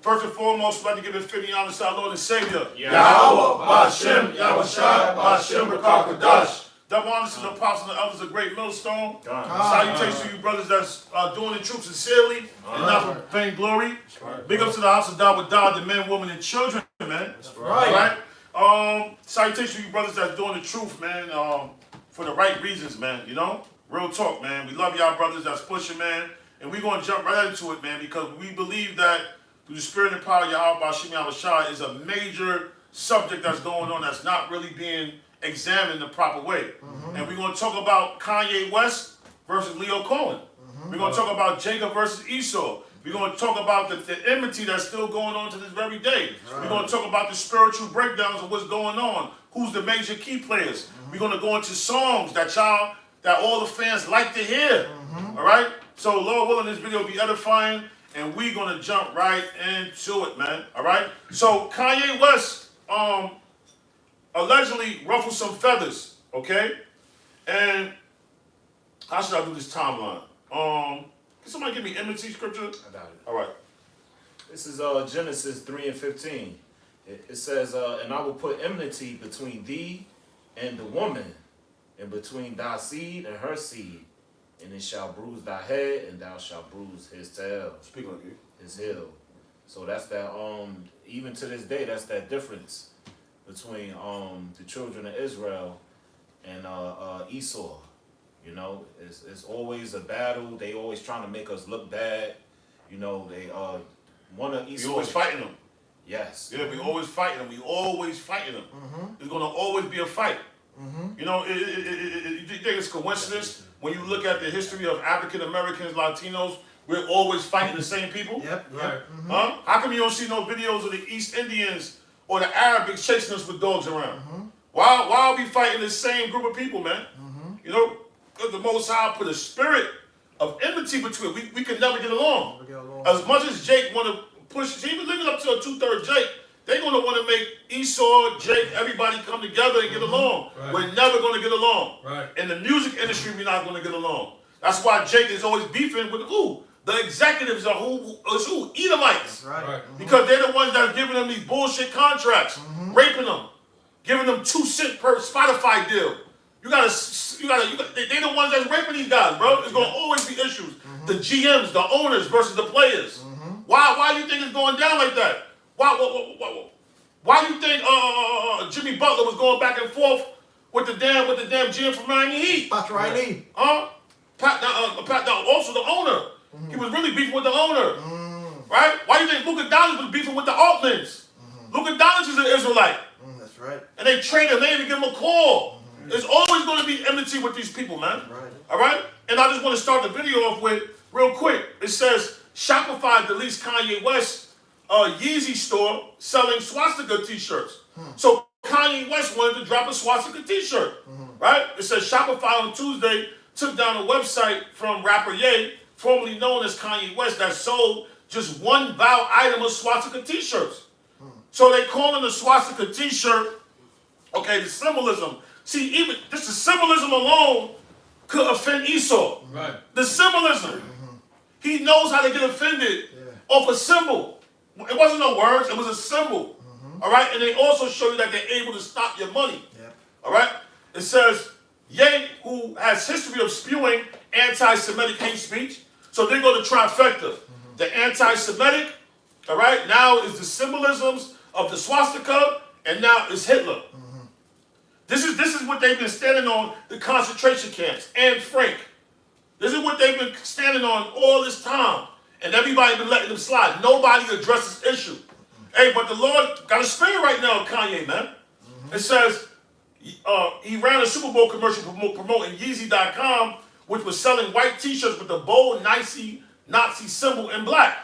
First and foremost, we'd like to give a fitting honor to our Lord and Savior. Yahweh, Ba'Shem, Yahushua, Ba'Shem, B'Kakadash. Double honors to the apostles and elders of Great Millstone. Salutations to you brothers that's doing the truth sincerely and not for vainglory. Big up to the house of God with God, the men, women, and children, man. That's right. All right? Salutations to you brothers that's doing the truth, man, for the right reasons, man, you know? Real talk, man. We love y'all brothers that's pushing, man. And we're going to jump right into it, man, because we believe that through the spirit and power of Yahweh Ba'Shem Yahushua is a major subject that's going on that's not really being examined the proper way. And we're going to talk about Kanye West versus Lyor Cohen. We're going to talk about Jacob versus Esau. We're going to talk about the enmity that's still going on to this very day. We're going to talk about the spiritual breakdowns of what's going on. Who's the major key players. We're going to go into songs that all the fans like to hear. All right? So, Lord willing, this video will be edifying, and we're going to jump right into it, man. All right? So, Kanye West allegedly ruffled some feathers, okay? And how should I do this timeline? Can somebody give me enmity scripture? I got it. All right. This is Genesis 3:15. It says, and I will put enmity between thee and the woman, and between thy seed and her seed, and it shall bruise thy head, and thou shalt bruise his tail. Speak on you. His heel. So that's that. Even to this day, that's that difference between the children of Israel and Esau. You know, it's always a battle. They always trying to make us look bad. You know, they one of Esau. We always fighting them. Yes. Yeah, we always fighting them. We always fighting them. There's gonna always be a fight. You know, you think it's coincidence when you look at the history of African Americans, Latinos? We're always fighting the same people. Yep. Right. Huh? How come you don't see no videos of the East Indians or the Arabics chasing us with dogs around? Why are we fighting the same group of people, man? You know, because the Most High put a spirit of enmity between. We could never get along. As much as Jake want to push, even living up to a 2/3 Jake, they're going to want to make Esau, Jake, everybody come together and get along. Right. We're never going to get along. Right. In the music industry, we're not going to get along. That's why Jake is always beefing with who? The executives are who? Edomites. Right. Because they're the ones that are giving them these bullshit contracts, raping them, giving them 2 cents per Spotify deal. They're the ones that's raping these guys, bro. It's gonna always be issues. The GMs, the owners versus the players. Why do you think it's going down like that? Why do you think Jimmy Butler was going back and forth with the damn GM from Miami Heat? Right. Also the owner. He was really beefing with the owner. Right? Why do you think Luka Doncic was beefing with the Altmans? Luka Doncic is an Israelite. That's right. And they trained him, they didn't even give him a call. There's always going to be enmity with these people, man. Right. All right? And I just want to start the video off with, real quick, it says, Shopify deletes Kanye West's Yeezy store selling swastika t-shirts. So Kanye West wanted to drop a swastika t-shirt, right? It says Shopify on Tuesday took down a website from rapper Ye, formerly known as Kanye West, that sold just one vow item of swastika t-shirts. So they calling the swastika t-shirt, okay, the symbolism. See, even just the symbolism alone could offend Esau. Right. The symbolism. He knows how to get offended off a symbol. It wasn't no words, it was a symbol. All right? And they also show you that they're able to stop your money. All right? It says, Ye, who has history of spewing anti-Semitic hate speech. So they go to trifecta. The anti-Semitic, all right, now is the symbolisms of the swastika, and now is Hitler. This is what they've been standing on, the concentration camps, Anne Frank. This is what they've been standing on all this time. And everybody been letting them slide. Nobody addresses this issue. Hey, but the Lord got a spirit right now, Kanye, man. It says he ran a Super Bowl commercial promoting Yeezy.com, which was selling white t-shirts with the bold Nazi symbol in black.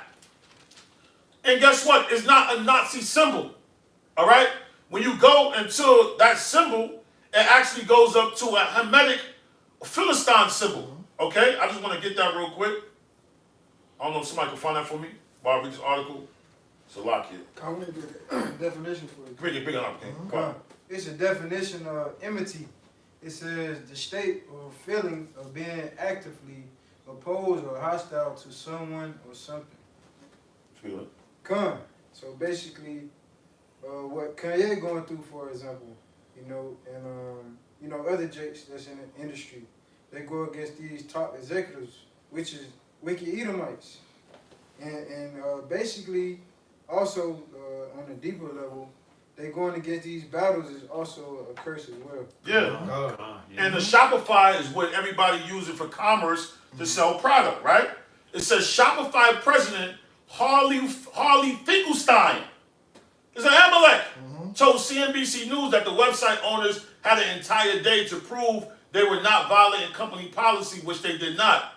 And guess what? It's not a Nazi symbol. All right? When you go into that symbol, it actually goes up to a Hamitic Philistine symbol. Okay? I just want to get that real quick. I don't know if somebody can find that for me while I read this article. It's a lot here. I want to get a definition for you. Bring it up, okay? Come on. It's a definition of enmity. It says the state or feeling of being actively opposed or hostile to someone or something. Feel it. Come. So basically, what Kanye going through, for example, you know, and you know, other jakes that's in the industry, they go against these top executives, which is wicked Edomites, and basically, also on a deeper level, they going against these battles is also a curse as well. Yeah. And the Shopify is what everybody uses for commerce to sell product, right? It says Shopify president Harley Finkelstein is an Amalek. Told CNBC News that the website owners had an entire day to prove they were not violating company policy, which they did not.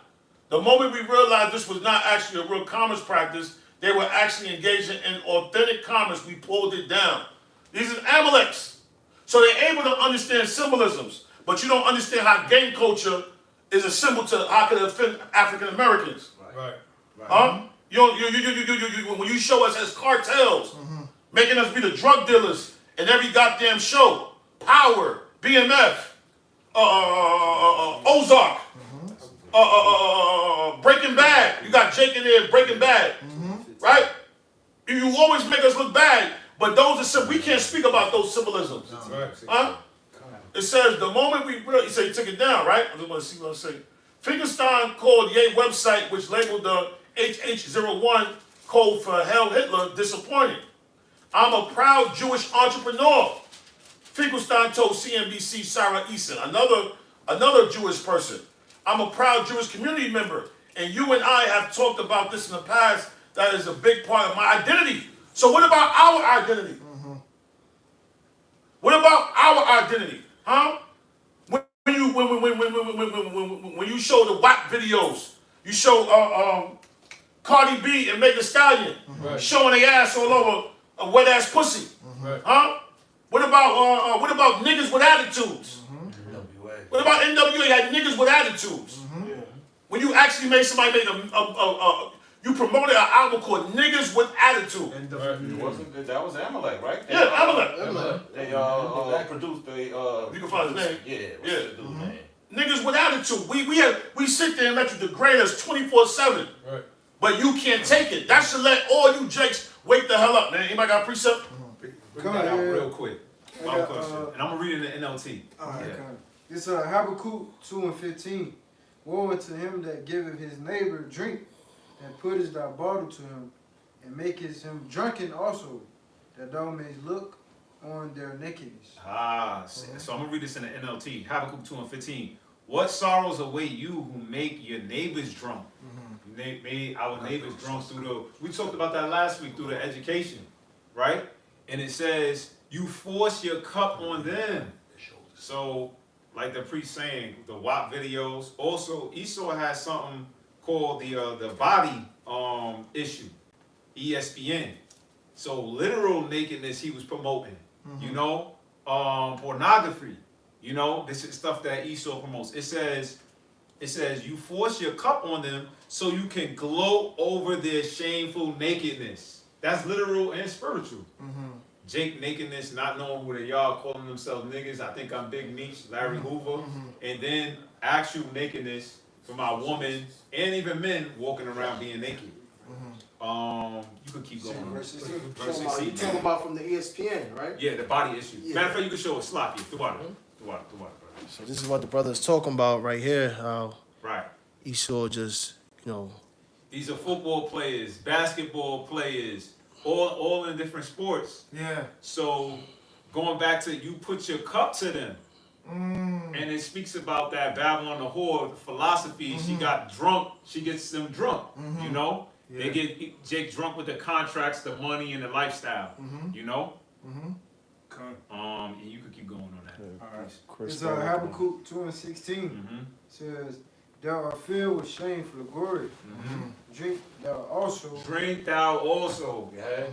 The moment we realized this was not actually a real commerce practice, they were actually engaging in authentic commerce, we pulled it down. These are Amaleks. So they're able to understand symbolisms, but you don't understand how gang culture is a symbol to how can it offend African Americans. Right. Huh? When you show us as cartels, making us be the drug dealers in every goddamn show, Power, BMF, Ozark, Breaking Bad. You got Jake in there, Breaking Bad, right? You always make us look bad, but those are we can't speak about those symbolisms. Huh? It says the moment we really, he said he took it down, right? I just want to see what I'm saying. Finkelstein called Ye website, which labeled the HH01 code for Heil Hitler, disappointing. I'm a proud Jewish entrepreneur, Finkelstein told CNBC Sarah Eason, another Jewish person. I'm a proud Jewish community member, and you and I have talked about this in the past. That is a big part of my identity. So what about our identity? What about our identity? Huh? When you show the WAP videos, you show Cardi B and Megan Thee Stallion showing their ass all over a wet ass pussy. Huh? What about niggas with attitudes? What about NWA had niggas with attitudes? When you actually made somebody make you promoted an album called Niggas with Attitude. That was Amalek, right? Amalek. They produced you can find his name. Yeah. Niggas with attitude. We sit there and let you degrade us 24/7. Right. But you can't take it. That should let all you jakes wake the hell up, man. Anybody got a precept? Bring that out real quick. My question. And I'm going to read it in the NLT. Alright, it's Habakkuk 2:15. Woe unto him that giveth his neighbor drink, and puttest thy bottle to him, and makest him drunken also, that thou mayest look on their nakedness. So I'm going to read this in the NLT. Habakkuk 2:15. What sorrows await you who make your neighbors drunk? Made our neighbors drunk we talked about that last week, through the education, right? And it says, you force your cup on them. So, like the priest saying, the WAP videos. Also, Esau has something called the body issue, ESPN. So literal nakedness he was promoting, you know, pornography, you know, this is stuff that Esau promotes. It says you force your cup on them so you can gloat over their shameful nakedness. That's literal and spiritual. Jake nakedness, not knowing who they are, calling themselves niggas. I think I'm Big Meech, Larry Hoover. And then actual nakedness for my woman and even men walking around being naked. You can keep going. Verse 16. You talking about from the ESPN, right? Yeah, the body issue. Yeah. Matter of fact, you can show it sloppy. The water. So this is what the brother's talking about right here. How Right. Esau just, These are football players, basketball players, all in different sports. Yeah. So going back to you put your cup to them. And it speaks about that Babylon the whore philosophy. She got drunk. She gets them drunk. You know, they get Jake drunk with the contracts, the money, and the lifestyle. You know. And you could keep going on that. Alright. It's Habakkuk 2:16. Says, thou art filled with shame for the glory. Drink thou also. Yeah.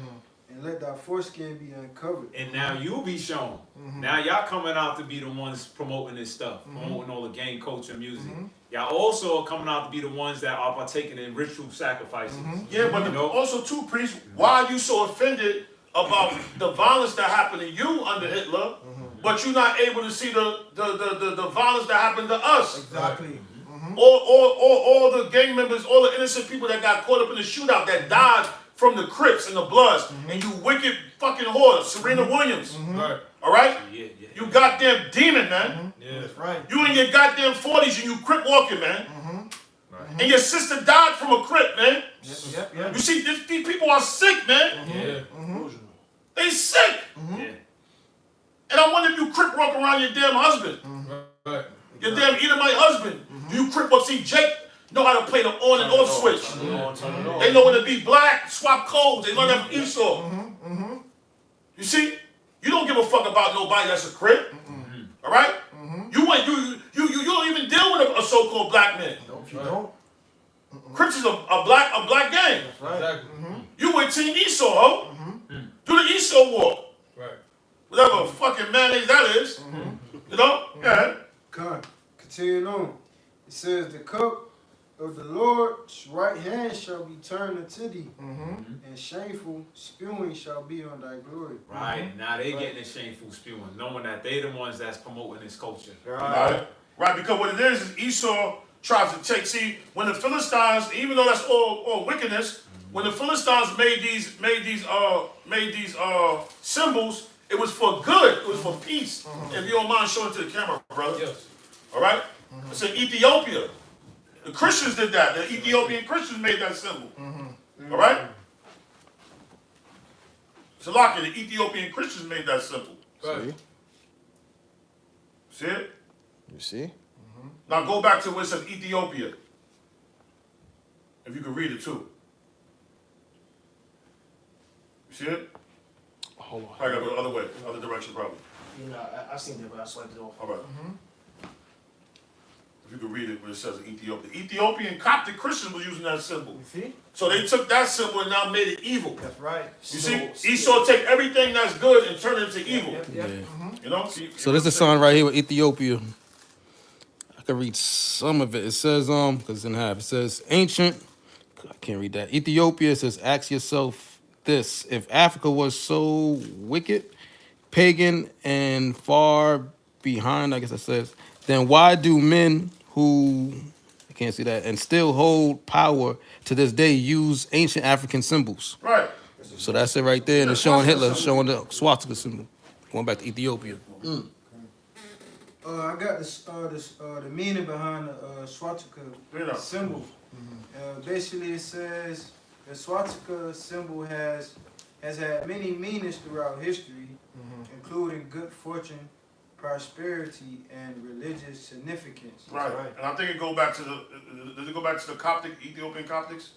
And let thy foreskin be uncovered. And now you'll be shown. Now y'all coming out to be the ones promoting this stuff, promoting all the gang culture music. Y'all also are coming out to be the ones that are partaking in ritual sacrifices. Yeah, but also too, priest, why are you so offended about the violence that happened to you under Hitler, but you're not able to see the violence that happened to us? Exactly. All the gang members, all the innocent people that got caught up in the shootout that died from the Crips and the Bloods, and you wicked fucking whore, Serena Williams. Right. All right? Yeah. You goddamn demon, man. Yeah. That's right. You in your goddamn 40s and you Crip walking, man. Right. And your sister died from a Crip, man. Yep. You see, these people are sick, man. Yeah. They sick. Yeah. And I wonder if you Crip walk around your damn husband. Right. Your damn Edomite husband. Do you Crip walk? See, Jake know how to play the on and off switch. Turn it on, turn it on. They know when to be black, swap codes. They learn that from Esau. You see, you don't give a fuck about nobody that's a Crip. All right? You don't even deal with a so-called black man. You don't. Crips is a black gang. That's right. Exactly. You with Team Esau, ho? Do the Esau walk. Right. Whatever fucking mayonnaise that is. You know? Yeah. Continuing on. It says, the cup of the Lord's right hand shall be turned unto thee, and shameful spewing shall be on thy glory. Right. Now they getting the shameful spewing, knowing that they the ones that's promoting this culture. Right, because what it is Esau tries to take. See, when the Philistines, even though that's all wickedness, when the Philistines made these symbols, it was for good. It was for peace. If you don't mind showing it to the camera, brother. Yes. All right. It's in Ethiopia. The Christians did that. The Ethiopian Christians made that symbol. All right. Salaki, the Ethiopian Christians made that symbol. Right. See it? You see? Now go back to where it says Ethiopia. If you can read it too. You see it? Hold on. I gotta go the other way, other direction probably. You know, I seen it, but I swiped it off. All right. If you can read it where it says Ethiopia. The Ethiopian Coptic Christians were using that symbol. You see? So they took that symbol and now made it evil. That's right. You see, Esau take everything that's good and turn it into evil. You know? So this is a sign right here with Ethiopia. I can read some of it. It says, because it's in half. It says, ancient, I can't read that. Ethiopia, it says, ask yourself this. If Africa was so wicked, pagan, and far behind, I guess it says, then why do men who, I can't see that, and still hold power to this day use ancient African symbols? Right. So that's it right there. And it's showing Hitler, showing the swastika symbol. Going back to Ethiopia. I got the meaning behind the swastika symbol. Basically, it says the swastika symbol has had many meanings throughout history, including good fortune, prosperity, and religious significance. Right. And I think it go back to does it go back to the Coptic, Ethiopian Coptics?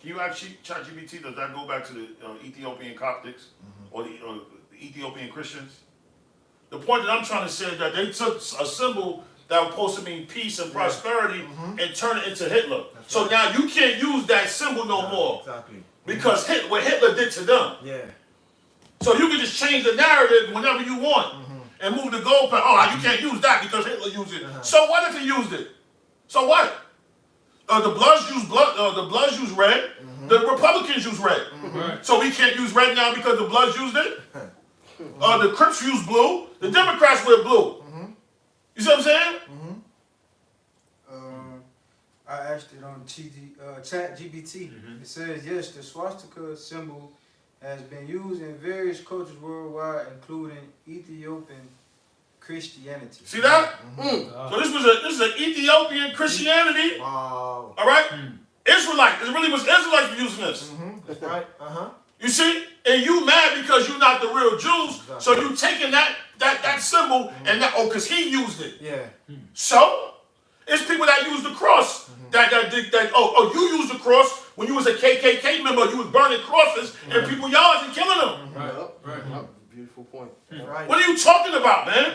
Can you actually, ChatGPT, does that go back to the Ethiopian Coptics or the Ethiopian Christians? The point that I'm trying to say is that they took a symbol that was supposed to mean peace and prosperity and turn it into Hitler. So now you can't use that symbol no more. Exactly. Because what Hitler did to them. Yeah. So you can just change the narrative whenever you want and move the goalpost. Oh, you can't use that because Hitler used it. So what if he used it? So what? The Bloods use the Bloods use red. The Republicans use red. So we can't use red now because the Bloods used it. The Crips use blue. The Democrats wear blue. You see what I'm saying? I asked it on ChatGPT. It says, yes, the swastika symbol has been used in various cultures worldwide, including Ethiopian Christianity. See that? So this is an Ethiopian Christianity. Wow. All right? Israelite. It really was Israelites were using this. That's right. You see? And you mad because you're not the real Jews. So you taking that symbol and that, because he used it. Yeah. So it's people that use the cross. That you used the cross when you was a KKK member. You was burning crosses and people yards and killing them. Right. Beautiful point. Right. What are you talking about, man?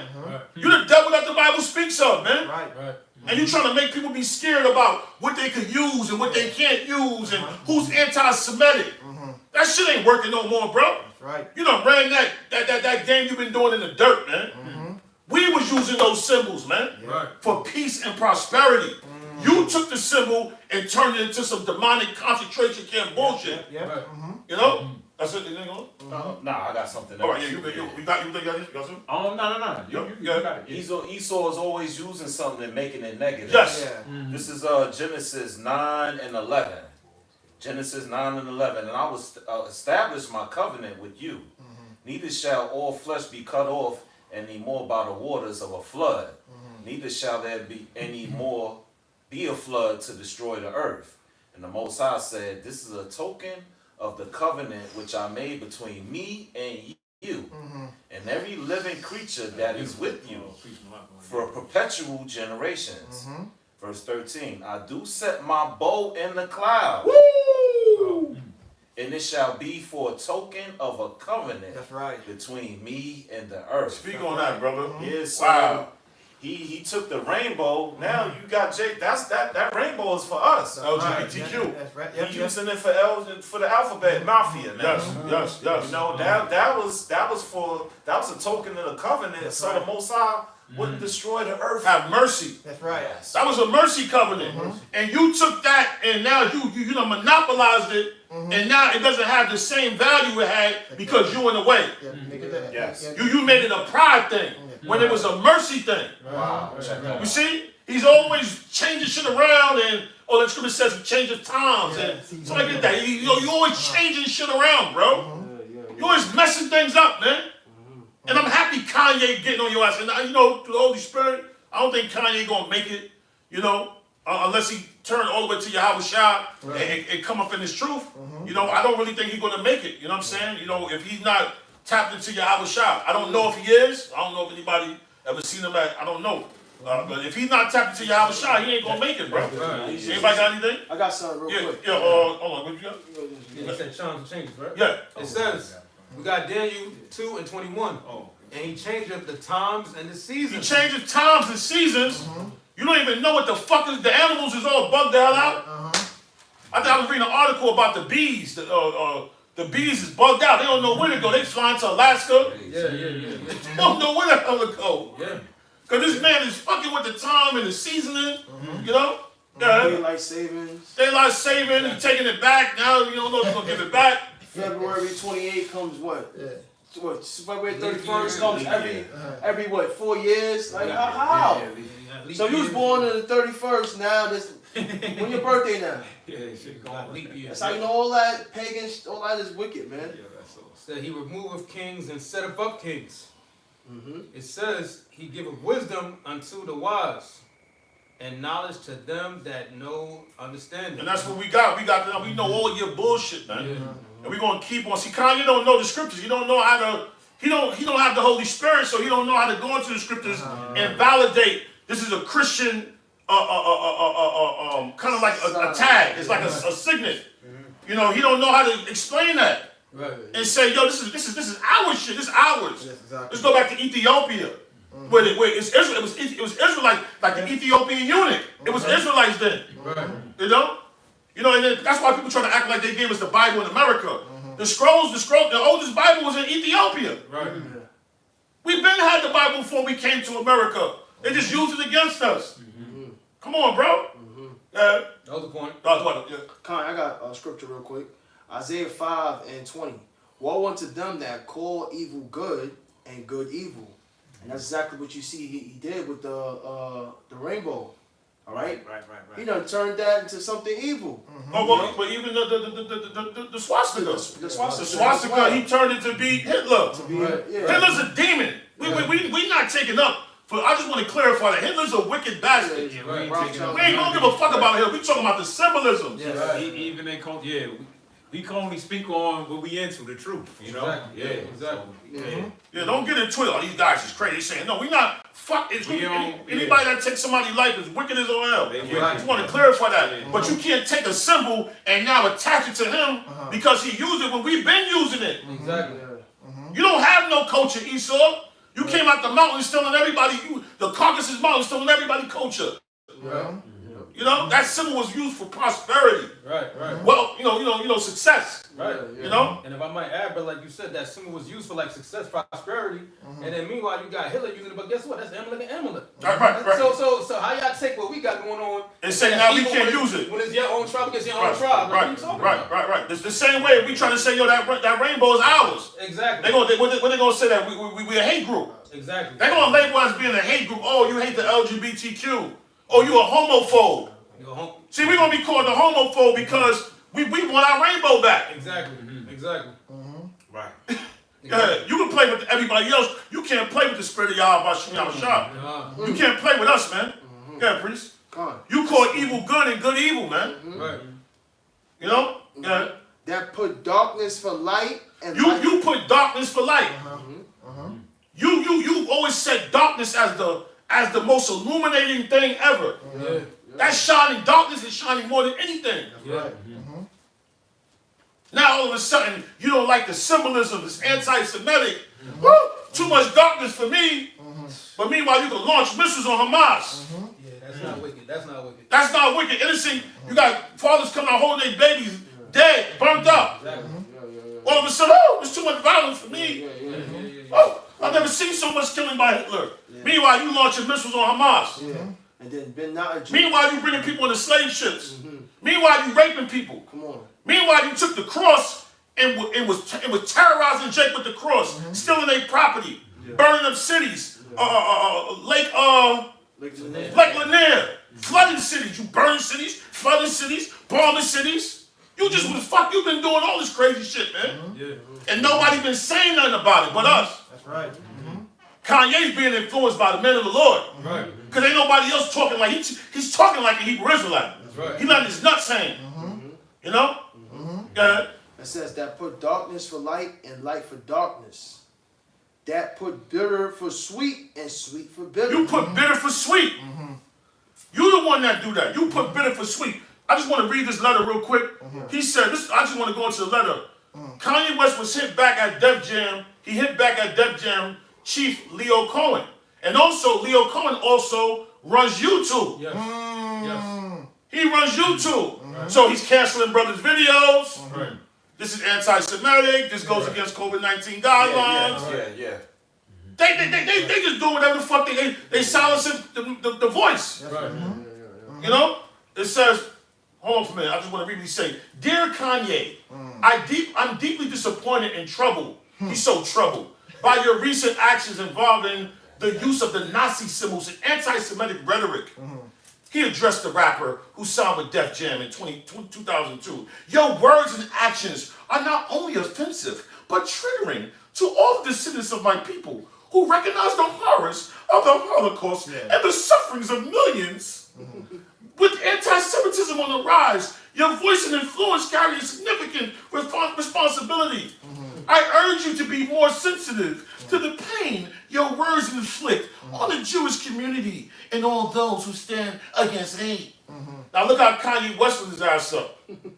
You're the devil that the Bible speaks of, man. Right. And you trying to make people be scared about what they could use and what they can't use and who's anti-Semitic. That shit ain't working no more, bro. That's right. You done ran that game you've been doing in the dirt, man. We was using those symbols, man, for peace and prosperity. You took the symbol and turned it into some demonic concentration camp bullshit. You know? That's it. Nah, I got something else. All right, yeah, you got something? No. You got it. Esau is always using something and making it negative. Yes. This is Genesis 9 and 11. Genesis 9 and 11. And I will establish my covenant with you. Neither shall all flesh be cut off any more by the waters of a flood. Neither shall there be any more be a flood to destroy the earth. And the Most High said, this is a token of the covenant which I made between me and you, and every living creature that is with you for perpetual generations. Verse 13, I do set my bow in the cloud. Woo! And it shall be for a token of a covenant That's right. between me and the earth. Speak on that, brother. Yes, Wow. He took the rainbow. Now you got Jake. That rainbow is for us. LGBTQ. That's right. He using it for the alphabet mafia. Now. Yes. You know that was a token of the covenant. That's so right. the Most High wouldn't destroy the earth. Have mercy. That's right. Yes. That was a mercy covenant. And you took that and now you monopolized it, and now it doesn't have the same value it had because you in the way. Yes. You made it a pride thing when it was a mercy thing. Wow. Check that You out. see? He's always changing shit around, and the scripture says he changes times, and so I get that. You always changing shit around, bro. You always messing things up, man. And I'm happy Kanye getting on your ass. And through the Holy Spirit, I don't think Kanye gonna make it, unless he turn all the way to Yahweh Shah and come up in his truth. I don't really think he's gonna make it. You know what I'm saying? If he's not tapped into Yahweh Shah, I don't know if he is. I don't know if anybody ever seen him I don't know. But if he's not tapped into Yahweh Shah, he ain't gonna make it, bro. Anybody got anything? I got something real quick. Hold on, what you got? He said chimes and changes, right? Yeah. It says, we got Daniel 2 and 21. And he changed up the times and the He seasons. changes times and seasons. You don't even know what the fuck is. The animals is all bugged the hell out. I think I was reading an article about the bees. The bees is bugged out. They don't know where to go. They flying to Alaska. Yeah. They don't know where the hell to go. Yeah. Because this man is fucking with the time and the seasoning. Yeah. Daylight savings. Daylight saving. He's taking it back. Now you don't know if he's going to give it back. February 28th comes what? What? February 31st comes every what? 4 years? Like how? So you was born on the 31st. Now this. When your birthday now? That's how you know all that pagan. All that is wicked, man. Said he removeth kings and setteth up kings. It says he giveth wisdom unto the wise, and knowledge to them that know understanding. And that's what we got. We know all your bullshit, man. And we're gonna keep on. See, Kanye don't know the scriptures. He don't know how to. He don't have the Holy Spirit, so he don't know how to go into the scriptures and validate. This is a Christian, kind of like a tag. It's like a signet. He don't know how to explain that. Right. And say, yo, this is our shit. This is ours. Yes, exactly. Let's go back to Ethiopia, where it was Israelites, like the Ethiopian eunuch. It was Israelites then. Right. And then that's why people try to act like they gave us the Bible in America. The oldest Bible was in Ethiopia. Right. We've been had the Bible before we came to America. They just used it against us. Come on, bro. That was the point. Con, I got a scripture real quick. Isaiah 5 and 20. Woe unto them that call evil good and good evil. And that's exactly what you see he did with the rainbow. All right? Right. He done turned that into something evil. But even the swastika. The swastika. The swastika, he turned it to be Hitler. Right. Yeah. Hitler's a demon. We not taking up. I just want to clarify that Hitler's a wicked bastard. Yeah, Right. we ain't taking up. We ain't gonna give a fuck about Hitler. We talking about the symbolism. Even they call we can only speak on what we into, the truth, Exactly. Exactly. Yeah, don't get into it. Oh, these guys is crazy. They saying, no, we not. Fuck. Anybody that takes somebody's life is wicked as all hell. They I just want to clarify that. But you can't take a symbol and now attach it to him because he used it when we've been using it. Exactly. You don't have no culture, Esau. You came out the mountain stealing everybody. The Caucasus Mountain stealing everybody culture. Right. That symbol was used for prosperity. Right. Well, success. Right. And if I might add, but like you said, that symbol was used for like success, prosperity, and then meanwhile you got Hitler using it. But guess what? That's Amalek and Amalek. Right. So how y'all take what we got going on And say now we evil can't when use it. when it's your own tribe against your own tribe? Like, what are you talking about? Right. It's the same way we trying to say, yo, that rainbow is ours. Exactly. When they gonna say that we a hate group? Exactly. They gonna label us being a hate group. Oh, you hate the LGBTQ. Oh, you a homophobe. See, we're gonna be called a homophobe because We want our rainbow back. Exactly. Exactly. Right. Yeah, you can play with everybody else. You can't play with the spirit of Yahweh Shah. You can't play with us, man. Yeah, priest. You call evil good and good evil, man. Right. You know? Yeah. That put darkness for light and light. You put darkness for light. You always said darkness as the most illuminating thing ever. That shining darkness is shining more than anything. Right. Now all of a sudden you don't like the symbolism. It's anti-Semitic. Woo! Too much darkness for me. But meanwhile you can launch missiles on Hamas. Yeah, that's not wicked. That's not wicked. That's not wicked. Innocent. You got fathers coming out holding their babies dead, burnt up. All of a sudden, oh, there's too much violence for me. Oh, I've never seen so much killing by Hitler. Meanwhile, you launching missiles on Hamas. And then been not a Meanwhile, you bringing people into slave ships. Meanwhile, you raping people. Come on. Meanwhile, you took the cross and was terrorizing Jake with the cross, stealing their property, burning up cities, Lake Lanier, flooding cities. You burning cities, flooding cities, bombing cities. You just you been doing all this crazy shit, man. And nobody been saying nothing about it but us. That's right. Kanye's being influenced by the men of the Lord. Right. Because ain't nobody else talking like he's talking like a Hebrew Israelite. That's right. He letting his nuts hang. You know? It says that put darkness for light and light for darkness. That put bitter for sweet and sweet for bitter. You put bitter for sweet. You the one that do that. You put bitter for sweet. I just want to read this letter real quick. He said, I just want to go into the letter. Kanye West was hit back at Def Jam. He hit back at Def Jam chief Lyor Cohen. And also, Lyor Cohen also runs YouTube. Yes. Yes. He runs YouTube. So he's canceling brothers' videos. Right. This is anti-Semitic. This goes against COVID-19 guidelines. Yeah. They just do whatever the fuck they silence the voice. Right. You know? It says, hold on for a minute, I just want to really say, Dear Kanye, I'm deeply disappointed and troubled. He's so troubled by your recent actions involving the use of the Nazi symbols and anti-Semitic rhetoric. He addressed the rapper who signed with Def Jam in 2002. Your words and actions are not only offensive, but triggering to all the descendants of my people who recognize the horrors of the Holocaust and the sufferings of millions. With anti-Semitism on the rise, your voice and influence carry a significant responsibility. I urge you to be more sensitive to the pain your words inflict on the Jewish community and all those who stand against hate. Now look how Kanye West with his ass up. Hold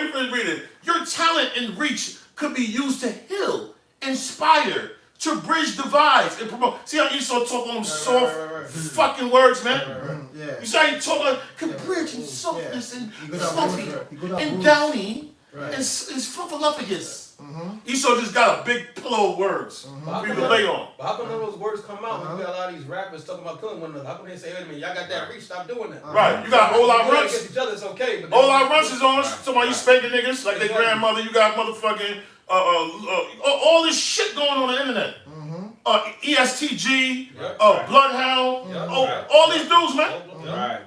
on, let me read it. Your talent and reach could be used to heal, inspire, to bridge divides and promote. See how Esau talk on soft fucking words, man? You see how he talk on could bridge and softness and fluffy and downy and fluffaluffagus. Esau just got a big pillow of words for you to lay on. But how come none of those words come out when you got a lot of these rappers talking about killing one another? How come they say, wait a minute, y'all got that reach, stop doing that? Right, you got all our runs. Against each other, it's okay. But All our runs is on. Somebody you spanking niggas like their grandmother. You got motherfucking all this shit going on the internet. ESTG, Bloodhound, all these dudes, man. Right.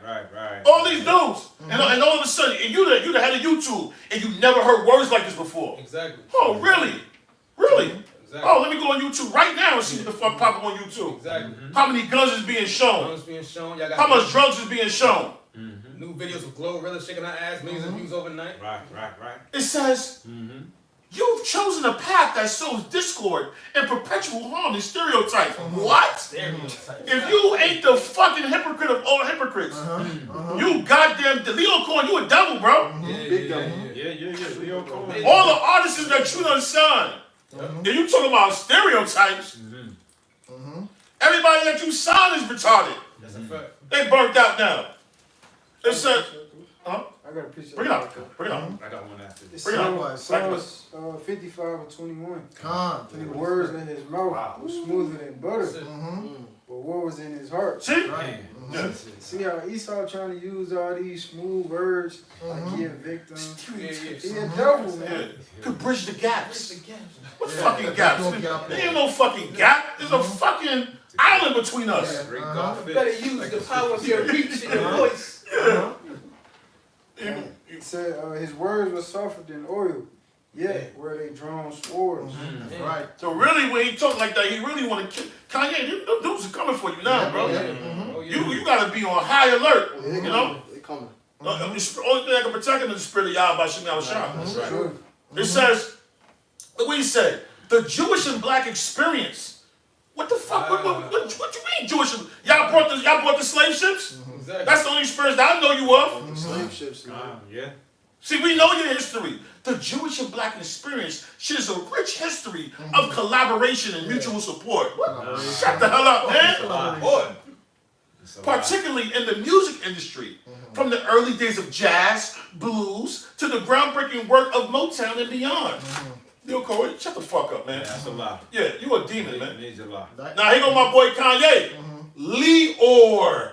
All these dudes. And all of a sudden, and you the head of YouTube, and you never heard words like this before. Exactly. Oh, really? Really? Exactly. Oh, let me go on YouTube right now and see what the fuck popping on YouTube. Exactly. How many guns is being shown? Guns being shown. Y'all got How much drugs is being shown? new videos of Glorilla shaking her ass, millions of views overnight. Right. It says, you've chosen a path that sows discord and perpetual harm and stereotypes. What? Stereotypes. If you ain't the fucking hypocrite of all hypocrites, you goddamn Lyor Cohen, you a devil, bro. Big devil. Yeah. Lyor Cohen. All the artists that you done signed. And you talking about stereotypes. Everybody that you signed is retarded. That's a fact. They burnt out now. It said, I got a picture. bring it up. Bring it up. I got one after this. It's Bring it up. Psalms 55 and 21. The words in his mouth were smoother than butter, but what was in his heart? See? Yeah. See how Esau trying to use all these smooth words like he a victim. Yeah. He a devil, Yeah. man. Could bridge the gaps. What fucking gaps? There ain't no fucking gap. There's a fucking island between us. You better use the power of your reach and your voice. It said his words were softer than oil, yet were they drawn swords. That's right. So really, when he talk like that, he really want to kill. Kanye, them dudes are coming for you now, bro. Oh, yeah. You gotta be on high alert. You know? They coming. The only thing that can protect him is the spirit of Yahweh by Shemi Awashai. Sure. It says, look what he said. The Jewish and black experience. What the fuck? What you mean Jewish? Y'all brought the slave ships? Exactly. That's the only experience that I know you of. Slave ships. Yeah. See, we know your history. The Jewish and black experience shares a rich history of collaboration and mutual support. Shut the hell up, man. Boy. Particularly in the music industry, from the early days of jazz, blues, to the groundbreaking work of Motown and beyond. Yo, Cohen, shut the fuck up, man. Yeah, that's a lie. Yeah, you a demon, man. Major lie. Now, here go my boy Kanye. Lyor.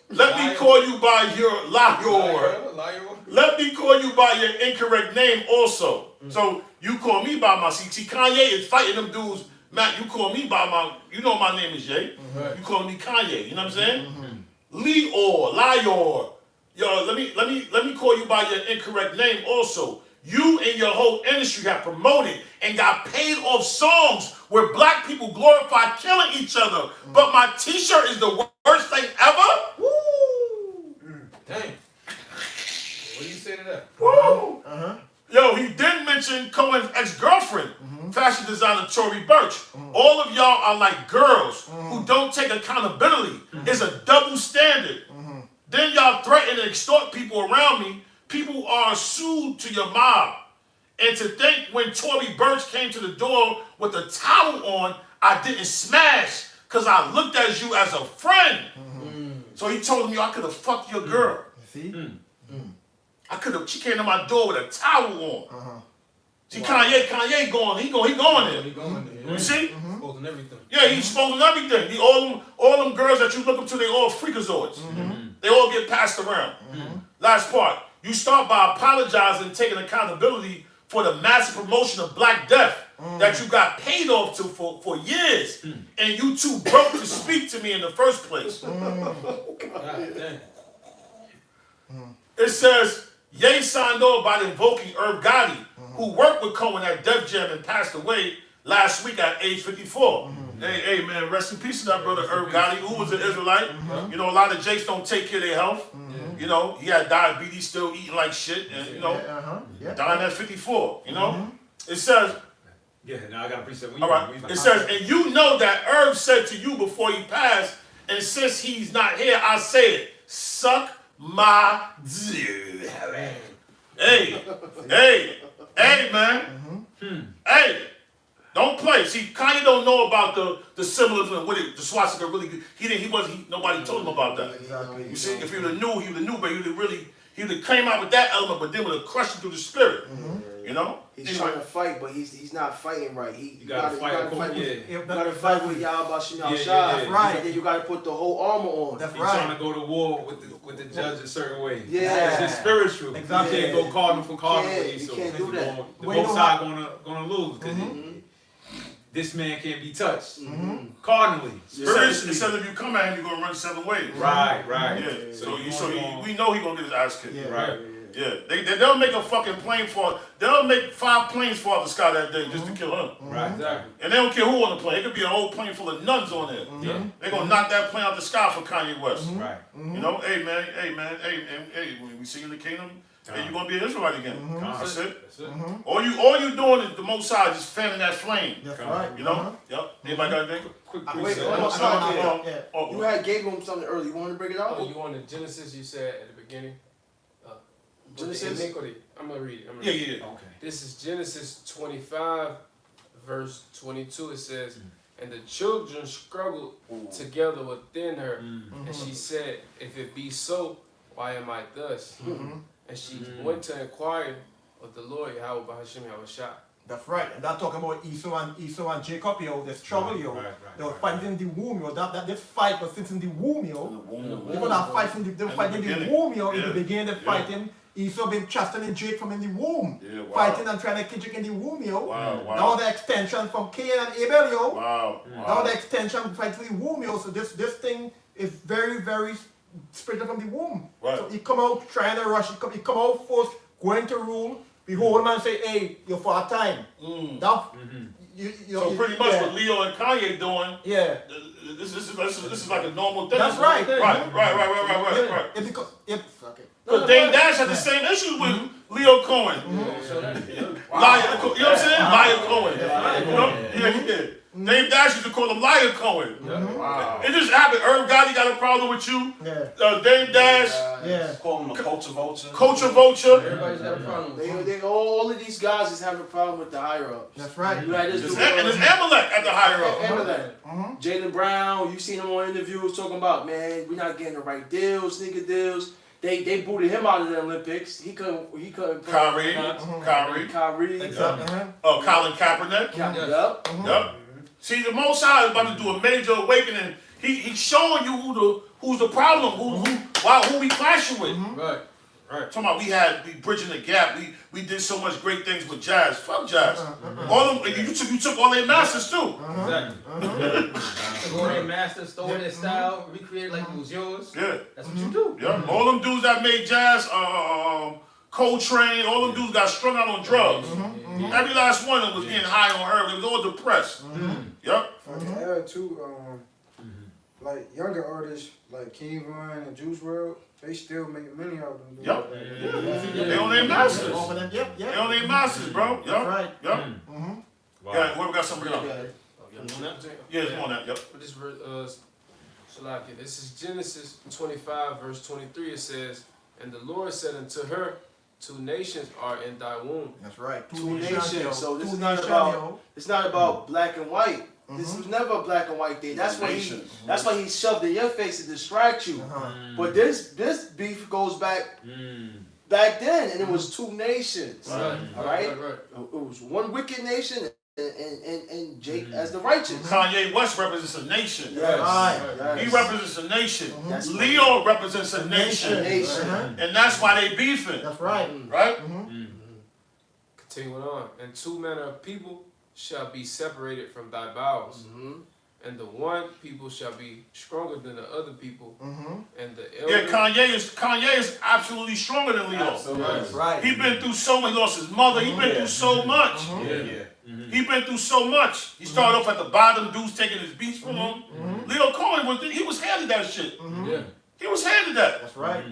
Let me call you by your Lyor. Liar. Let me call you by your incorrect name also. So you call me by my see Kanye is fighting them dudes. Matt, you call me by my, you know my name is Jay. You call me Kanye, you know what I'm saying? Lyor. Yo, let me call you by your incorrect name also. You and your whole industry have promoted and got paid off songs where black people glorify killing each other. But my t-shirt is the worst thing ever? Woo! Dang. What do you say to that? Woo! Yo, he did mention Cohen's ex-girlfriend, fashion designer Tory Burch. All of y'all are like girls who don't take accountability. It's a double standard. Then y'all threaten and extort people around me. People are sued to your mob. And to think when Tory Burch came to the door with a towel on, I didn't smash because I looked at you as a friend. So he told me I could have fucked your girl. See? I could have. She came to my door with a towel on. See, Kanye going. He going there. He going there. You see? Exposing everything. Yeah, he's exposing everything. All them girls that you look up to, they all freakazoids. They all get passed around. Last part. You start by apologizing and taking accountability for the massive promotion of Black Death that you got paid off to for years. And you too broke to speak to me in the first place. God damn. It says, Ye signed off by invoking Irv Gotti, who worked with Cohen at Def Jam and passed away last week at age 54. Hey, man, rest in peace to that brother Irv Gotti, who was an Israelite. You know, a lot of Jakes don't take care of their health. You know, he had diabetes, still eating like shit, and, you know, dying at 54, you know? It says, Yeah, now I got to appreciate when all right, it says, and you know that Irv said to you before he passed, and since he's not here, I say it, suck my dick. Hey, man. Hey, don't play. See, Kanye don't know about the symbolism and what the swastika really. Nobody told him about that. Exactly. You see, if he would have knew, but he would have came out with that element, but then would have crushed it through the spirit. You know. He's trying to fight, but he's not fighting right. You gotta fight with Yahweh Shemi Awashai. That's right. And then you gotta put the whole armor on. That's He's right. trying to go to war with the judge a certain way. Yeah. It's spiritual. Exactly. You can't go cardinal for cardinal. You can't do that. The Well, you both know side gonna lose because this man can't be touched. Cardinally. It says if you come at him, you're gonna run 7 ways. Right. Yeah. So we know he's gonna get his ass kicked. Yeah. Right. Yeah. They'll make a fucking plane fall. They'll make 5 planes fall out the sky that day just to kill him. Right. Exactly. And they don't care who on the plane. It could be a whole plane full of nuns on there. Yeah. They're gonna knock that plane out the sky for Kanye West. Right. You know, hey man, when we see you in the kingdom, hey, you're gonna be an Israelite again. That's it. That's it. All you doing is the Most High just fanning that flame. That's right. You know? Yep. Anybody got anything? Quick Wait, preset. hold on, stop there. Oh, You had gave him something early. You want to break it out? Oh, you on the Genesis you said at the beginning? Genesis? Iniquity. I'm going to read it. yeah. Okay. This is Genesis 25, verse 22. It says, and the children struggled together within her. And she said, if it be so, why am I thus? And she went to inquire of the Lord, Yahweh Bahashim Yahushua. That's right. And that's talking about Esau and Jacob, the struggle, They were fighting in the womb, this fight was since in the womb, Even that fight in the womb, in the beginning, the fighting. Esau been chastening Jake from in the womb, fighting and trying to kill Jake in the womb, Wow. Now the extension from Cain and Abel, Wow. Now the extension fight to the womb, So this thing is very, very spiritual from the womb. Right. So he come out trying to rush. He come out first going to rule, behold, man say, hey, you're for a time. That, So pretty much what Lyor and Kanye doing, yeah. this is like a normal thing. That's right. Right. It's because, Because Dame Dash had the same issue with Lyor Cohen. Liar, you know what I'm saying? Liar Cohen. You know? Yeah, he did. Dame Dash used to call him Liar Cohen. Wow. It just happened. Herb Gotti got a problem with you. Dame Dash. Call him a culture vulture. Culture vulture. Everybody's got a problem. They all of these guys is having a problem with the higher ups. That's right. You had this dude, And there's Amalek at the higher up. Amalek. Jaylen Brown, you seen him on interviews talking about, man, we're not getting the right deals, sneaker deals. They booted him out of the Olympics. He couldn't. Kyrie. Colin Kaepernick. Yup. See, the Most High is about to do a major awakening. He's showing you who's the problem, who we clashing with. Right. Talking about we bridging the gap. We did so much great things with Jazz. Fuck Jazz. All them you took all their masters too. Exactly. Go their master, stole their style, recreate like it was yours. Yeah. That's what you do. Yeah. All them dudes that made Jazz, Coltrane, all them dudes got strung out on drugs. Every last one of them was getting high on herb. They was all depressed. Yep. I can add too, like younger artists like King Von and Juice WRLD, they still make money out of them. Yep. They on their masters. Yep. They on their masters, bro. Yep. That's right. Yep. Wow. Yeah, whoever got something else. Yeah, it's on that. Yep. But this Shalaki, this is Genesis 25, verse 23. It says, "And the Lord said unto her, 2 nations are in thy womb." That's right. Two nations. So this is not about. It's not about black and white. This was never a black and white thing. That's why he shoved in your face to distract you. But this beef goes back then, and it was 2 nations. All right. It was one wicked nation and Jake as the righteous. Kanye West represents a nation. Yes. He represents a nation. Lyor represents a nation. And that's why they beefing. That's right. Right? Continuing on. "And 2 manner of people shall be separated from thy bowels. And the one people shall be stronger than the other people. And the elder..." Yeah, Kanye is absolutely stronger than Lyor. That's right. He been through so much. He lost his mother. He been through so much. He been through so much. He started off at the bottom, dudes taking his beats from him. Lyor Cohen was handed that shit. He was handed that. That's right.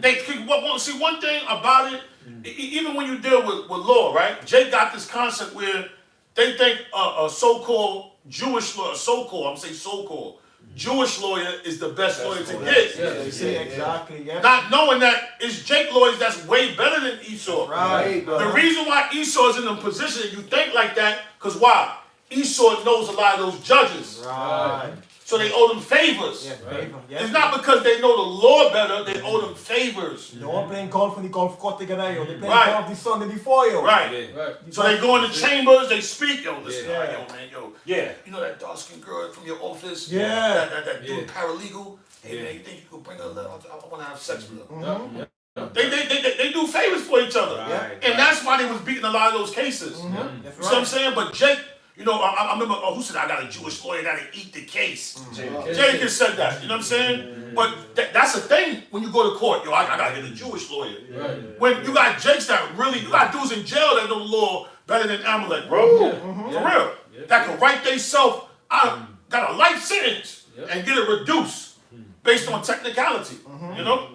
See, one thing about it, even when you deal with law, right? Jay got this concept where they think a so-called Jewish lawyer, so-called Jewish lawyer is the best lawyer to get. They say exactly. Yeah. Not knowing that it's Jake lawyers that's way better than Esau. Right. The reason why Esau is in the position that you think like that, because why? Esau knows a lot of those judges. Right. So they owe them favors. Yeah, favor. Yeah. It's not because they know the law better, they owe them favors. They're all playing golf in the golf court together, yo. They play Right. golf the Sunday before, yo. Right. So they go in the chambers, they speak, yo, listen, yo, man, yo. Yeah. You know that dark-skinned girl from your office? Yeah. That dude paralegal? Hey, man, you think you could bring her a little? I want to have sex with her. They do favors for each other. And that's why they was beating a lot of those cases. That's You know right. what I'm saying? But Jake, you know, I remember, who said I got a Jewish lawyer, got to eat the case. Jake has said that, you know what I'm saying? But that's the thing when you go to court, yo, I got to get a Jewish lawyer. When you got Jakes that really, you got dudes in jail that know the law better than Amalek, bro. For real. That can write themselves out, got a life sentence and get it reduced based on technicality, you know?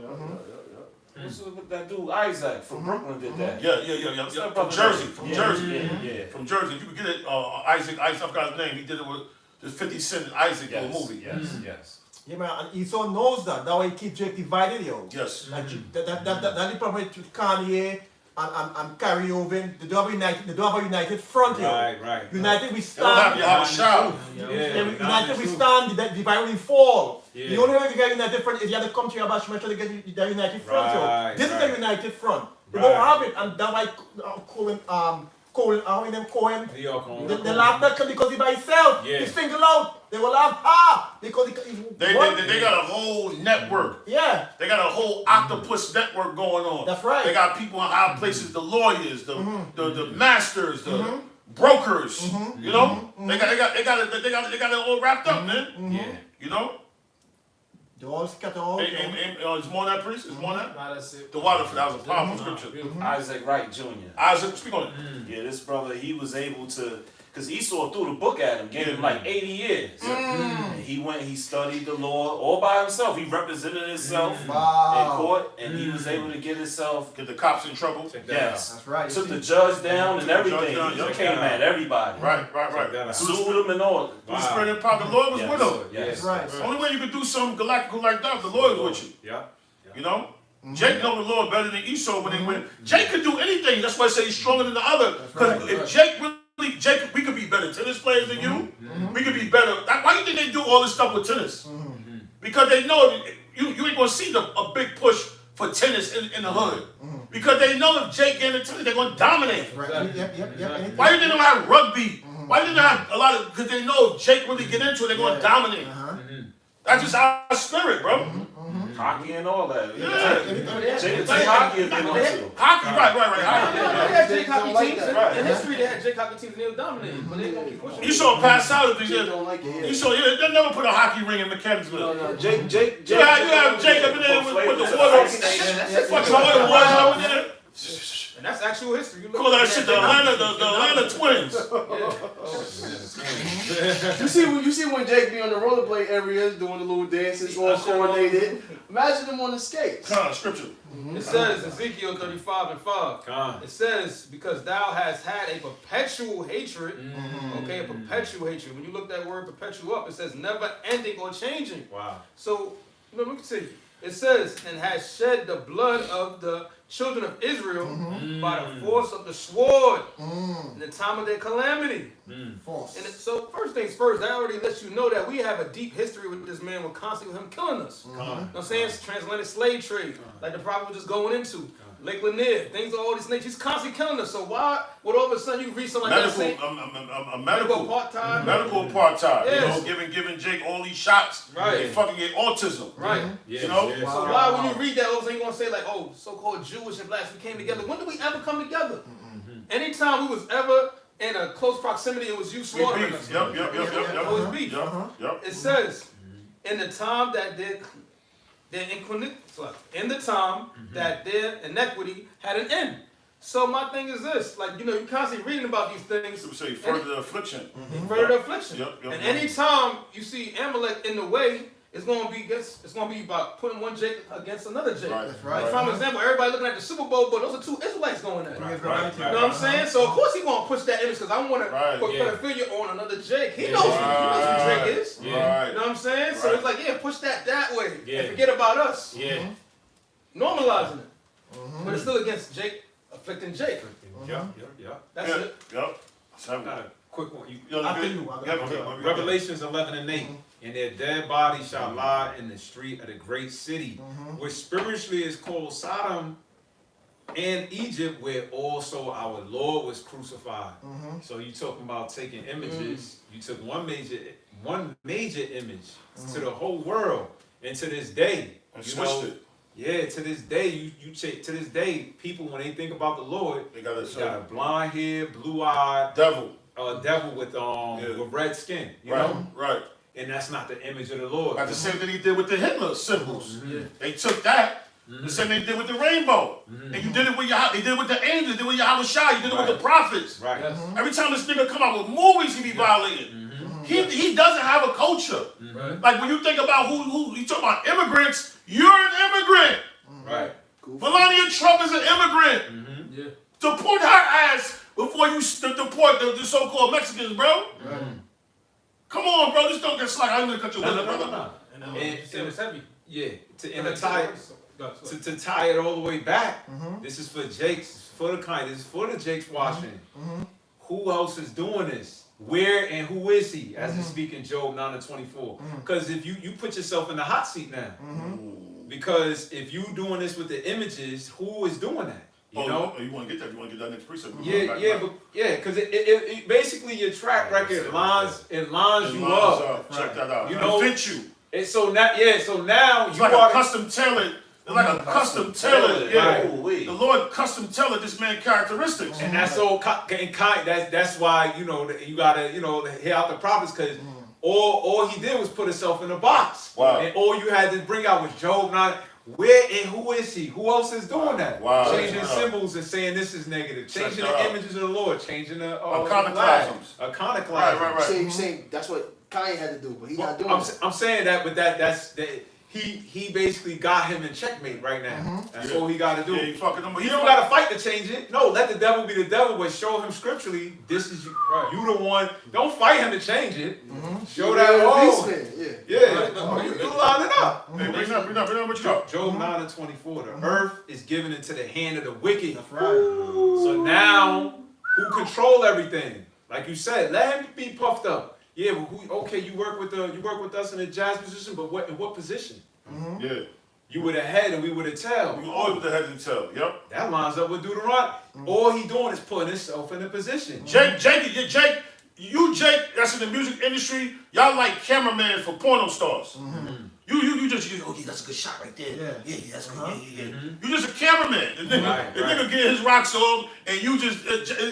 What's with that dude Isaac from Brooklyn did that? Yeah. From Jersey. From Jersey. If you could get it, Isaac, I forgot his name. He did it with the 50 Cent Isaac in the movie. Yes. Yeah, man, and Esau knows that. That way he keeps Jake divided, yo. Yes. Like that's the problem with Kanye and Kyrie Irving. They don't have a united front, yo. Right. United we stand. You have a shout. United we stand. The divide will fall. The only way to get united front is you have to come to your bash to get the united front, yo. This is a united front. They don't have it, and that's why Cohen, Cohen, they laugh at him because he by himself. He's single out. They will laugh, because they got a whole network. Yeah. They got a whole octopus network going on. That's right. They got people in high places, the lawyers, the masters, the brokers. You know, they got it all wrapped up, man. You know. They all scatter out. It's more than that, priest? It's more than that? Nah, that's it. The water, that was a powerful scripture. Isaac Wright Jr. Isaac, speak on it. Yeah, this brother, he was able to, because Esau threw the book at him, gave him like 80 years. And he went, he studied the law all by himself. He represented himself in court, and he was able to get himself. Get the cops in trouble. Yes. That's right. Took the judge down and everything. He came at everybody. Right. Sued him and all. Through the spirit and power, the Lord was with him. Yes. That's right. The only way you could do something galactical like that, the Lord is with you. Yeah. You know? Jake know the Lord better than Esau when they win. Jake could do anything. That's why I say he's stronger than the other. Because if Jake really, we could be better tennis players than you. We could be better. Why do you think they do all this stuff with tennis? Because they know you ain't gonna see a big push for tennis in the hood. Because they know if Jake get into tennis, they're gonna dominate. Right. Yep. Why do they don't have rugby? Why do they not have a lot of? Because they know if Jake really get into it, they're gonna dominate. That's just our spirit, bro. Hockey and all that. Yeah. Jake can take hockey if they want to. Hockey, right. Hockey. They had Jake hockey like teams. that. In history, they had Jake hockey teams and they were dominating, but they gonna keep pushing. You saw him pass out if Jake don't like it. you saw they never put a hockey ring in Mechanicsville. No, Jake. You have Jake up in there with the water. What your water was over there? And that's actual history. You look Call that at shit the Atlanta Twins. You see when Jake be on the rollerblade areas doing the little dances, all coordinated. Imagine him on the skates. Scripture. It says Ezekiel 35:5. It says, because thou hast had a perpetual hatred. Okay, a perpetual hatred. When you look that word perpetual up, it says never ending or changing. Wow. So, let me continue. It says, and has shed the blood of the children of Israel by the force of the sword in the time of their calamity. Force. And so, first things first, that already lets you know that we have a deep history with this man, with constantly him killing us. You know what I'm saying? It's transatlantic slave trade, like the prophet was just going into. Lake Lanier, things of all these things. He's constantly killing us. So why would all of a sudden you read something like that? Medical part-time. Medical part-time. Yes. You know, giving Jake all these shots. Right. They fucking get autism. Right. You know? So why when you read that, all of a sudden you're going to say like, oh, so-called Jewish and blacks, we came together. When did we ever come together? Anytime we was ever in a close proximity, it was you slaughtering us. Yep. Always beef. Yep. It says, in the time that their inequity had an end. So my thing is this, like, you know, you're constantly reading about these things. So you further the affliction. Further the affliction. Yep. And anytime you see Amalek in the way, it's gonna be about putting one Jake against another Jake. Right. That's right. Like, for example, everybody looking at the Super Bowl, but those are two Israelites going at it. Right. You know what I'm saying? So of course he gonna push that image because I want to put a figure on another Jake. He knows who Jake is. Right. You know what I'm saying? So it's like, push that way and forget about us. Yeah. Normalizing it. But it's still against Jake, afflicting Jake. Yeah. That's it. Yep. I got a quick one. After you. Revelations 11:8. And their dead bodies shall lie in the street of the great city, which spiritually is called Sodom and Egypt, where also our Lord was crucified. So you talking about taking images. You took one major image to the whole world, and to this day, And switched it. Yeah, to this day, to this day, people when they think about the Lord, They got got a blonde hair, blue eyed, devil with red skin. You know? Right. And that's not the image of the Lord. That's the same thing he did with the Hitler symbols. They took that, the same thing they did with the rainbow. And you did it with they did it with the angels, you did it with Yahweh Shai, you did it with the prophets. Right. Every time this nigga come out with movies, he be violating. He doesn't have a culture. Like when you think about who you talk about immigrants, you're an immigrant. Right. Melania Trump is an immigrant. Deport her ass before you deport the so-called Mexicans, bro. Come on, bro. This don't get slack. I'm gonna cut your lip, brother. No. It's heavy. Yeah. To tie it all the way back, this is for Jake's, for the Kanye, this is for the Jake's watching. Who else is doing this? Where and who is he? As it's speaking Job 9:24. Because if you put yourself in the hot seat now. Because if you doing this with the images, who is doing that? You know? You want to get that? You want to get that next precept? Because it basically your track record lines you up. Check that out. You know, fit you. And so now, It's like a custom tailored. It's like a custom tailored. Yeah. Right. The Lord custom tailored this man characteristics. And that's so that's why you gotta hear out the prophets, because all he did was put himself in a box. Wow. And all you had to bring out was Job. Not where and who is he? Who else is doing that? Wow. Changing symbols and saying this is negative. Changing the images of the Lord. Changing the Iconoclasms. Iconoclasm. Right. You saying that's what Kanye had to do, but he's not doing it. I'm saying that, but that's he basically got him in checkmate right now. That's all he got to do. Yeah, he fucking You don't got to fight to change it. No, let the devil be the devil, but show him scripturally. This is you. You the one. Don't fight him to change it. Show that. You line it up. Hey, bring up what you got. Job 9:24. The earth is given into the hand of the wicked. That's right. So now, who control everything? Like you said, let him be puffed up. Yeah, but you work with us in a jazz position, but in what position? Yeah. You were the head and we were the tail. You always with the head and tail. Yep. That lines up with Deuteronomy. All he doing is putting himself in a position. Jake, that's in the music industry. Y'all like cameraman for porno stars. You just okay, that's a good shot right there. Yeah, that's good. Yeah. You just a cameraman. The nigga get his rocks on, and you just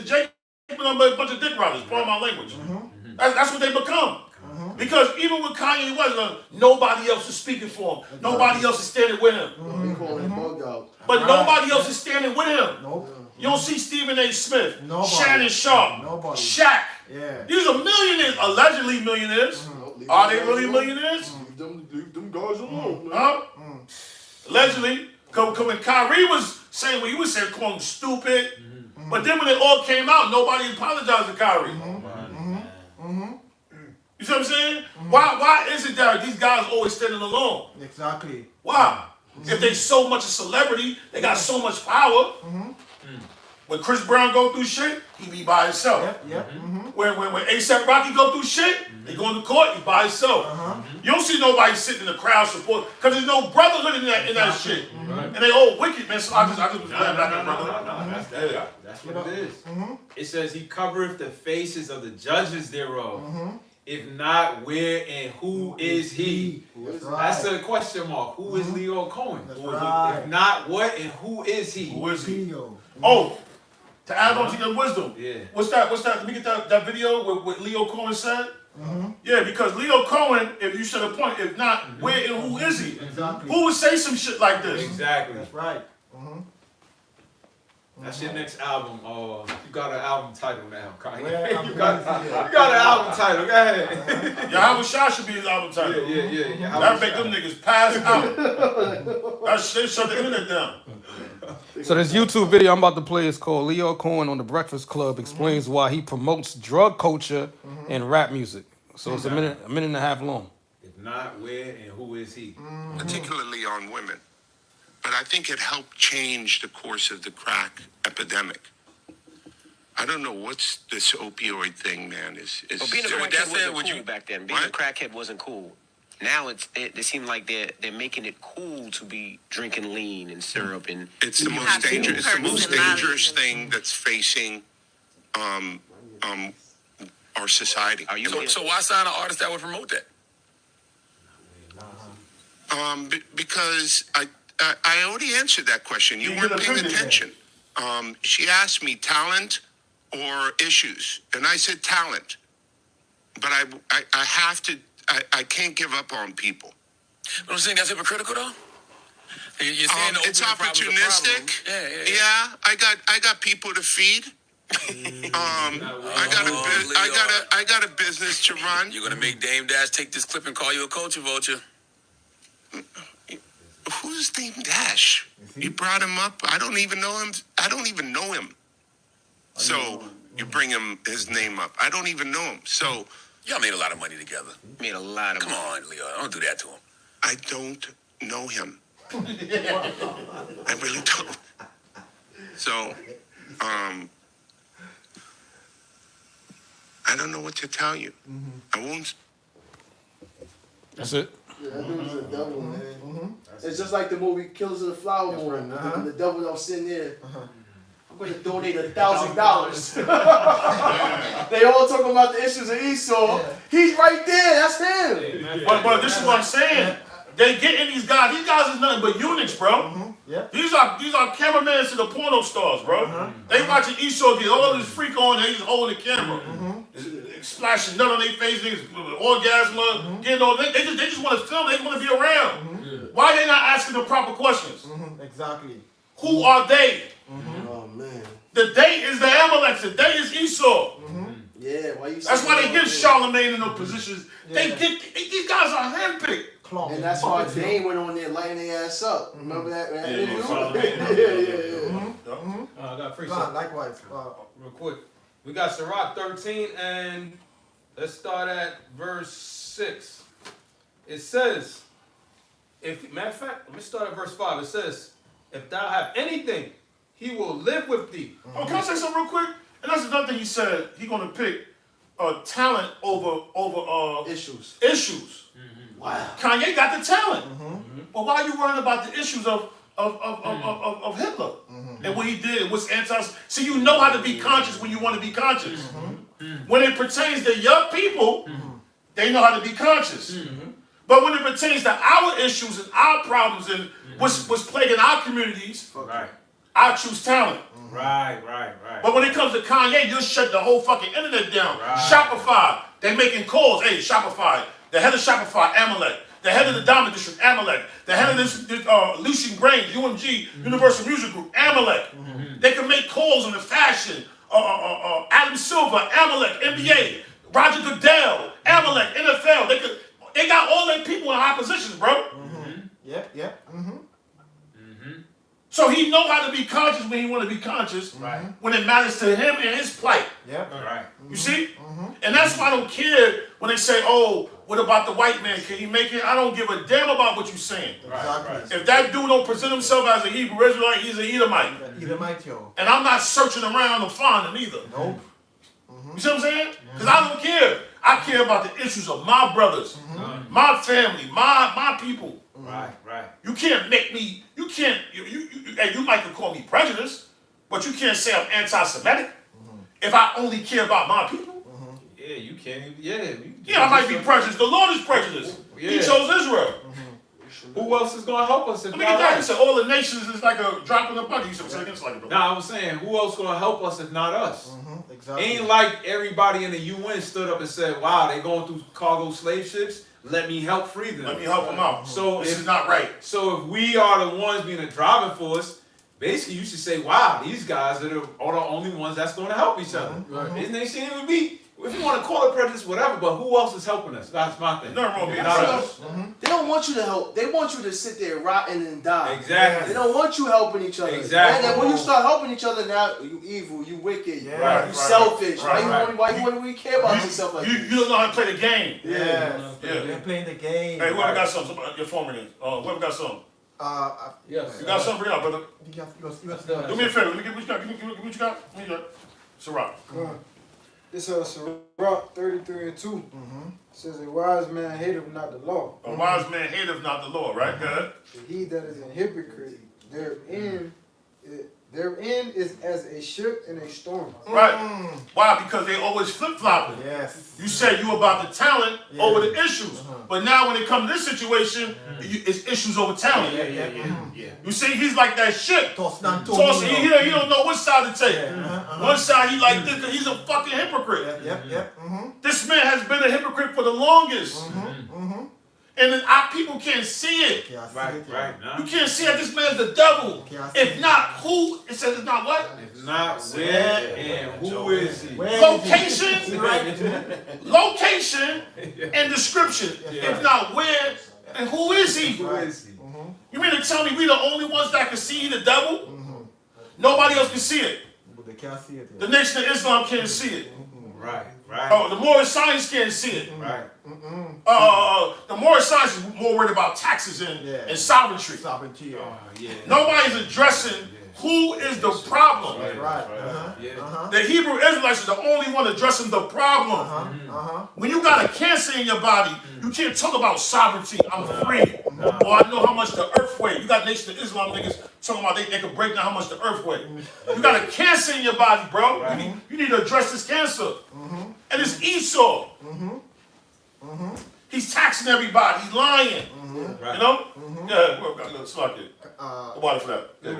Jake a bunch of dick riders. Pardon my language. That's what they become. Because even with Kanye West, nobody else is speaking for him. Nobody else is standing with him. We call him bugged out. But nobody else is standing with him. You don't see Stephen A. Smith, Shannon Sharp, Shaq. Yeah. These are millionaires, allegedly millionaires. Are they really millionaires? Them guys alone, man. Huh? Allegedly. When Kyrie was saying what he was saying, calling him stupid. But then when it all came out, nobody apologized to Kyrie. You see what I'm saying? Why is it that these guys always standing alone? Exactly. Why? If they so much a celebrity, they got so much power. When Chris Brown go through shit, he be by himself. When A$AP Rocky go through shit, they go into court, he by himself. You don't see nobody sitting in the crowd support, because there's no brotherhood in that shit. And they all wicked, man. So I just was glad about that brother. That's what it is. It says he covereth the faces of the judges thereof. If not, where and who is he? That's a question mark. Who is Lyor Cohen? If not, what and who is he? Who is he? Oh, to add on to your wisdom. Yeah. What's that? Let me get that video with what Lyor Cohen said. Yeah, because Lyor Cohen, if you said a point, if not, where and who is he? Exactly. Who would say some shit like this? Exactly. That's right. That's your next album. You got an album title now, Kanye. You got an album title. Go ahead. Yahweh Shah should be his album title. Yeah. That make them niggas pass out. That shit shut the internet down. So this YouTube video I'm about to play is called Lyor Cohen on the Breakfast Club explains why he promotes drug culture and rap music. So it's a minute and a half long. If not, where and who is he? Particularly on women. But I think it helped change the course of the crack epidemic. I don't know what's this opioid thing, man. Being a crackhead wasn't cool back then. Being a crackhead wasn't cool. Now they seem like they're making it cool to be drinking lean and syrup and. It's the most dangerous. It's the most dangerous thing that's facing our society. So why sign an artist that would promote that? Because I already answered that question. You weren't paying attention. She asked me talent or issues, and I said talent. But I have to. I can't give up on people. But I'm saying that's hypocritical, though. You're saying it's opportunistic. Yeah. I got people to feed. I got a business to run. You're gonna make Dame Dash take this clip and call you a culture vulture. Who's Dame Dash? You brought him up. I don't even know him. So you bring his name up. I don't even know him. So y'all made a lot of money together. Made a lot of money. Come on, Lyor. Don't do that to him. I don't know him. I really don't. So, I don't know what to tell you. I won't. That's it. Yeah, that dude's a devil, man. It's just like the movie Killers of the Flower Moon. The devil don't sit there. I'm going to donate $1,000. They all talking about the issues of Esau. He's right there. That's him. But this is what I'm saying. They getting these guys. These guys is nothing but eunuchs, bro. These are cameramans to the porno stars, bro. They watching Esau get all this freak on and he's holding the camera. splashing nut on their face, niggas orgasm, getting all. They just want to film. They want to be around. Why they not asking the proper questions? Exactly. Who are they? Oh man. The they is the Amaleks. The they is Esau. Yeah, why you? That's why they get Charlemagne in those positions. They get these guys are handpicked. And that's why Dane went on there lighting their ass up. Remember that? Man? I got free God, likewise. real quick. We got Sirach 13, and let's start at verse 6. It says, matter of fact, let me start at verse 5. It says, if thou have anything, he will live with thee. Oh, can I say something real quick? And that's another thing he said. He's going to pick talent over issues. Wow. Kanye got the talent. But why are you worrying about the issues of Hitler and what he did? What's See, you know how to be conscious when you want to be conscious. When it pertains to your people, they know how to be conscious. But when it pertains to our issues and our problems and what's plaguing our communities, I choose talent. Right. But when it comes to Kanye, you'll shut the whole fucking internet down. Shopify, they making calls. Hey, Shopify, the head of Shopify, Amalek. The head of the Diamond District, Amalek. The head of this Lucian Grange, UMG, Universal Music Group, Amalek. They can make calls in the fashion. Adam Silver, Amalek, NBA. Roger Goodell, Amalek, NFL. They got all their people in high positions, bro. Yep. So he know how to be conscious when he want to be conscious. When it matters to him and his plight. You see? And that's why I don't care when they say, oh, what about the white man? Can he make it? I don't give a damn about what you're saying. If that dude don't present himself as a Hebrew Israelite, he's an Edomite. Edomite, yo. And I'm not searching around to find him either. Nope. You see what I'm saying? Because I don't care. I care about the issues of my brothers, my family, my people. You can't make me, you might call me prejudiced, but you can't say I'm anti-Semitic if I only care about my people. Yeah, you can't. I might be prejudiced. The Lord is prejudiced. He chose Israel. Who else is going to help us if Let not me get that. You us? said all the nations is like a drop in the bucket. You said it's like a Nah, I was saying, who else going to help us if not us? Exactly. Ain't like everybody in the UN stood up and said, wow, they going through cargo slave ships. Let me help free them. Let me help them out. So this is not right. So if we are the ones being a driving force, basically you should say, wow, these guys are the only ones that's going to help each other. Isn't they saying it would be? If you want to call it prejudice, whatever, but who else is helping us? That's my thing. Nothing wrong with Not us. They don't want you to help. They want you to sit there rotting and die. Exactly. They don't want you helping each other. Exactly. And then when you start helping each other, now you evil, you wicked, you selfish. Why you want to care about yourself like this? You don't know how to play the game. They're playing the game. Hey, whoever got something, your phone ringing. Whoever got something. Yes. You got something? Bring it out, brother. Do me a favor. Let me get what you got. Give me what you got. What you got? Sirach. This is Sirach 33:2. Says a wise man hateth not the law. A wise man hateth not the law, right? Good. He that is an hypocrite, therein is as a ship in a storm. Right. Why? Because they always flip-flopping. Yes. You said you about the talent over the issues. But now when it comes to this situation, it's issues over talent. You see, he's like that ship. Tossing. He don't know which side to take. One side he like this because he's a fucking hypocrite. This man has been a hypocrite for the longest. And our people can't see it. Right. You can't see that this man's the devil. If not, who? It says it's not what? If not, where and who is he? Location and description. If not, where and who is he? You mean to tell me we the only ones that can see the devil? Nobody else can see it. They can't see it. The Nation of Islam can't see it. Right. The Moorish science can't see it. The Moorish science is more worried about taxes and sovereignty. Nobody's addressing who is the problem. The Hebrew Israelites are the only one addressing the problem. When you got a cancer in your body, you can't talk about sovereignty. I'm free. Or I know how much the earth weighs. You got Nation of Islam niggas talking about they can break down how much the earth weighs. You got a cancer in your body, bro. You need to address this cancer. And it's Esau. He's taxing everybody. He's lying. You know? Yeah, well, let's lock it. Water for that. Yeah,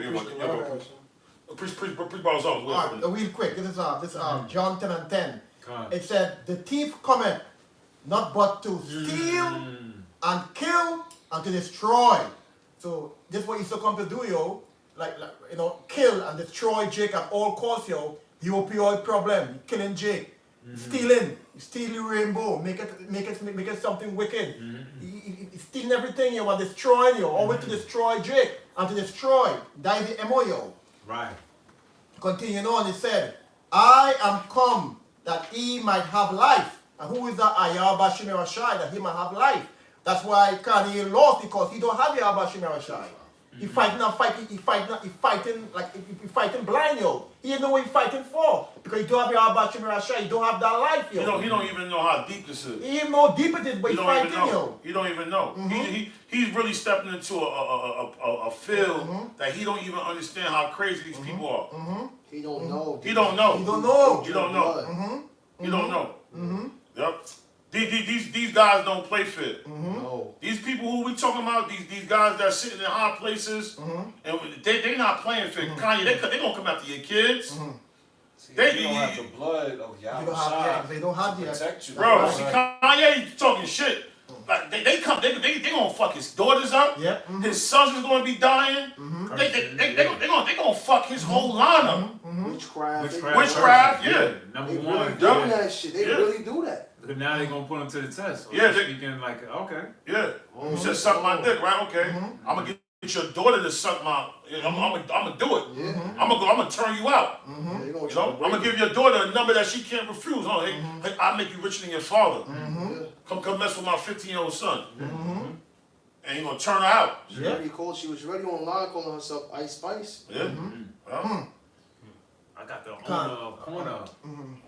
Preach bottles on. Real quick. This is John 10:10. It said, the thief cometh, not but to steal and kill and to destroy. So this is what Esau come to do, yo. Like you know, kill and destroy Jake at all costs, yo. The opioid problem, killing Jake, stealing the rainbow, make it something wicked. He's stealing everything, yo, and destroying you. Always to destroy Jake and to destroy. That is the MO, yo. Right. Continuing on, it said, I am come that he might have life. And who is that Yahweh Shemir Rashai, that he might have life? That's why Kanye lost, because he don't have Yahweh Shemir Rashai. He fighting blind, yo. He didn't know what he's fighting for. Because he don't have Yahweh Shemir Rashai. He don't have that life, yo. He don't even know how deep this is. He even know how deep it is, but he's fighting, yo. He don't even know. He's really stepping into a field that he don't even understand how crazy these people are. He don't know. He don't know. He don't know. He don't know. He don't know. Yep. These guys don't play fit. No. These people who we talking about, these guys that are sitting in high places, and they not playing fit. Kanye, they gonna come after your kids. See, they don't have the blood of Yahweh. They don't have the protect you. Bro, see, Kanye talking shit. Like they gonna fuck his daughters up. Yep. His sons is gonna be dying. They gonna fuck his whole lineup. Witchcraft, yeah. Number They one. really doing that shit. They really do that. But now they're gonna put him to the test. Yeah, they speaking like, okay. Yeah. You said suck my dick, right? Okay. I'm gonna get your daughter to suck my. I'm gonna do it. Yeah. I'm gonna turn you out. They You know, I'm gonna give your daughter a number that she can't refuse. Oh, hey, I'll make you richer than your father. Come mess with my 15-year-old son. And you gonna turn her out. She was already online calling herself Ice Spice. Yeah. Well, I got the owner of Corner.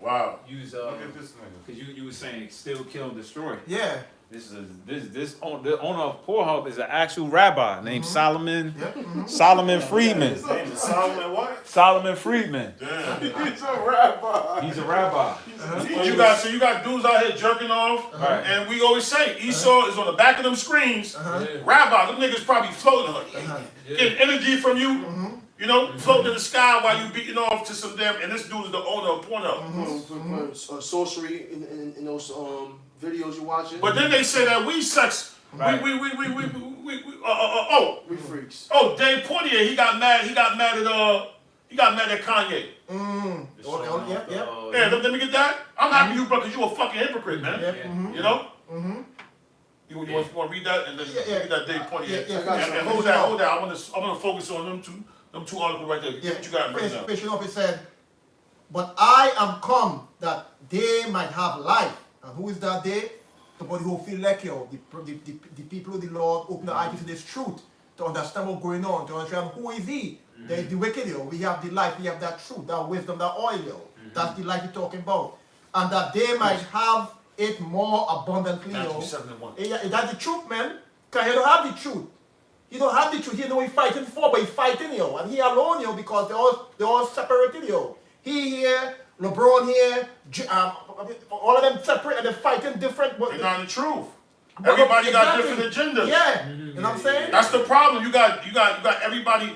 wow. Use Look at this nigga. cause you were saying still kill and destroy. Yeah. The owner of Pornhub is an actual rabbi named Solomon Friedman. His name is Solomon what? Solomon Friedman. Damn. He's a rapper. He's a rabbi. You got dudes out here jerking off, and we always say Esau is on the back of them screens. Rabbi, them niggas probably floating getting energy from you. You know, floating in the sky while you beating off to some damn. And this dude is the owner of Pornhub. Sorcery in those videos you watching. But then they say that we sex. Right. We freaks. Oh, Dave Poitier, he got mad at Kanye. Yeah, let me get that. I'm happy you, bro, because you a fucking hypocrite, man. You know? You want to read that and then get that Dave Poitier. And hold that. I want to focus on them two articles right there. What you got right now? Finishing off, it said, but I am come that they might have life. And who is that they? The body who feel like you, the people of the Lord open their eyes to this truth, to understand what's going on, to understand who is he. There is the wicked, yo. We have the life, we have that truth, that wisdom, that oil, yo. That's the life we're talking about. And that they might have it more abundantly, yo. That's the truth, man. Because he don't have the truth. He don't have the truth. He don't know what he's fighting for, but he's fighting, yo. And he alone, yo, because they're all separated, yo. He here, LeBron here, all of them separate and they're fighting different. They're not the truth. Everybody got different agendas. Yeah, you know what I'm saying? That's the problem. You got everybody.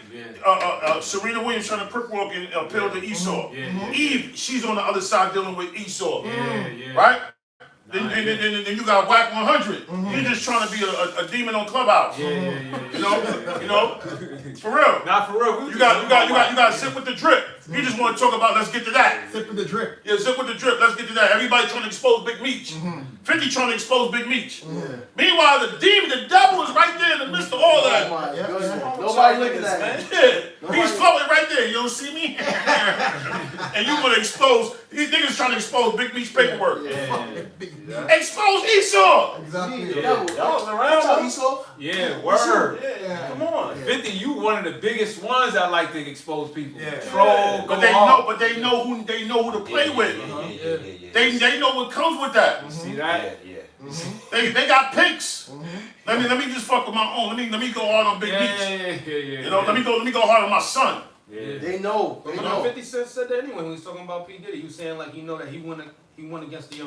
Serena Williams trying to prick walk and appeal to Esau. Eve, she's on the other side dealing with Esau. Right? Then you got Whack 100. He's just trying to be a demon on Clubhouse. You know, for real. Not for real. You got Zip with the Drip. He just want to talk about let's get to that. Zip with the Drip. Yeah, Zip with the Drip. Let's get to that. Everybody trying to expose Big Meech. 50 trying to expose Big Meech. Meanwhile, the demon, the devil is right there in the midst of all that. Nobody look at that, man. Yeah, he's floating right there. You don't see me? And you want to expose, these niggas trying to expose Big Meech's paperwork. Expose Esau. Exactly. That was around Esau. Yeah, word. Come on. 50, you one of the biggest ones that like to expose people. Yeah. Troll, But they know who to play with. They know what comes with that. See that? They got pinks. Let me just fuck with my own. Let me go hard on Big Meech. You know, let me go hard on my son. They know. They know. 50 Cent said that anyway when he was talking about P. Diddy. He was saying like he won against the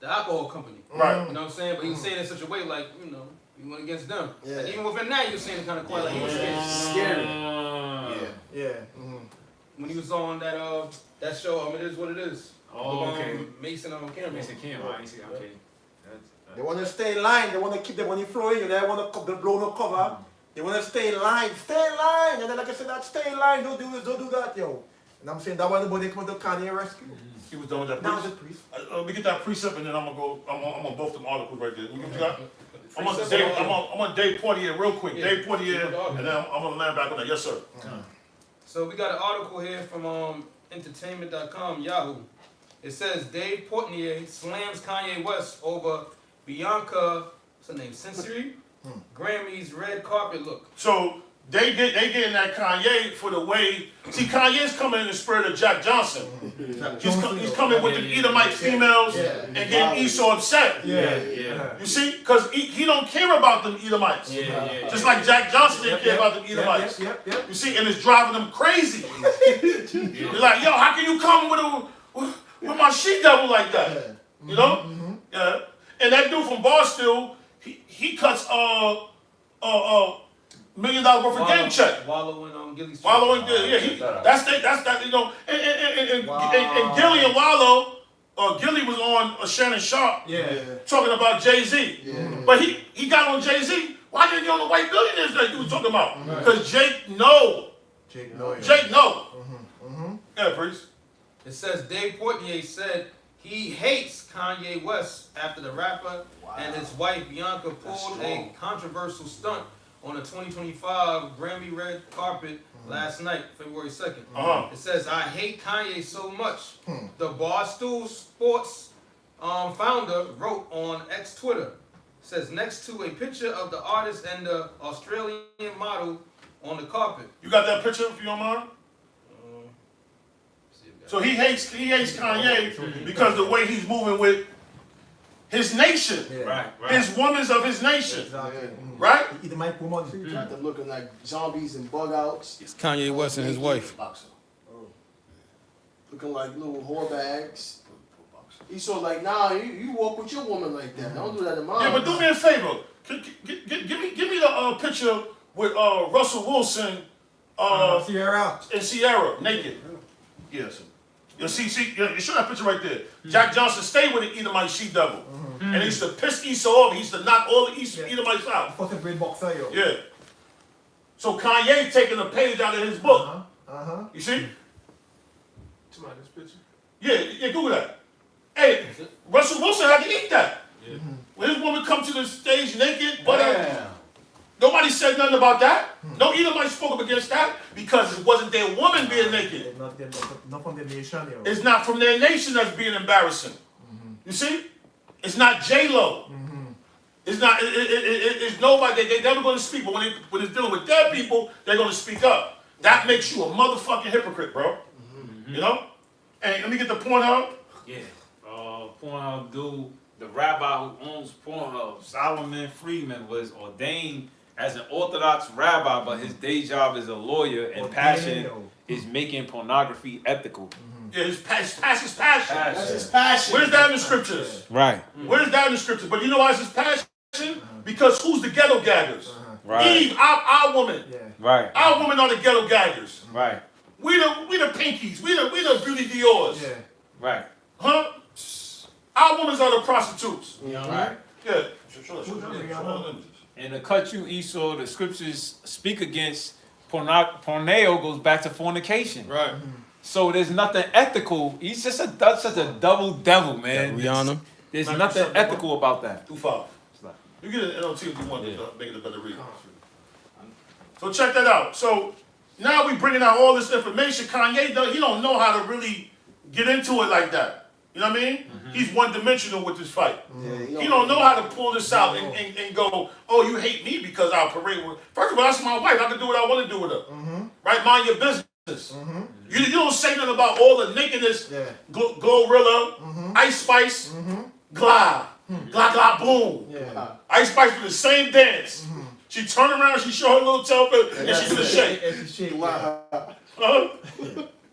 alcohol company. Right. You know what I'm saying? But he was saying it in such a way like, you know, he went against them. Like, even within that, he was saying it kind of quiet. Like he was Scary. When he was on that show, It Is What It Is. Oh, okay. Mason on camera. Mason camera. I ain't see. Okay. They want to stay in line. They want to keep the money flowing. They want to blow no cover. They want to stay in line. Stay in line. And then like I said, that stay in line. Don't do this. Don't do that, yo. And I'm saying that was the boy they come to Kanye rescue. He was done with that Now priest. the priest. Let me get that precept and then I'm gonna go. I'm on both them articles right there. You got? I'm on Dave Poitier real quick. Yeah. Dave Poitier, and then I'm gonna land back on that. Yes, sir. So we got an article here from entertainment.com, Yahoo. It says Dave Portnoy slams Kanye West over Bianca, what's her name, Sensory? Grammy's red carpet look. So they getting that Kanye for the way. See, Kanye's coming in the spirit of Jack Johnson. He's coming with the Edomite females and getting Esau upset. You see, because he don't care about them Edomites. Just like Jack Johnson didn't care about them Edomites. You see, and it's driving them crazy. They're like, yo, how can you come with my she-devil like that? You know? Yeah. And that dude from Barstool, he cuts $1 million worth of game check. Wallowing on Gilly's. Wallowing, that's that, you know. And Gilly and Wallow, Gilly was on Shannon Sharp talking about Jay-Z. But he got on Jay-Z. Why didn't he on the white billionaires that you was talking about? Because Jake know. Yeah, priest. It says Dave Portnoy said he hates Kanye West after the rapper and his wife Bianca pulled a controversial stunt on the 2025 Grammy red carpet last night, February 2nd. It says, I hate Kanye so much. The Barstool Sports founder wrote on X Twitter. It says, next to a picture of the artist and the Australian model on the carpet. You got that picture if you don't mind? So he hates Kanye because the way he's moving with his nation, his women's of his nation, right? Either Mike woman. You got them looking like zombies and bug outs. It's Kanye West and his wife. Looking like little whore bags. He's sort of like, nah, you walk with your woman like that. Don't do that to mine. Yeah, but do me a favor. Give me the picture with Russell Wilson Sierra and Sierra naked. Yes. You show that picture right there. Jack Johnson stayed with the Edomite she-devil. And he used to piss Esau off. He used to knock all the Edomites out. Fucking great boxer, yo. Yeah. So Kanye taking a page out of his book. You see? Somebody this picture? Yeah, Google that. Hey, Russell Wilson had to eat that. When his woman come to the stage naked, but nobody said nothing about that. No Edomite spoke up against that because it wasn't their woman being naked. Not from their nation, yo. It's not from their nation that's being embarrassing. You see? It's not J-Lo. It's not. It's nobody. They're never going to speak. But when it's dealing with their people, they're going to speak up. That makes you a motherfucking hypocrite, bro. You know? Hey, let me get the Pornhub. Yeah. Pornhub dude, the rabbi who owns Pornhub, Solomon Friedman, was ordained as an Orthodox rabbi, but his day job is a lawyer, and passion is making pornography ethical. Yeah, his passion. That's his passion. Where's that in the scriptures? Right. Where's that in the scriptures? But you know why it's his passion? Because who's the ghetto gaggers? Eve, our woman. Right. Our women are the ghetto gaggers. Right. We the pinkies. We the beauty Diors. Right. Huh? Our women are the prostitutes. Right. Yeah. And to cut you, Esau, the scriptures speak against porneo goes back to fornication. Right. So there's nothing ethical. He's just such a double devil, man. Rihanna. There's nothing ethical about that. 2-5. You get an NLT if you want to make it a better read. So check that out. So now we bringing out all this information. Kanye, he don't know how to really get into it like that. You know what I mean? He's one-dimensional with this fight. He don't know how to pull this out and go, oh, you hate me because I'll parade with. First of all, that's my wife. I can do what I want to do with her. Right? Mind your business. You don't say nothing about all the nakedness. Glorilla, Ice Spice, Glah, Glah, boom. Ice Spice do the same dance. She turn around, she show her little toe, and she's gonna shake.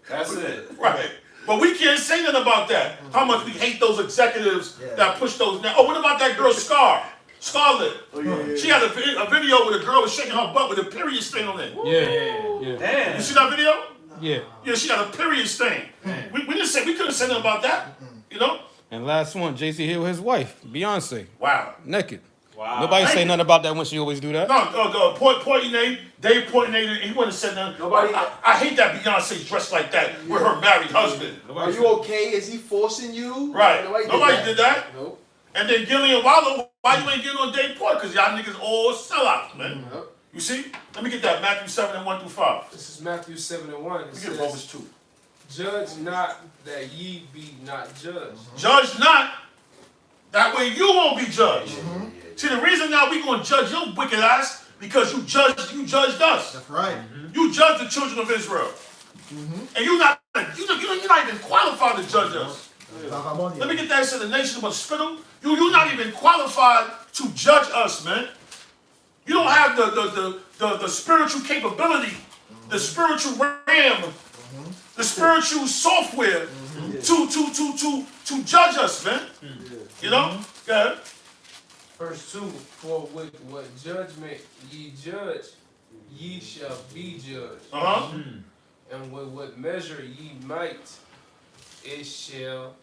That's it. Right. But we can't say nothing about that. How much we hate those executives that push those. Oh, what about that girl Scarlett? She had a video where the girl was shaking her butt with a period stain on it. Yeah. Damn. You see that video? Yeah. Yeah, she got a period stain. We couldn't say nothing about that. You know? And last one, JC here with his wife, Beyonce. Wow. Naked. Wow. Nobody say nothing about that when she always do that. No, Portnoy, Dave Portnoy, he wouldn't have said nothing. Nobody. I hate that Beyonce dressed like that with her married husband. Are you okay? Is he forcing you? Right. Nobody did that. Nope. And then Gillian Wallow, why you ain't getting on Dave Port? Because y'all niggas all sellouts, man. You see? Let me get that. Matthew 7:1-5. This is Matthew 7:1. Let me get Romans 2. Judge not that ye be not judged. Judge not, that way you won't be judged. See, the reason now we gonna judge your wicked ass because you judged us. That's right. You judged the children of Israel, and you're not even qualified to judge us. Let me get that. Said the nation of a spittle. You're not even qualified to judge us, man. You don't have the spiritual capability, the spiritual RAM, the spiritual software to judge us, man. You know? Go ahead. Verse 2, for with what judgment ye judge, ye shall be judged. And with what measure ye might, it shall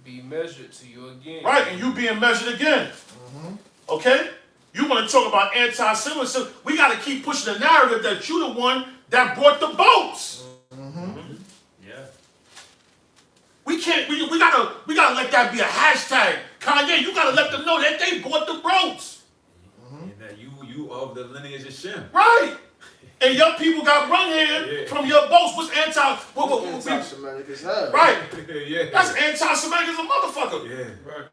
be measured to you again. Right, and you being measured again. Okay? You want to talk about anti-Semitism? We got to keep pushing the narrative that you the one that brought the boats. Yeah. We can't. We gotta let that be a hashtag. Kanye, you gotta let them know that they bought the boats. And that you of the lineage of Shem. Right. And your people got run here from your boats. What's anti-Semitic as hell. Right. Yeah. That's anti-Semitic as a motherfucker. Yeah. Right.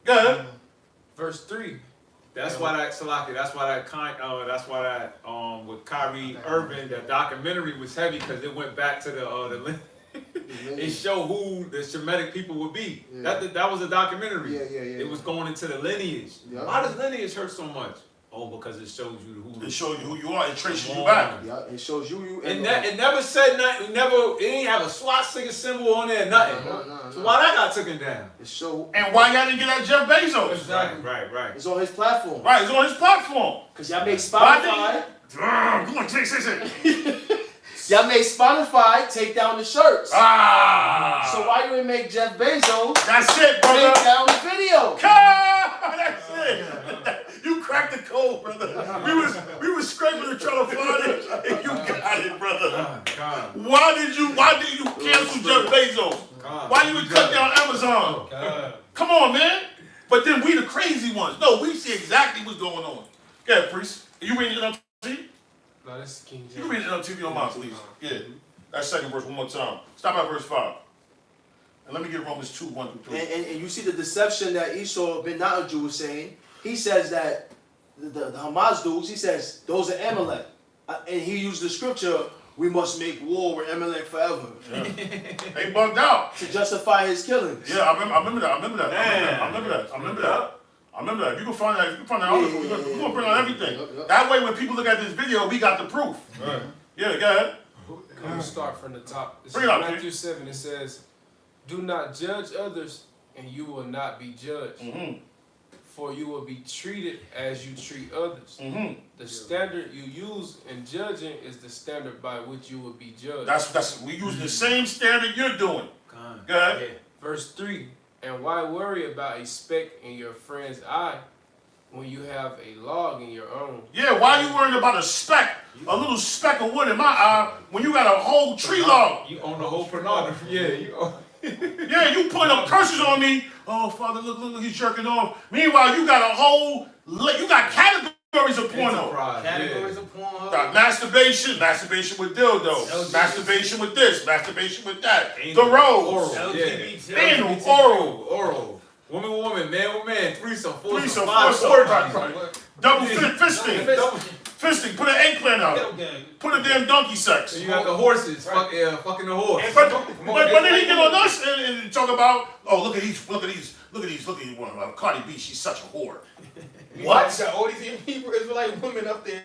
Go ahead. Verse 3. That's why that with Kyrie Irving, that documentary was heavy because it went back to the it showed who the Shemitic people would be. Yeah. That was a documentary. Yeah. It was going into the lineage. Yeah. Why does lineage hurt so much? Oh, because it shows you who. It shows you who you are. It traces you back. Yeah, it shows you. It never said nothing. It ain't have a swastika symbol on there. Nothing. No. So why that got taken down? It showed. And why y'all didn't get at Jeff Bezos? Exactly. Right. It's on his platform. Right, it's on his platform. Cause y'all make Spotify. Come on, say. Y'all made Spotify take down the shirts. Ah. So why you didn't make Jeff Bezos? That's it, brother. Take down the video. That's it. You cracked the code, brother. We was scraping to try to find it, and you got it, brother. Why did you cancel Jeff Bezos? Why you cut down Amazon? Come on, man. But then we the crazy ones. No, we see exactly what's going on. Go ahead, priest. Are you reading it on TV? No, this is King James. You read it on TV on mine, please. Yeah. That second verse one more time. Stop at verse 5. And let me get Romans 2:1-3. And you see the deception that Esau ben not a Jew was saying. He says that the Hamas dudes, he says, those are Amalek. And he used the scripture, we must make war with Amalek forever. Yeah. They bugged out. To justify his killings. Yeah, I remember that. You can find that. Article. We're gonna bring out everything. That way, when people look at this video, we got the proof. Right. Yeah, go ahead. I'm going to start from the top. This Bring is it up, Matthew 7. It says, do not judge others, and you will not be judged. For you will be treated as you treat others. The standard you use in judging is the standard by which you will be judged. We use the same standard you're doing. Go ahead. Yeah. Verse 3. And why worry about a speck in your friend's eye when you have a log in your own? Yeah, why you worrying about a little speck of wood in my eye when you got a whole tree log? You own the whole pornography. Yeah, you own. Yeah, you putting up curses on me. Oh, Father, look, he's jerking off. Meanwhile, you got categories of porno. Categories of porn. Got masturbation with dildo, masturbation with this, masturbation with that. The rose. LGBT. Oral. Woman, man, threesome, foursome, double fisting. Fisting, put an eggplant out. Put a damn donkey sex. You got the horses, fucking the horse. But then he get on us and talk about, look at these one. Cardi B, she's such a whore. What? You got all these people, Israelite women up there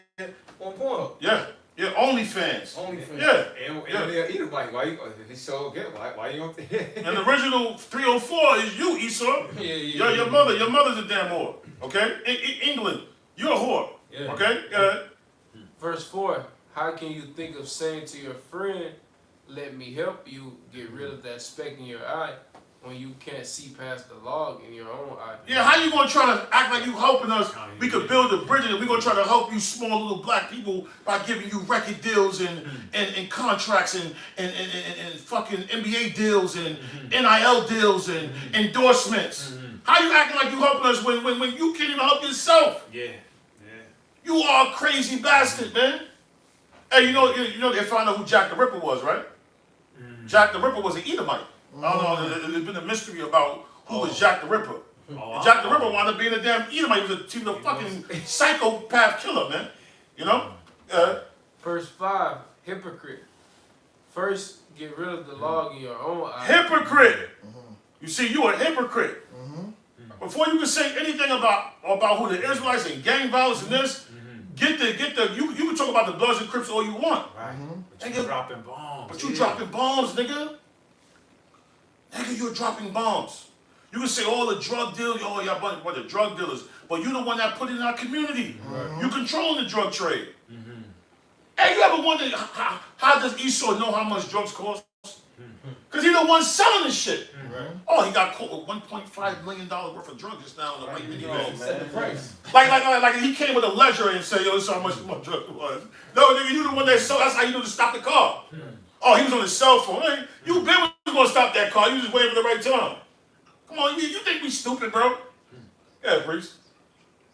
on porn. Yeah, OnlyFans. Yeah. And they're eating why he's so good. Why you on there? And the original 304 is you, Esau. Yeah. Your mother's a damn whore. Okay? England, you're a whore. Yeah. Okay? Go ahead. Verse 4. how can you think of saying to your friend, let me help you get rid of that speck in your eye, when you can't see past the log in your own eye? Yeah, how you gonna try to act like you helping us? We could build a bridge and we gonna try to help you small little black people by giving you record deals and contracts and fucking NBA deals and NIL deals and endorsements. How you acting like you helping us when you can't even help yourself? Yeah. You are a crazy bastard, man. Hey, you know they found out who Jack the Ripper was, right? Jack the Ripper was an Edomite. I don't know, there's been a mystery about who was Jack the Ripper. And Jack the Ripper wound up being a damn Edomite. He was a fucking psychopath killer, man. You know? Verse 5, hypocrite. First, get rid of the log in your own eye. Hypocrite. You see, you a hypocrite. Before you can say anything about who the Israelites and gang violence and this, you can talk about the Bloods and Crips all you want. Right. But you dropping bombs. But you dropping bombs, nigga. Nigga, you're dropping bombs. You can say all the drug dealers, y'all bunch of drug dealers, but you the one that put it in our community. You controlling the drug trade. Hey, you ever wondered how does Esau know how much drugs cost? Because he the one selling this shit. Oh, he got caught with $1.5 million worth of drugs just now in the white minivan. Set the price. Like he came with a ledger and said, yo, this is how much drugs it was. No, nigga, you the one that sold. That's how you knew to stop the car. Oh, he was on his cell phone. Hey, you been was gonna stop that car. You just waiting for the right time. Come on, you think we stupid, bro? Yeah, priest.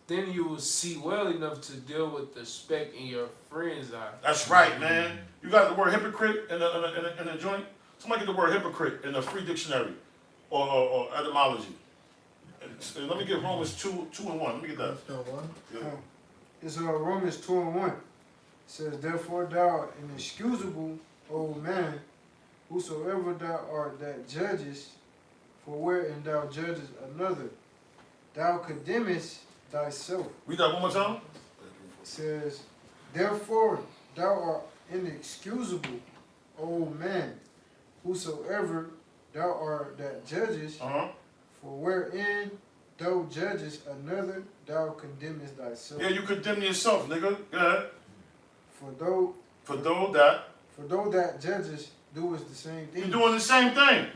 Then you will see well enough to deal with the speck in your friend's eye. That's right, man. You got the word hypocrite in the joint? Somebody get the word hypocrite in the free dictionary or etymology. Let me get Romans 2:1. Let me get that. Yeah. It's Romans 2:1. It says, therefore thou art inexcusable, old man, whosoever thou art that judgest, for wherein thou judgest another, thou condemnest thyself. Read that one more time. It says, therefore thou art inexcusable, old man, whosoever thou art that judgest, for wherein thou judgest another, thou condemnest thyself. Yeah, you condemn yourself, nigga. Go ahead. For though that judges doest the same thing. You're doing the same thing.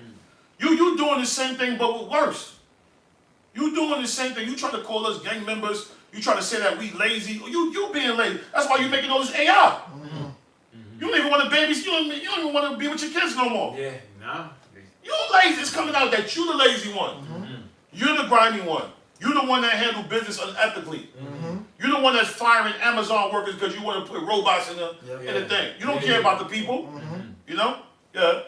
You doing the same thing, but with worse. You doing the same thing. You trying to call us gang members. You trying to say that we lazy. You being lazy. That's why you making all this AI. You don't even want to babies. You don't even want to be with your kids no more. Yeah, no. You lazy. It's coming out that you the lazy one. You're the grimy one. You're the one that handle business unethically. You're the one that's firing Amazon workers because you want to put robots in the thing. You don't care about the people. You know? Yeah.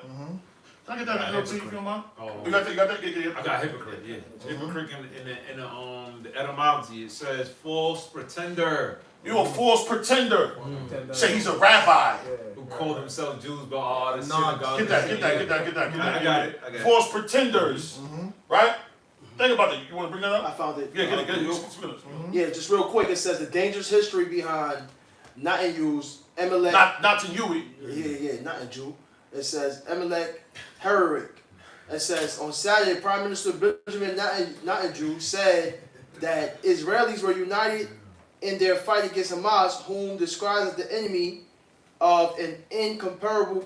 Can I get that NLT if you don't mind? You got that? Yeah. I got hypocrite, yeah. Hypocrite in the etymology, it says false pretender. You a false pretender. Say he's a rabbi. Who call themselves Jews, but all the synagogue. Get that. I got it. False pretenders. Right? Think about it. You want to bring that up? I found it. Yeah, get it. Yeah, just real quick. It says the dangerous history behind not in use Emelech. Not to you. Yeah, not in Jew. It says Emelech Herrick. It says on Saturday, Prime Minister Benjamin Netanyahu said that Israelis were united in their fight against Hamas, whom describes as the enemy of an incomparable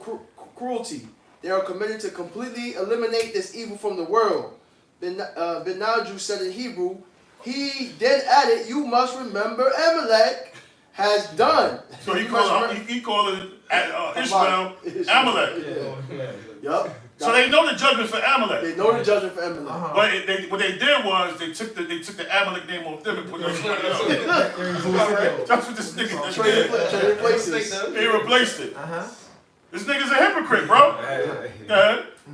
cruelty. They are committed to completely eliminate this evil from the world. Netanyahu said in Hebrew, he then added, you must remember Amalek has done. So he called it Ishmael Amalek. Yup. So they know the judgment for Amalek. They know the judgment for Amalek. But what they did was they took the Amalek name off them and put it on somebody else. That's what this nigga did. Traded places. He replaced it. This nigga's a hypocrite, bro.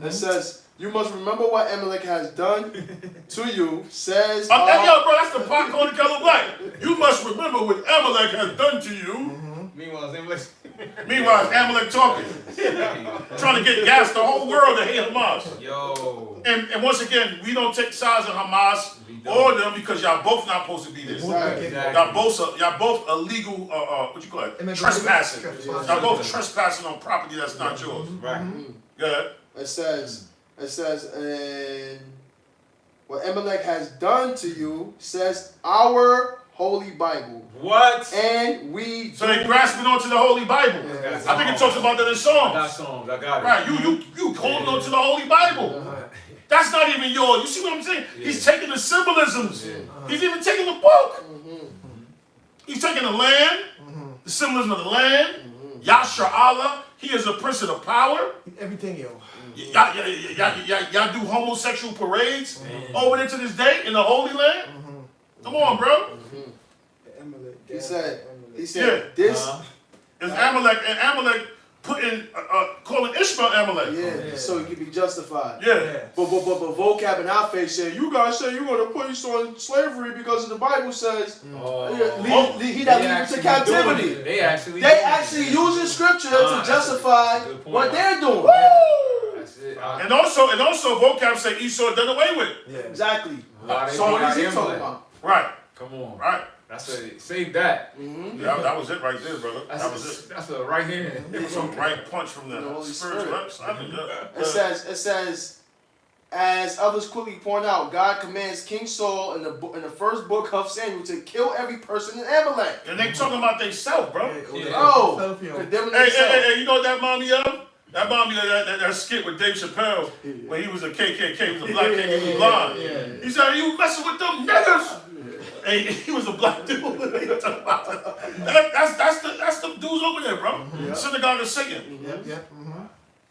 It says, you must remember what Amalek has done to you, says... yo, bro, that's the pot calling Color Black. You must remember what Amalek has done to you. Meanwhile, it's Amalek talking. Trying to get gas the whole world to hate Hamas. Yo. And once again, we don't take sides of Hamas or them because y'all both not supposed to be there. Exactly. Y'all both illegal, what you call it? Trespassing. Y'all both trespassing on property that's not yours. Right. Yeah. It says, and what Amalek has done to you, says our Holy Bible. What? And we So they grasping onto the Holy Bible. Yeah. I think it talks about that in I Psalms. got songs. I got it. Right, you holding on to the Holy Bible. That's not even yours. You see what I'm saying? He's taking the symbolisms. He's even taking the book. He's taking the land, the symbolism of the land. Yasha Allah, he is a prince of the power. Everything, yo. Y'all do homosexual parades over there to this day in the Holy Land? Come on, bro. He said this. It's Amalek, and Amalek putting calling Ishmael Amalek. Yeah, so he can be justified. Yeah. But vocab in our face said, you guys say you're going to put us on slavery because the Bible says he that leads to captivity. They actually using scripture to justify what they're doing. That's it. And also vocab say Esau done away with. Yeah, exactly. So what is he talking about? Right. Come on. Right. That's a save that. Yeah, that was it right there, brother. That was it. That's a right hand. It was a right punch from the Holy spiritual. It says, as others quickly point out, God commands King Saul in the first book of Samuel to kill every person in Amalek. And they talking about themselves, bro. Condemning Hey, you know what that mommy of? That mommy that skit with Dave Chappelle when he was a KKK, he was a black king, he was blind. He said, you messing with them niggas. And he was a black dude. That's the dudes over there, bro. Synagogue of Satan.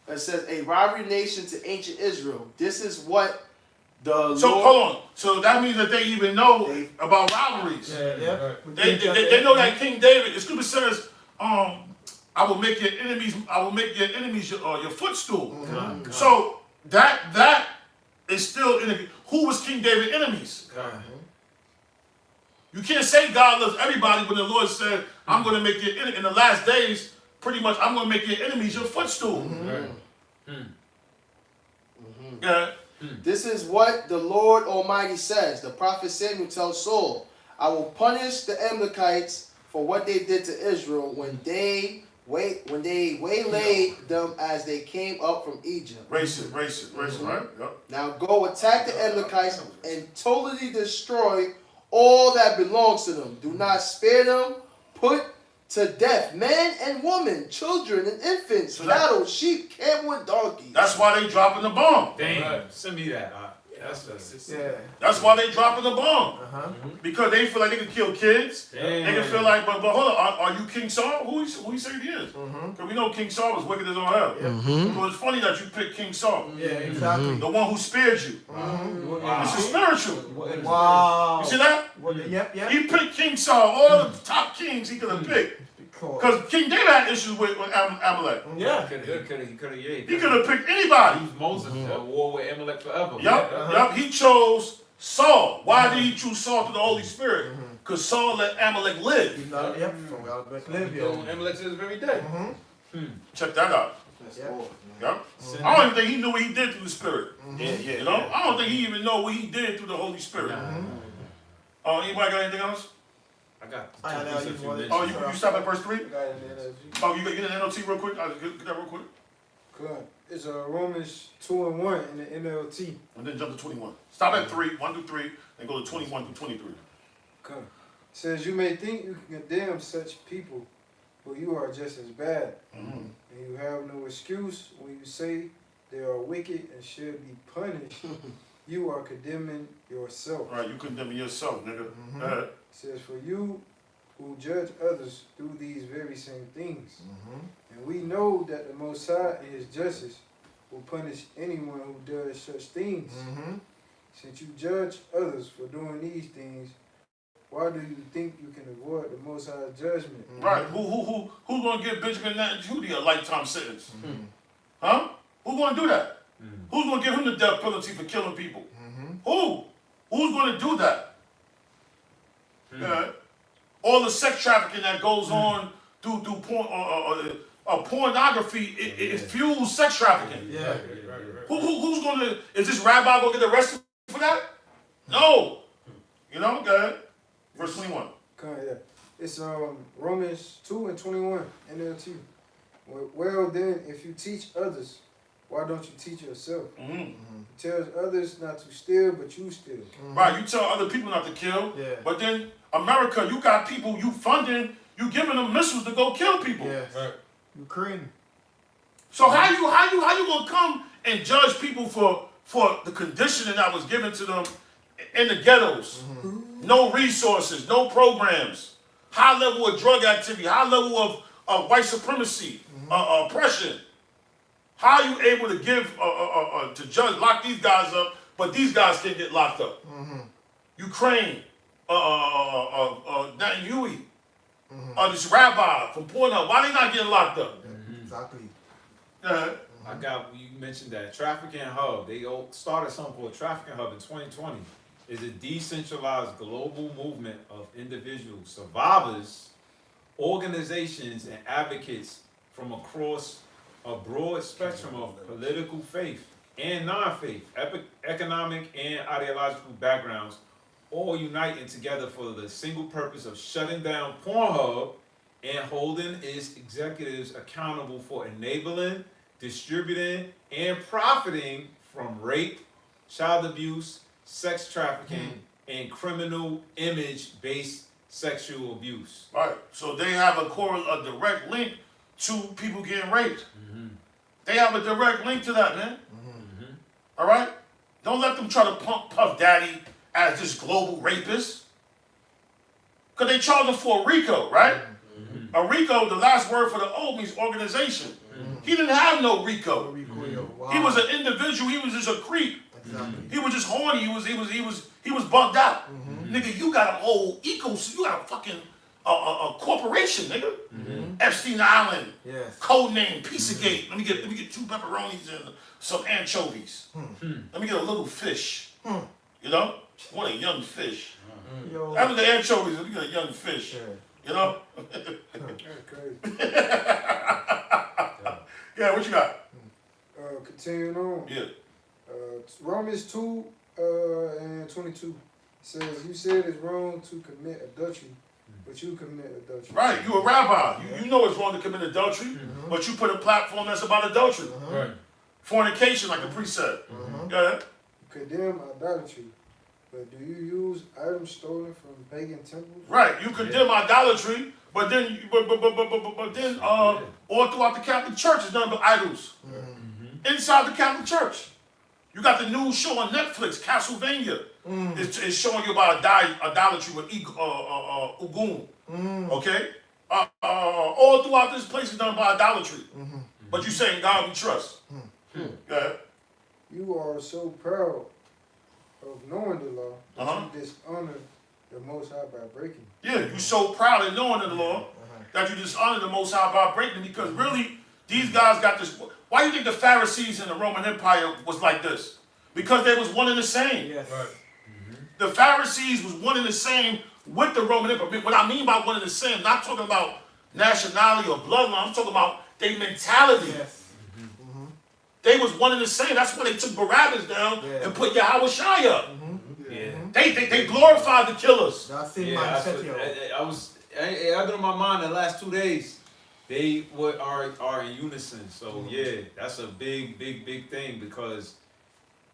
It says a rivalry nation to ancient Israel. This is what the So Lord, hold on. So that means that they even know about rivalries. They know that King David. The scripture says, I will make your enemies your footstool. So that is still who was King David's enemies? You can't say God loves everybody when the Lord said, I'm going to make your in the last days, pretty much, I'm going to make your enemies your footstool. Yeah. This is what the Lord Almighty says. The prophet Samuel tells Saul, I will punish the Amalekites for what they did to Israel when they waylaid them as they came up from Egypt. Racist, right? Yep. Now go attack the Amalekites and totally destroy all that belongs to them. Do not spare them. Put to death men and women, children and infants, cattle, sheep, camel, and donkeys. That's why they dropping the bomb. Damn, send me that. That's why they dropping the bomb. Because they feel like they can kill kids. They can feel like, but hold on, are you King Saul? Who he say he is? Because we know King Saul was wicked as all hell. So it's funny that you picked King Saul. Yeah, exactly. The one who spared you. This is spiritual. Wow. You see that? Yep. He picked King Saul. All the top kings he could have picked. Because King David had issues with Amalek. Yeah. He could have picked anybody. Moses war with Amalek forever. Yup. He chose Saul. Why did he choose Saul through the Holy Spirit? Because Saul let Amalek live. Amalek to this very day. Check that out. Yep. I don't even think he knew what he did through the Spirit. You know? I don't think he even know what he did through the Holy Spirit. Anybody got anything else? I got. Oh, you stop at verse 3? Oh, you get an NLT real quick? Get that real quick. Good. It's Romans 2:1 in the NLT. And then jump to 21. Stop at 3, 1 through 3, and go to 21 through 23. Good. It says, you may think you can condemn such people, but you are just as bad. And you have no excuse when you say they are wicked and should be punished. You are condemning yourself. Right, you condemning yourself, nigga. It says, for you who judge others do these very same things. And we know that the Most High in his justice will punish anyone who does such things. Since you judge others for doing these things, why do you think you can avoid the Most High's judgment? Right, who's gonna give Benjamin and Judy a lifetime sentence? Huh? Who's gonna do that? Who's gonna give him the death penalty for killing people? Who? Who's gonna do that? All the sex trafficking that goes on through pornography, it fuels sex trafficking. Who's gonna? Is this rabbi gonna get arrested for that? No. You know, go ahead. Verse 21. It's Romans 2:21 NLT. Well then, if you teach others why don't you teach yourself? Mm-hmm. He tells others not to steal, but you steal. Right, you tell other people not to kill, but then America, you got people you funding, you giving them missiles to go kill people. Yes. Right. Ukraine. So how you gonna come and judge people for the conditioning that was given to them in the ghettos? No resources, no programs, high level of drug activity, high level of white supremacy, oppression. How are you able to give to judge, lock these guys up, but these guys can't get locked up? Ukraine, Nathan Huey, this rabbi from Pornhub, why they not getting locked up? Exactly. I got, you mentioned that trafficking hub. They started something called trafficking hub in 2020. Is a decentralized global movement of individuals, survivors, organizations, and advocates from across a broad spectrum of political faith and non-faith, economic and ideological backgrounds, all uniting together for the single purpose of shutting down Pornhub and holding its executives accountable for enabling, distributing, and profiting from rape, child abuse, sex trafficking, and criminal image-based sexual abuse. Right. So they have a direct link to people getting raped. They have a direct link to that, man. All right? Don't let them try to pump Puff Daddy as this global rapist. Because they charge him for a RICO, right? A RICO, the last word for the O means organization. He didn't have no RICO. He was an individual. He was just a creep. He was just horny. He was bugged out. Nigga, you got a whole ecosystem. You got a fucking a corporation, nigga. Epstein Island. Yes. Code name Pizzagate. Let me get 2 pepperonis and some anchovies. Let me get a little fish. You know, want a young fish. After the anchovies, let me get a young fish. You know. Yeah, what you got? Continuing on. Yeah. Romans 2 and 22 says, you said it's wrong to commit adultery, but you commit adultery. Right, you a rabbi. You know it's wrong to commit adultery, but you put a platform that's about adultery. Right. Fornication, like the priest said. Yeah. You condemn idolatry, but do you use items stolen from pagan temples? Right, you condemn idolatry, but then all throughout the Catholic Church is nothing but idols. Inside the Catholic Church. You got the new show on Netflix, Castlevania. It's showing you about idolatry with Ugun. Okay? All throughout this place is done by idolatry. But you say in God we trust. Yeah. You are so proud of knowing the law that you dishonor the Most High by breaking. Yeah, you so proud of knowing the law that you dishonor the Most High by breaking it, because really, these guys got this. Why do you think the Pharisees in the Roman Empire was like this? Because they was one and the same. Yes. Right. The Pharisees was one and the same with the Roman Empire. What I mean by one and the same, I'm not talking about nationality or bloodline. I'm talking about their mentality. Yes. They was one and the same. That's why they took Barabbas down and put Yahweh Shai up. They glorified the killers. That's the mindset, yo. I've been on my mind the last 2 days. They are in unison. So yeah, that's a big thing, because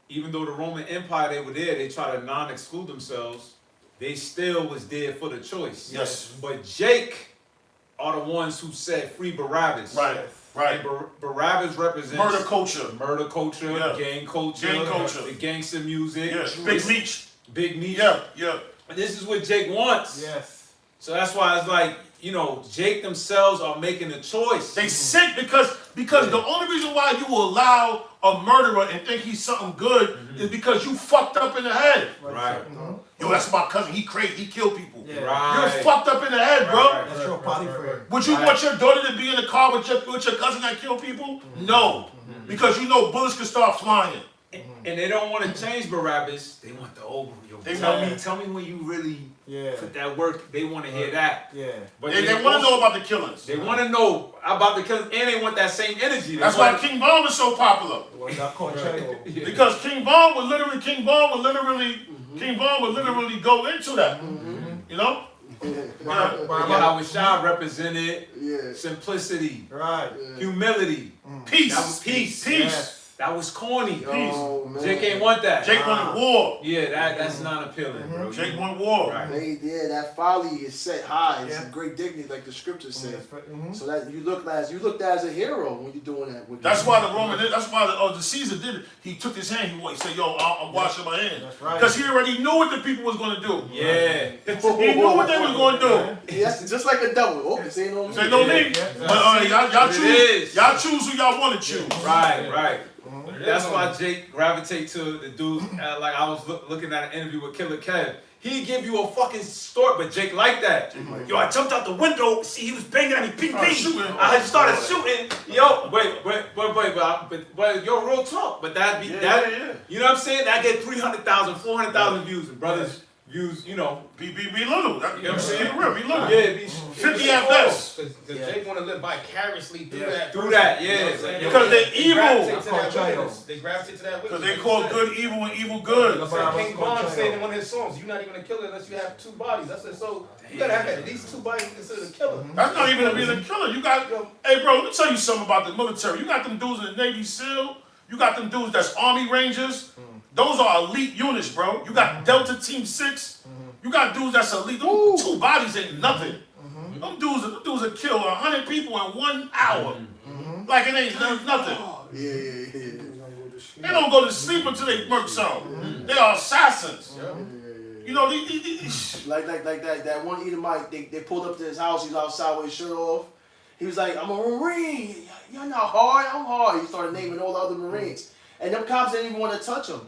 even though the Roman Empire, they were there, they try to non-exclude themselves, they still was there for the choice. Yes. But Jake are the ones who said free Barabbas. Right. Right. And Barabbas represents Murder culture, gang culture, the gangster music, Big Meech. Yeah. And this is what Jake wants. Yes. So that's why it's like, Jake themselves are making a choice. They sick because the only reason why you will allow a murderer and think he's something good is because you fucked up in the head. Right. Yo, that's my cousin. He crazy. He kill people. Yeah. Right. You're fucked up in the head, bro. That's your party friend. Would you want your daughter to be in the car with your cousin that kill people? No. Because bullets can start flying. And they don't want to change Barabbas. They want the old. Tell me when you really put that work. They want to hear that. Yeah. But they want to know about the killings. They want to know about the killings, and they want that same energy. That's why King Von was so popular. Because King Von would literally go into that. You know? Yahweh Shai represented simplicity, right? Humility, peace. That was peace. Peace. That was corny. Oh, man. Jake ain't want that. Jake wanted war. Yeah, that's not appealing, bro. Jake wanted war. Right. That folly is set high. It's a great dignity, like the scriptures say. So that you looked as a hero when you're doing that. That's why the Caesar did it. He took his hand. He said, "Yo, I'm washing my hands," because he already knew what the people was going to do. Yeah, he knew what they was going to do. Yeah, just like a double. Oh, say no me. Say no me. But y'all choose who y'all want to choose. Right. That's why Jake gravitate to the dude. Like I was looking at an interview with Killer Kev. He give you a fucking story, but Jake like that. Yo, I jumped out the window. See, he was banging at me. Ping, ping. I started shooting. Yo, but yo, real talk. But that be that. You know what I'm saying? That get 300,000, 400,000 views, and brothers. Views, you know, be little. You know what I'm saying? Real, be little. Yeah, be 50 at best. Because Jake want to live vicariously through that. Through that, yeah. Because they're evil. They gravitate to that. Because they call good evil and evil good. King Von said in one of his songs, "You're not even a killer unless you have two bodies." I said, so you gotta have at least two bodies to consider a killer. That's not even being a killer. You got, hey bro, let me tell you something about the military. You got them dudes in the Navy SEAL. You got them dudes that's Army Rangers. Those are elite units, bro. You got Delta Team 6. You got dudes that's elite. Them 2 bodies ain't nothing. Them dudes will kill 100 people in 1 hour. Like it ain't nothing. Yeah. They don't go to sleep until they murk some. They are assassins. You know, these like that one Edomite, they pulled up to his house, he was outside with his shirt off. He was like, "I'm a Marine. You're not hard, I'm hard." He started naming all the other Marines. And them cops didn't even want to touch him.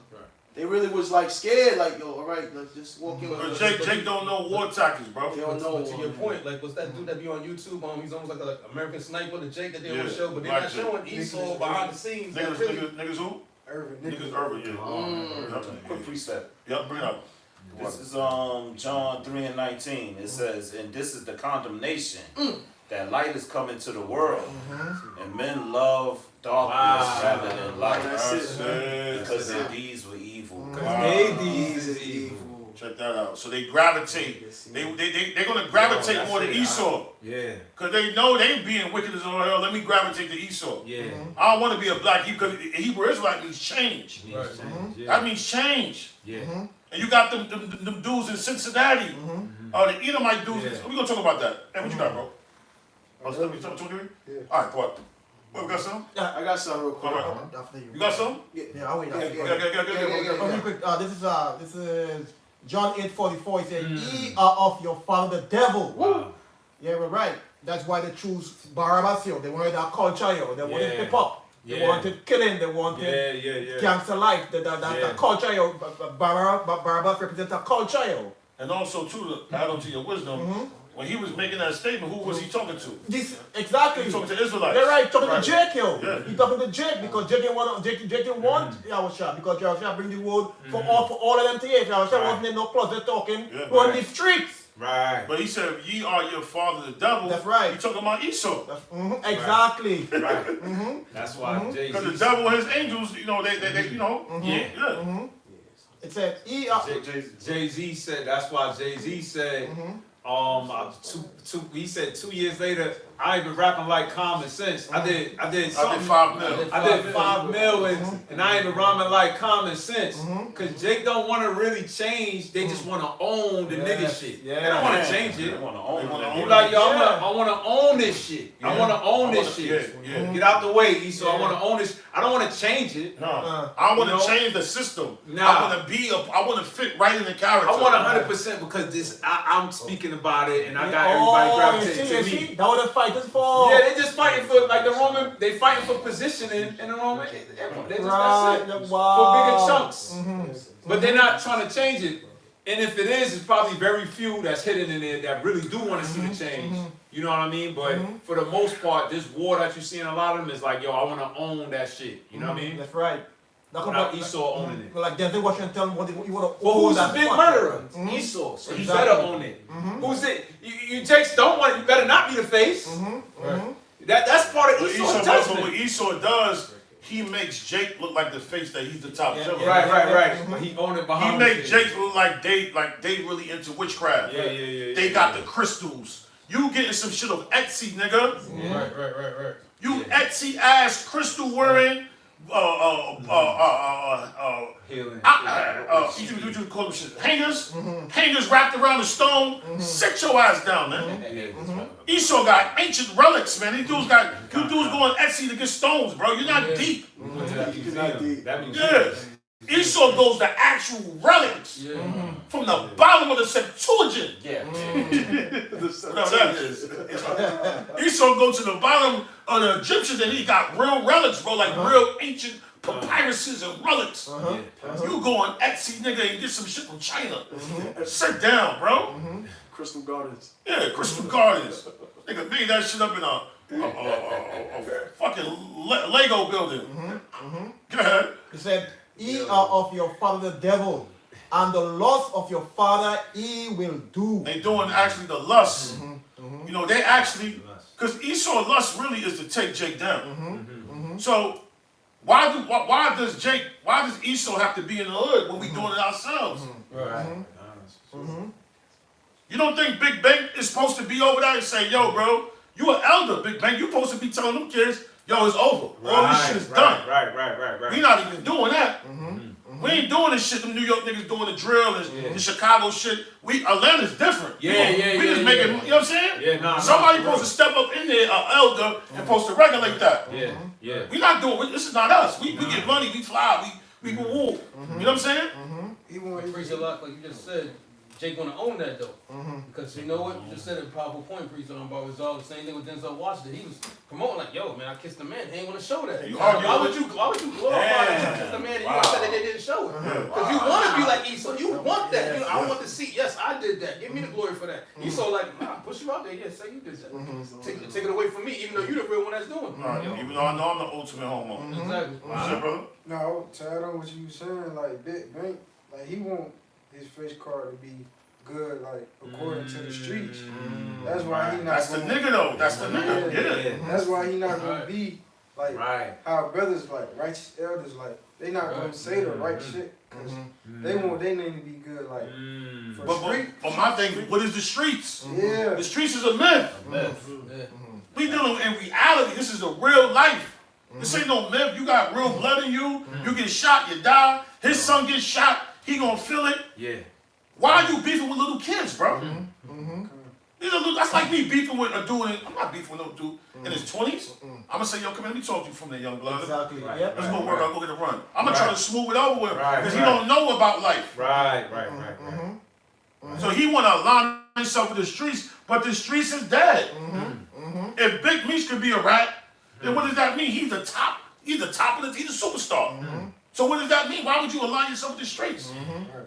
They really was like scared, like, yo, all right, let's just walk in. But Jake don't know war tactics, bro. They don't know. To your point, like, what's that dude that be on YouTube? He's almost like an American Sniper, the Jake that they want to show, but they're not showing Esau behind the scenes. Niggas who? Irvin. Niggas Irvin, yeah. Quick precept. Yep, bring it up. This is John 3:19. It says, "And this is the condemnation, that light is come into the world, and men love darkness rather than light, because their deeds were evil." Their deeds is evil. Check that out. So they gravitate. They're gonna gravitate more to Esau. Yeah. Cause they know they being wicked as all hell. Let me gravitate to Esau. Yeah. I don't want to be a black Hebrew, because Hebrew Israelite means change. That means change. Yeah. And you got them dudes in Cincinnati. The Edomite dudes. We gonna talk about that. Hey, what you got, bro? Oh, you talking to me? Yeah. All right, what? What, we got some? Yeah, I got some real quick. You got some? Yeah, I'll wait. Good. Quick, this is John 8:44. He said, "Ye are of your father the devil." Wow. Yeah, we're right. That's why they choose Barabbas. They wanted that culture. They wanted hip hop. They wanted killing. They wanted gangster life. That culture. Barabbas represents a culture. And also, too, to add on to your wisdom, when he was making that statement, who was he talking to? Exactly. He talking to Israelites. They're right. Talking to Jake, He talking to Jake because Jake didn't want Yahushua because Yahushua bring the word for all of them to hear. Yahushua wasn't in no closet talking. On the streets. Right. But he said, "Ye are your father the devil." That's right. He talking about Esau. Exactly. Right. That's why Jay-Z. Because the devil and his angels, you know, they you know. Yeah. It said, Jay-Z said, that's why Jay-Z said, he said 2 years later, I ain't been rapping like Common Sense. I did something. 5 mil. I did 5 mil and I ain't been rhyming like Common Sense. Cause Jake don't want to really change. They just want to own the nigga shit. They don't want to change it. They want to own it. He like, yo, I want to own this shit. I want to own this shit. Get out the way, Esau. I want to own this. I don't want to change it. No. I want to change the system. I want to fit right in the character. I want 100% because this. I'm speaking about it, and I got everybody gravitating to me. That what the fight is for. Yeah, they just fighting for like the Roman. They fighting for positioning in the Roman. They just that's it. For bigger chunks. But they're not trying to change it. And if it is, it's probably very few that's hidden in there that really do want to see the change. You know what I mean? But for the most part, this war that you see in a lot of them is like, yo, I want to own that shit. You know what I mean? That's right. Without Esau owning it. Like Denzel Washington tell him what you want to own. Well, who's a big murderer? Esau. So you better own it. Who's it? You Jakes don't want it. You better not be the face. That's part of Esau's judgment. What Esau does, he makes Jake look like the face that he's the top general. Right. But he own it behind. He makes Jake look like they really into witchcraft. They got the crystals. You getting some shit of Etsy, nigga. Right. You Etsy ass crystal wearing, Healing. You call them shit, hangers wrapped around a stone. Sit your ass down, man. Esau got ancient relics, man. These dudes going Etsy to get stones, bro. You're not deep. Yeah. Esau goes to actual relics from the bottom of the Septuagint. Yeah. Whatever that is. Esau goes to the bottom of the Egyptians and he got real relics, bro, like real ancient papyruses and relics. You go on Etsy, nigga, and get some shit from China. Sit down, bro. Crystal Gardens. Yeah, Crystal Gardens. Nigga made that shit up in a fucking Lego building. Go ahead. He said, ye are of your father the devil, and the lust of your father he will do. They doing actually the lust. You know, they actually, because Esau lust really is to take Jake down. So why does Esau have to be in the hood when we doing it ourselves? Right. You don't think Big Bang is supposed to be over there and say, yo, bro, you an elder, Big Bang. You supposed to be telling them kids, yo, it's over. All this shit is done. Right. We not even doing that. We ain't doing this shit. Them New York niggas doing the drill and the Chicago shit. Atlanta's different. We just making, you know what I'm saying? Yeah, Somebody supposed to step up in there, elder, and supposed to regulate that. Yeah. We not doing, this is not us. We get money, we fly, we can walk. You know what I'm saying? He want Priest, a lot, like you just said, Jake gonna own that though. Because you know what? You just said a powerful point, Priest, on about was all the same thing with Denzel Washington. He was promoting like, yo, man, I kissed the man. He ain't wanna show that. Why would you glorify that you kissed the man and you said that they didn't show it? Because you wanna be like Esau. You want that. You know, I want to see, yes, I did that. Give me the glory for that. Esau like, nah, push you out there. Yeah, say you did that. Take it away from me, even though you the real one that's doing it. Even though I know I'm the ultimate homo. Exactly. Shit, brother. No, to add on what you were saying, like Big Bank, like he want his face card to be good, like according to the streets. That's why he not. That's the nigga though. That's the nigga. Yeah. That's why he not gonna be like how brothers like righteous elders like they not gonna say the right shit because they want their name to be good like. But my thing, what is the streets? Yeah. The streets is a myth. We dealing in reality. This is a real life. This ain't no myth. You got real blood in you. You get shot, you die. His son gets shot. He gonna feel it. Yeah. Why are you beefing with little kids, bro? That's like me beefing with a dude. I'm not beefing with no dude in his 20s. I'm gonna say, yo, come here, let me talk to you from there, young blood. Exactly. Let's go work. I'll go get a run. I'm gonna try to smooth it over with him because he don't know about life. Right. So he wanna align himself with the streets, but the streets is dead. If Big Meech could be a rat, then what does that mean? He's the top. He's the top of he's a superstar. So what does that mean? Why would you align yourself with the streets?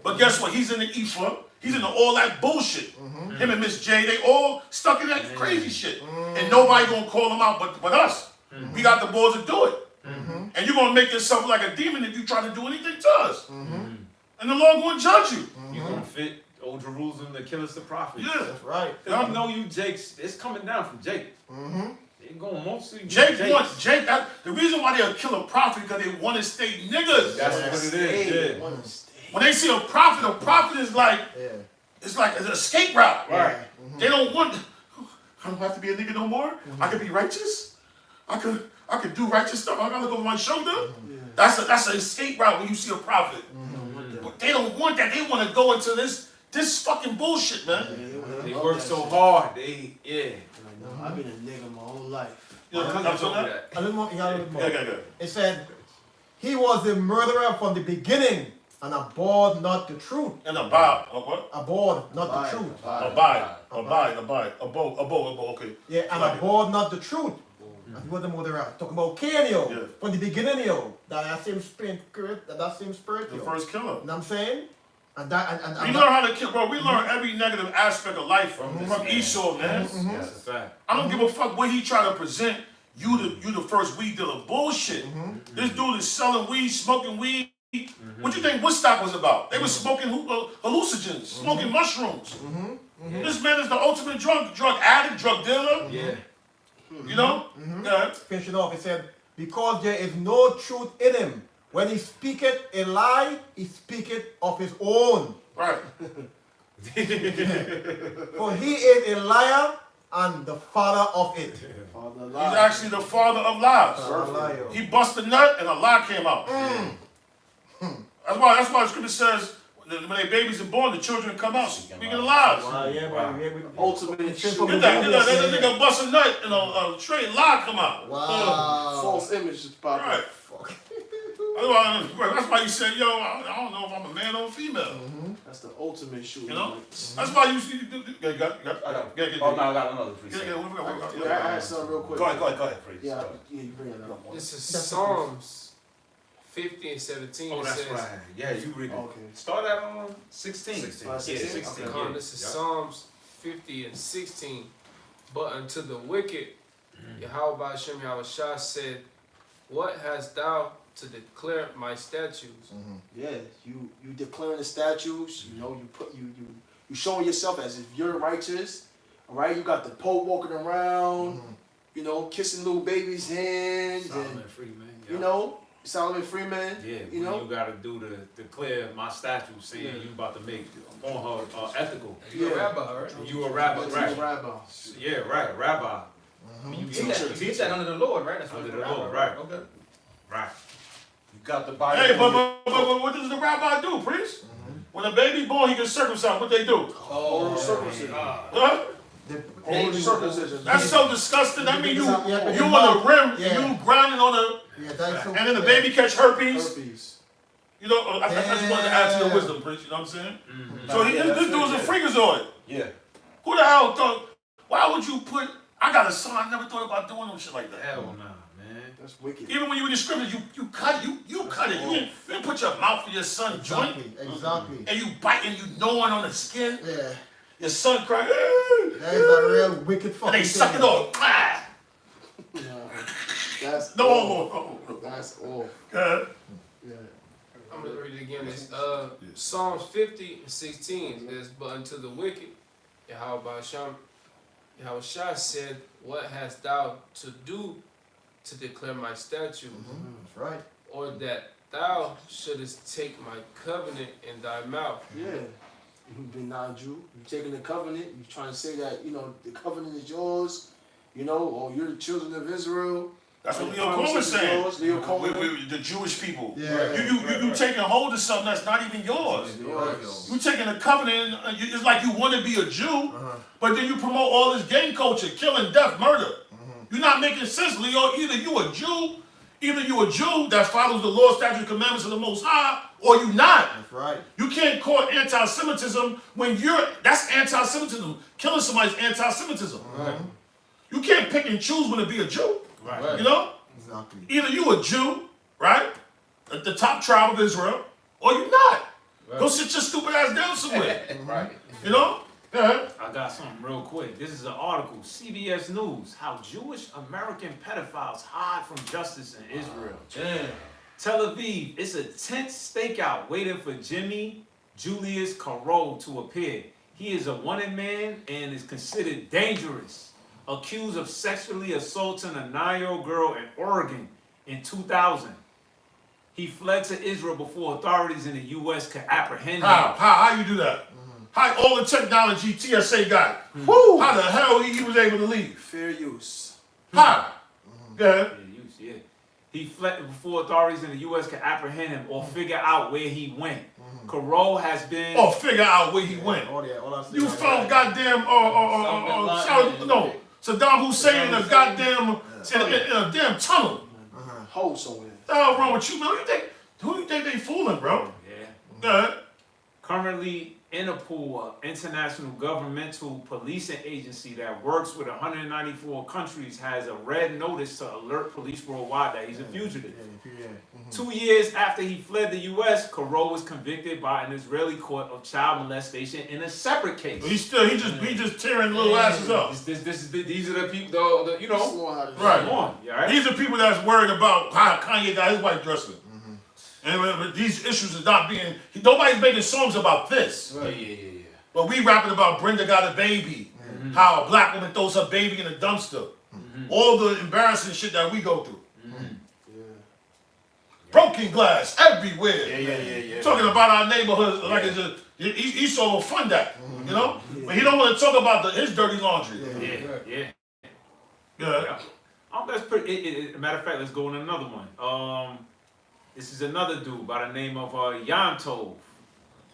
But guess what? He's in the Ephah. He's in all that bullshit. Him and Miss J, they all stuck in that crazy shit. And nobody gonna call them out but us. We got the balls to do it. And you're gonna make yourself like a demon if you try to do anything to us. And the Lord gonna judge you. You're gonna fit Old Jerusalem to kill us the prophets. Yeah. That's right. I know you Jake's, it's coming down from Jake. They going mostly Jake. The reason why they'll kill a prophet because they want to stay niggas. That's what it is. Yeah. When they see a prophet is like, it's like an escape route. Right. They don't want, I don't have to be a nigga no more. I can be righteous. I could do righteous stuff. I gotta look over my shoulder. That's an escape route when you see a prophet. But they don't want that. They want to go into this fucking bullshit, man. They work so hard. I've been a nigga my whole life. You know, come to that. A little more. Yeah. It said, he was a murderer from the beginning and abhorred not the truth. And abide, what? Abhorred not the truth. Abide. Okay. Yeah, and abhorred not the truth. And he was a murderer. Talking about Kanye, from the beginning, that same spirit, The first killer. You know what I'm saying? And we learn how to kill, bro. We learn every negative aspect of life from Esau, man. That's a fact. I don't give a fuck what he try to present. You the first weed dealer. Bullshit. This dude is selling weed, smoking weed. What you think Woodstock was about? They were smoking hallucinogens, smoking mushrooms. This man is the ultimate drug addict, drug dealer. Yeah. You know? Yeah. Finishing off, it said, because there is no truth in him. When he speaketh a lie, he speaketh of his own. Right. For he is a liar and the father of it. He's actually the father of lies. He bust a nut and a lie came out. That's why the scripture says when their babies are born, the children come out speaking of lies. Ultimate truth. Get that nigga bust a nut and a straight lie come out. False image is popping. Right. That's why you say, yo, I don't know if I'm a man or a female. That's the ultimate shoot. You know? That's why you see. I got another preset. I had something real quick. Go ahead, please. Yeah, you bring it up. This is Psalms 50 and 17. Oh, that's says, right. Yeah, you read it. Okay. Start at 16. 16. Yeah, 16. Okay, this is Psalms 50 and 16. But unto the wicked, Yahweh Hashem Yahushua said, what hast thou to declare my statutes? Yeah, you declaring the statutes. You know, you showing yourself as if you're righteous. All right, you got the Pope walking around. You know, kissing little babies' hands. Solomon Freeman. You know, Solomon Freeman. Yeah, you know, you gotta do to declare my statutes, saying you about to make on her ethical. You're a rabbi, right? You a rabbi, right? You a rabbi. Yeah, right, rabbi. You teach that under the Lord, right? That's Under what the rabbi, Lord, right? Okay. Right. You got the Bible. Hey, but what does the rabbi do, priest? When a baby born, he gets circumcised. What they do? Oral circumcision. Huh? Oral circumcision. That's so disgusting. I mean, you on the rim, you grinding on the, and then the baby catch herpes. You know, I just wanted to add to your wisdom, priest. You know what I'm saying? So this dude's a freakazoid. Yeah. Who the hell thought? Why would you put? I got a son. I never thought about doing no shit like that. Hell nah, man. That's wicked. Even when you were in the scriptures, you cut it. You cut it. You didn't put your mouth in your son's joint. Exactly. And you biting, you gnawing on the skin. Yeah. Your son crying. That is a real wicked fucking And they suck it off. Ah. That's no. That's all. Yeah. I'm going to read it again. It's Psalms 50 and 16. It says, but unto the wicked, Yahweh Shah said, what hast thou to do to declare my statutes? That's right. Or that thou shouldest take my covenant in thy mouth. Yeah. You've been non-Jew. You're taking the covenant. You're trying to say that, you know, the covenant is yours, you know, or you're the children of Israel. That's what Lyor Cohen was saying. Lyor Cohen. The Jewish people. Yeah. You taking hold of something that's not even yours. You taking a covenant, it's like you want to be a Jew, but then you promote all this gang culture, killing, death, murder. You're not making sense, Lyor. Either you a Jew that follows the law, statutes, commandments of the Most High, or you not. That's right. You can't call it anti-Semitism when that's anti-Semitism. Killing somebody's anti-Semitism. You can't pick and choose when to be a Jew. Right. You know? Exactly. Either you a Jew, right? The top tribe of Israel, or you not. Go sit your stupid ass down somewhere. Right. You know? Yeah. I got something real quick. This is an article, CBS News, how Jewish American pedophiles hide from justice in Israel. Damn. Tel Aviv, it's a tense stakeout waiting for Jimmy Julius Carroll to appear. He is a wanted man and is considered dangerous, accused of sexually assaulting a 9-year-old girl in Oregon in 2000. He fled to Israel before authorities in the U.S. could apprehend him. How you do that? How all the technology TSA got? How the hell he was able to leave? Fair use. How? Go ahead. Yeah. He fled before authorities in the U.S. could apprehend him or figure out where he went. Carroll has been... Oh, figure out where he went. You found goddamn... Saddam Hussein in a goddamn... in a damn tunnel. Hole somewhere. What the hell wrong with you, man? Who you think they fooling, bro? Yeah. Go ahead. Currently, Interpol, an international governmental policing agency that works with 194 countries, has a red notice to alert police worldwide that he's a fugitive. 2 years after he fled the U.S., Carroll was convicted by an Israeli court of child molestation in a separate case. He just tearing little asses up. These are the people, you know, right? Right? These are people that's worried about how Kanye got his wife dressing. And these issues are not being... Nobody's making songs about this. Right. Yeah. But we rapping about Brenda got a baby. How a black woman throws her baby in a dumpster. All the embarrassing shit that we go through. Broken glass everywhere. Yeah. Talking about our neighborhood like it's a... Esau will fund that. You know? But he don't want to talk about his dirty laundry. Yeah. Yeah. That's pretty. Matter of fact, let's go on another one. This is another dude by the name of Yom Tov.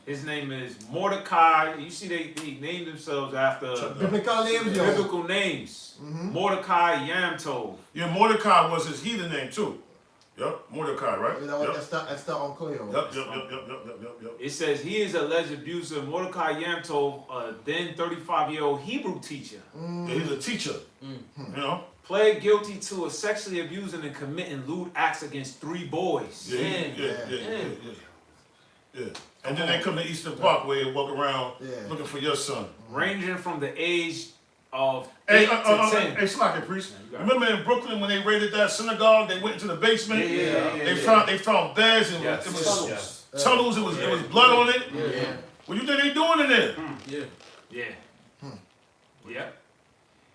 His name is Mordecai. You see, they named themselves after biblical names. Biblical names. Mordecai Yom Tov. Yeah, Mordecai was his heathen name too. Yep, Mordecai, right? That was Esther Uncle. Yep. It says he is alleged abuser Mordecai Yom Tov, a then 35-year-old Hebrew teacher. Yeah, he's a teacher. You know? Pled guilty to sexually abusing and committing lewd acts against 3 boys. Yeah. And then they come to Eastern Parkway and walk around looking for your son. Ranging from the age of 8 to 10. Hey, Slocky Priest. Remember in Brooklyn when they raided that synagogue? They went into the basement. They found beds and it was tunnels. It was blood on it. What do you think they doing in there? Yeah.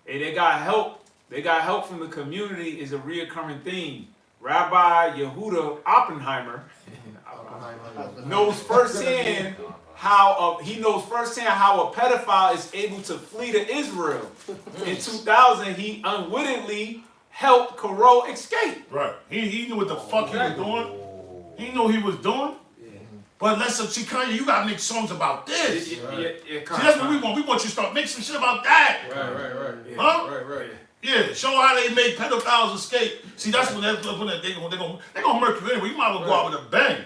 Hey, they got help. They got help from the community is a reoccurring theme. Rabbi Yehuda Oppenheimer knows firsthand how a pedophile is able to flee to Israel. In 2000, he unwittingly helped Karo escape. Right. He knew what the fuck he was doing. He knew what he was doing. But see, Kanye, you gotta make songs about this. See, that's what we want. We want you to start making some shit about that. Right. Huh? Right. Yeah, show how they make pedophiles escape. See, that's when they're gonna murk you anyway. You might as well go out with a bang.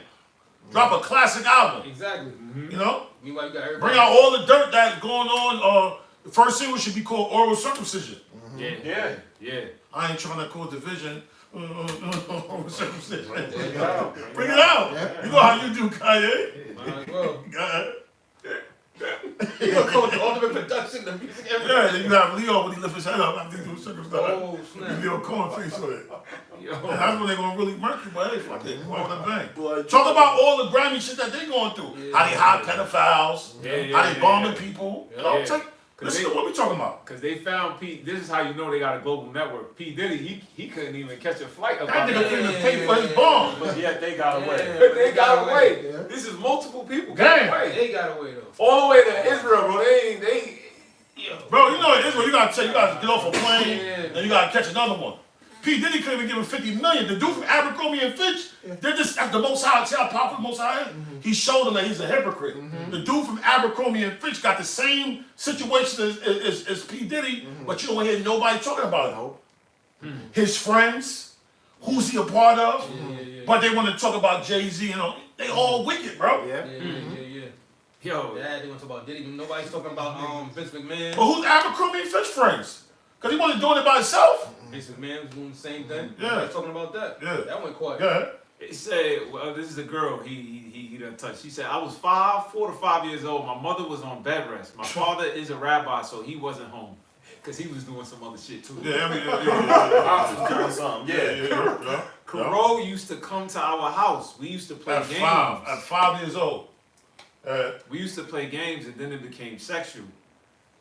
Drop a classic album. Exactly. You know? Meanwhile, you got everybody. Bring out all the dirt that's going on. The first single should be called Oral Circumcision. Yeah. I ain't trying to cause division. Oral Circumcision. Bring it out. You know how you do, Kanye. Might as well. Go ahead. You gonna go with the ultimate production, the music, everything. Yeah, then you have Lyor when he lifts his head up after he do circumcision. Oh, snap. Lyor Cohen face on it. That's when they're gonna really murk you, but hey, fuck it. Go on the bang. Talk about all the Grammy shit that they going through. How they hide pedophiles, how they bombing people. You know, listen to what we talking about. Because they found P. This is how you know they got a global network. P. Diddy, he couldn't even catch a flight. That nigga couldn't even pay for his bomb. But yet they got away. They got away. This is multiple people. Damn. They got away though. All the way to Israel, bro. Bro, you know in Israel, you gotta get off a plane, and you gotta catch another one. P. Diddy couldn't even give him 50 million. The dude from Abercrombie and Fitch, they're just at the Most High. See how powerful the Most High is? He showed them that he's a hypocrite. The dude from Abercrombie and Fitch got the same situation as P. Diddy, but you don't hear nobody talking about it. His friends, who's he a part of? But they want to talk about Jay-Z and all. They all wicked, bro. Yeah. Yo, They want to talk about Diddy. Nobody's talking about Vince McMahon. But who's Abercrombie and Fitch friends? Because he wasn't doing it by himself. Vince McMahon was doing the same thing. Yeah. Nobody's talking about that. Yeah. That went quiet. Yeah. it said, well, this is a girl he done touched. She said, I was 4 to 5 years old. My mother was on bed rest. My father is a rabbi, so he wasn't home. Because he was doing some other shit too. Karo used to come to our house. We used to play games. At 5 years old. We used to play games, and then it became sexual.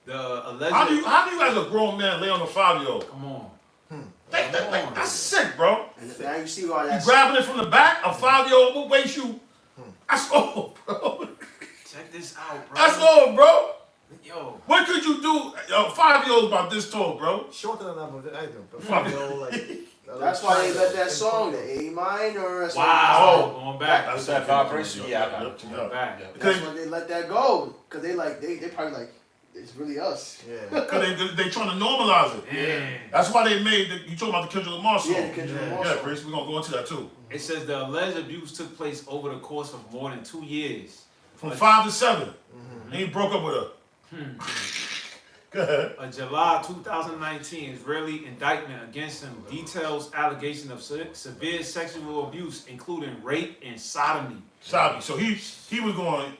The alleged. How do you as a grown man lay on a 5-year-old? Come on. That's sick, bro. And now you see why that's... You grabbing it from the back, a 5-year-old, what weighs you? That's old, bro. Check this out, bro. That's old, bro. Yo. What could you do? Yo, 5-year-old about this tall, bro. Shorter than that, but I don't. 5-year-old, like... That's why they let that song, the A minor. Wow. Going back. That's that vibration. Yeah, I got it. Going back. That's why they let that go. Because they probably like, it's really us. Yeah. Because they trying to normalize it. Yeah. That's why they made, you talking about the Kendrick Lamar song. Yeah, the Kendrick Lamar song. Yeah, Chris, we're going to go into that too. It says the alleged abuse took place over the course of more than 2 years. From 5 to 7. And he broke up with her. Go ahead. A July 2019 Israeli indictment against him details allegations of severe sexual abuse, including rape and sodomy. Sodomy. So he was going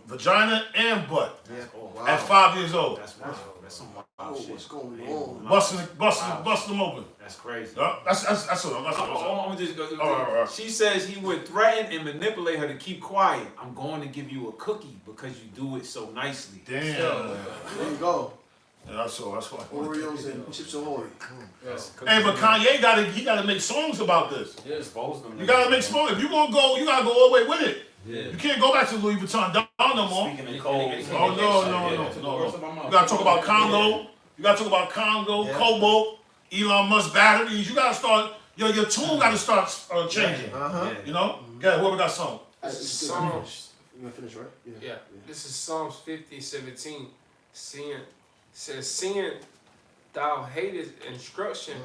vagina and butt Yeah. at 5 years old. That's wild. That's some wild shit. What's going on? Busting them open. That's crazy. That's I'm just go. All right. She says he would threaten and manipulate her to keep quiet. I'm going to give you a cookie because you do it so nicely. Damn. There you go. Yeah, that's why. Oreos and Chips Ahoy. Hey, but Kanye gotta make songs about this. Yeah. You gotta make songs. If you gonna go, you gotta go all the way with it. Yeah. You can't go back to Louis Vuitton down no more. Speaking in cold. Oh no. You gotta talk about Congo. You gotta talk about Congo, Cobalt, Elon Musk batteries. You gotta start, your tune gotta start changing. You know? Yeah, whoever got something. Psalms. You gonna finish, right? Yeah. This is Psalms 50:17. Seeing thou hatest instruction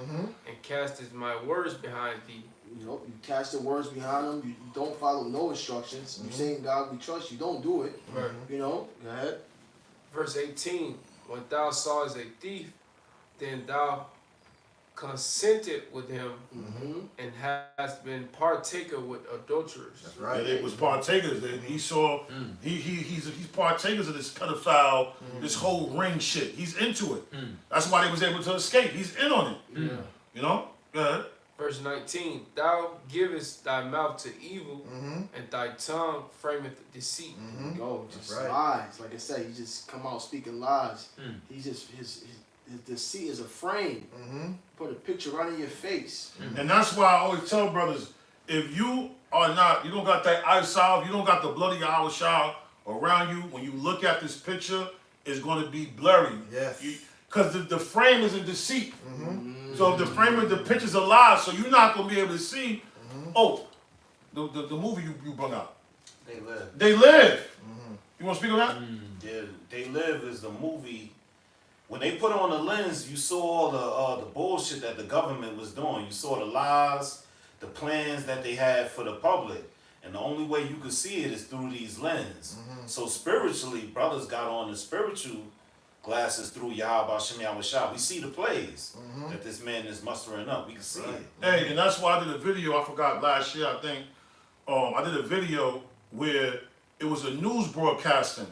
and castest my words behind thee. You know, you cast the words behind them. You don't follow no instructions. You say in God we trust. You don't do it. You know, go ahead. Verse 18. When thou sawest a thief, then thou consented with him and hast been partaker with adulterers. That's right. It was partakers. He saw he's partakers of this pedophile, this whole ring shit. He's into it. That's why they was able to escape. He's in on it. You know? Go ahead. Verse 19, thou givest thy mouth to evil, and thy tongue frameth deceit. Go, just lies. Like I said, he just come out speaking lies. He just his deceit is a frame. Put a picture right in your face. And that's why I always tell brothers, if you are not, you don't got that eye salve, you don't got the bloody Yahweh around you, when you look at this picture, it's going to be blurry. Yes. Because the frame is in deceit. So if the frame of the picture's a lie, so you're not going to be able to see, oh, the movie you brought out. They Live. They Live. You want to speak on that? Yeah, They Live is the movie. When they put on the lens, you saw all the bullshit that the government was doing. You saw the lies, the plans that they had for the public. And the only way you could see it is through these lenses. So spiritually, brothers got on the spiritual glasses through Yahweh Shem Yahweh Shah. We see the plays that this man is mustering up. We can see it. Hey, and that's why I did a video, I forgot last year, I think. I did a video where it was a news broadcasting.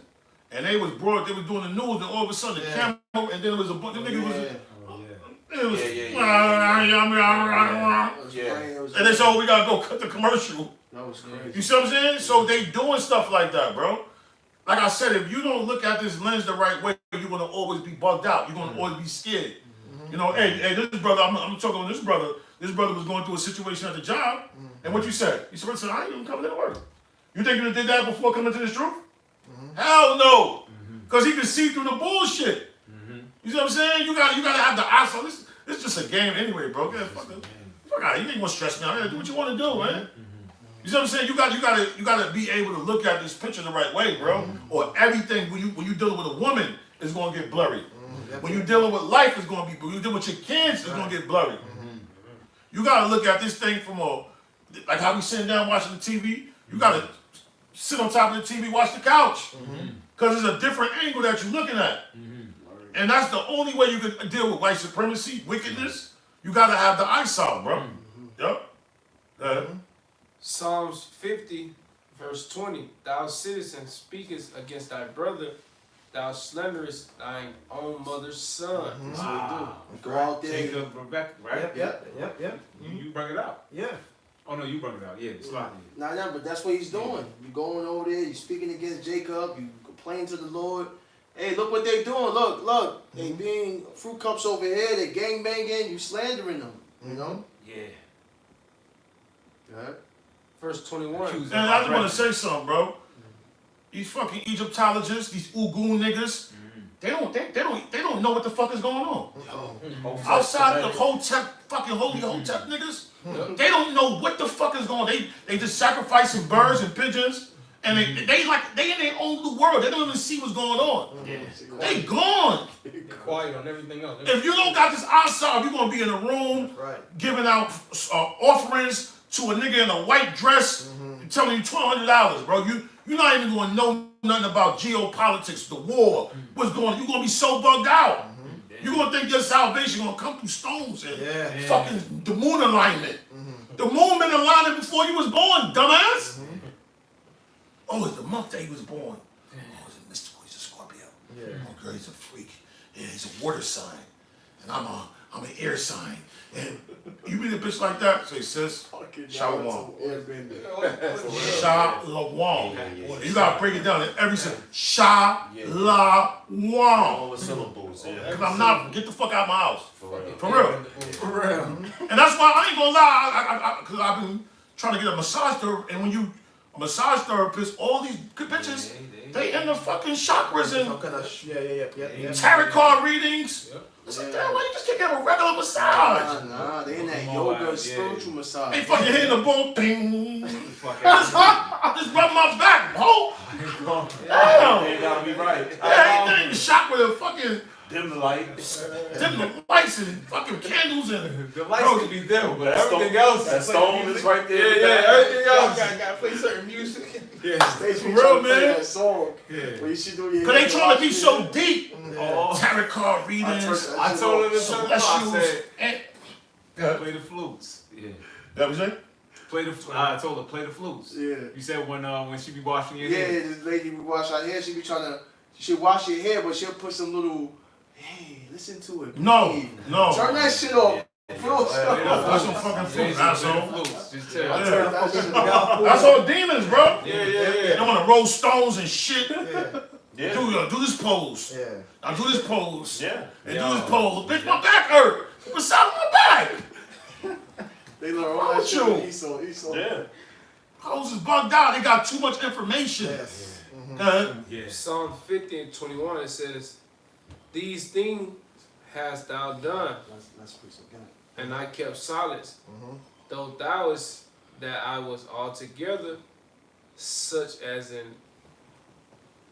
And they was doing the news, and all of a sudden the camera, and then it was a bunch of niggas and they said, oh, we gotta go cut the commercial. That was crazy. You see what I'm saying? So they doing stuff like that, bro. Like I said, if you don't look at this lens the right way, you're gonna always be bugged out. You're gonna always be scared. You know, hey, this brother, I'm talking with this brother. This brother was going through a situation at the job, and what you said? You said, I ain't even coming to work. You think you did that before coming to this truth? Hell no, because he can see through the bullshit. You see what I'm saying? You gotta have the eyes on this. This is just a game anyway, bro. Fuck out. You ain't gonna stress me out. You gotta do what you want to do, man. You see what I'm saying? You gotta be able to look at this picture the right way, bro. Or everything when you dealing with a woman is gonna get blurry. When you dealing with life, it's gonna be. When you dealing with your kids, it's gonna get blurry. You gotta look at this thing from like how we sitting down watching the TV. You gotta sit on top of the TV, watch the couch, because it's a different angle that you're looking at. And that's the only way you can deal with white supremacy, wickedness. You gotta have the eyesight, bro. Yep. Psalms 50, verse 20. Thou citizen speakest against thy brother, thou slanderest thine own mother's son. Go out there. Jacob, Rebecca, right? Yep. You bring it out. Yeah. Oh no, you bring it out. Yeah, it's like Nah, but that's what he's doing. You going over there, you speaking against Jacob, you complain to the Lord. Hey, look what they doing. Look. They being fruit cups over here, they gang banging, you slandering them. You know? Yeah. Right. Verse 21. And I just want to say something, bro. These fucking Egyptologists, these Ugu niggas, they don't know what the fuck is going on. Outside the fucking holy Hotep niggas, they don't know what the fuck is going on. They just sacrificing birds and pigeons, and they in their own little world. They don't even see what's going on. They gone. Quiet on everything else. If you don't got this outside, you're gonna be in a room giving out offerings to a nigga in a white dress, telling you $1,200, bro. You're not even gonna know nothing about geopolitics, the war, what's going on. You're gonna be so bugged out. You're gonna think your salvation gonna come through stones and fucking the moon alignment. The moon been aligned before you was born, dumbass. Oh, it's the month that he was born. Oh, he's a mystical, he's a Scorpio. Oh, girl, he's a freak. Yeah, he's a water sign. And I'm an air sign. And you meet a bitch like that, say, sis, Shalom. Shalom. You gotta break it down in every sentence. Shalom. All the syllables, Because I'm not, get the fuck out of my house. For real. For real. And that's why I ain't gonna lie, because I've been trying to get a massage there, and when you a massage therapist, all these good bitches, they in the fucking chakras and Some kind of tarot card readings. Listen, damn, why you just can't get a regular massage? Nah, they in that yoga, spiritual massage. They fucking hitting the bone, ding. Just rub my back, ho. Damn. You gotta be right. Yeah, ain't shot with a fucking Dim the lights. dim the lights and fucking candles and The lights can be dim, but everything stone, else. that stone is right there. Yeah, everything else. Gotta play certain music. Yeah. They For be real, trying to play man. that song. Yeah. But you should do your Cause they head trying to be wash, so yeah. deep. Tarot card readings, I told her this I celestials, said, and play the flutes. Yeah. that was it. Play the. I told her play the flutes. Yeah. You said when she be washing your Yeah, hair. this lady we wash our hair. She be trying to. She wash your hair, but she'll put some little. Hey, listen to it. No, breathe. no. Turn that shit off. Flutes. That's some fucking Play flute, the asshole. flutes. Just tell I her. turn that shit off. That's all demons, bro. Yeah. They want to roll stones and shit. Yeah. Do this pose. Yeah. Now do this pose. Yeah. And do this pose. Bitch, my back hurt. Massage my back. They learn all Wrong that with shit you? with Esau. Yeah. Pose is bugged out. They got too much information. Yes. Yeah. Psalm 50 and 21, it says, "These things hast thou done, Let's preach again. and I kept silence. Though thou wast that I was altogether such as in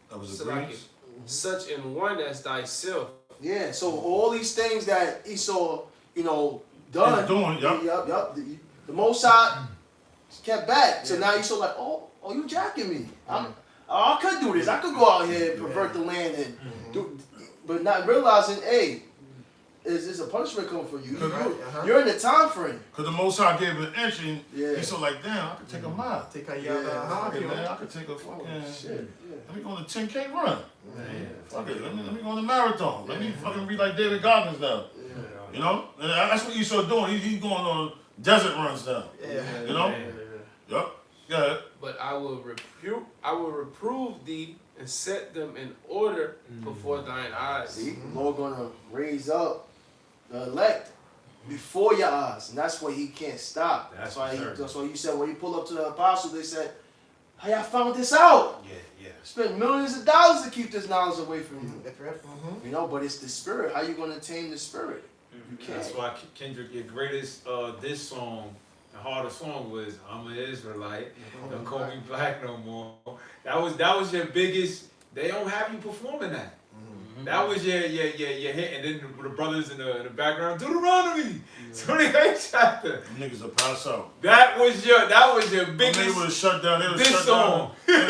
That was a Salaki, breeze. such in one as thyself." Yeah, so all these things that Esau, done. He's doing, yup. Yup. The Most High kept back. So now Esau like, oh, you jacking me. I could do this. I could go out here and pervert the land and do, but not realizing, hey, is a punishment coming for you? You're in the time frame. Because the Most High gave him an inch and Yeah. he's so like, damn, I could take a mile. Take a Yeah. Fuck it, yard. man. I could take a fucking, Shit. let me go on a 10K run. Fuck it, let me go on a marathon. Let me fucking be like David Goggins now. You know? And that's what Esau doing. He's going on desert runs now. Yeah. You know? Yup. Yeah. But I will reprove thee and set them in order before thine eyes. See, the Lord gonna raise up the elect before your eyes, and that's why He can't stop. That's why for sure. That's why you said when you pull up to the apostles, they said, "How y'all found this out? Yeah. Spent millions of dollars to keep this knowledge away from you." That's right. But it's the spirit. How you gonna tame the spirit? You can't. That's why Kendrick, your greatest diss song, the hardest song was "I'm an Israelite." Don't call me black no more. That was your biggest. They don't have you performing that. That was your hit, and then the brothers in the background, Deuteronomy, 28th chapter. Niggas will pass out. That was your They biggest would have shut down. They would have diss shut song. down.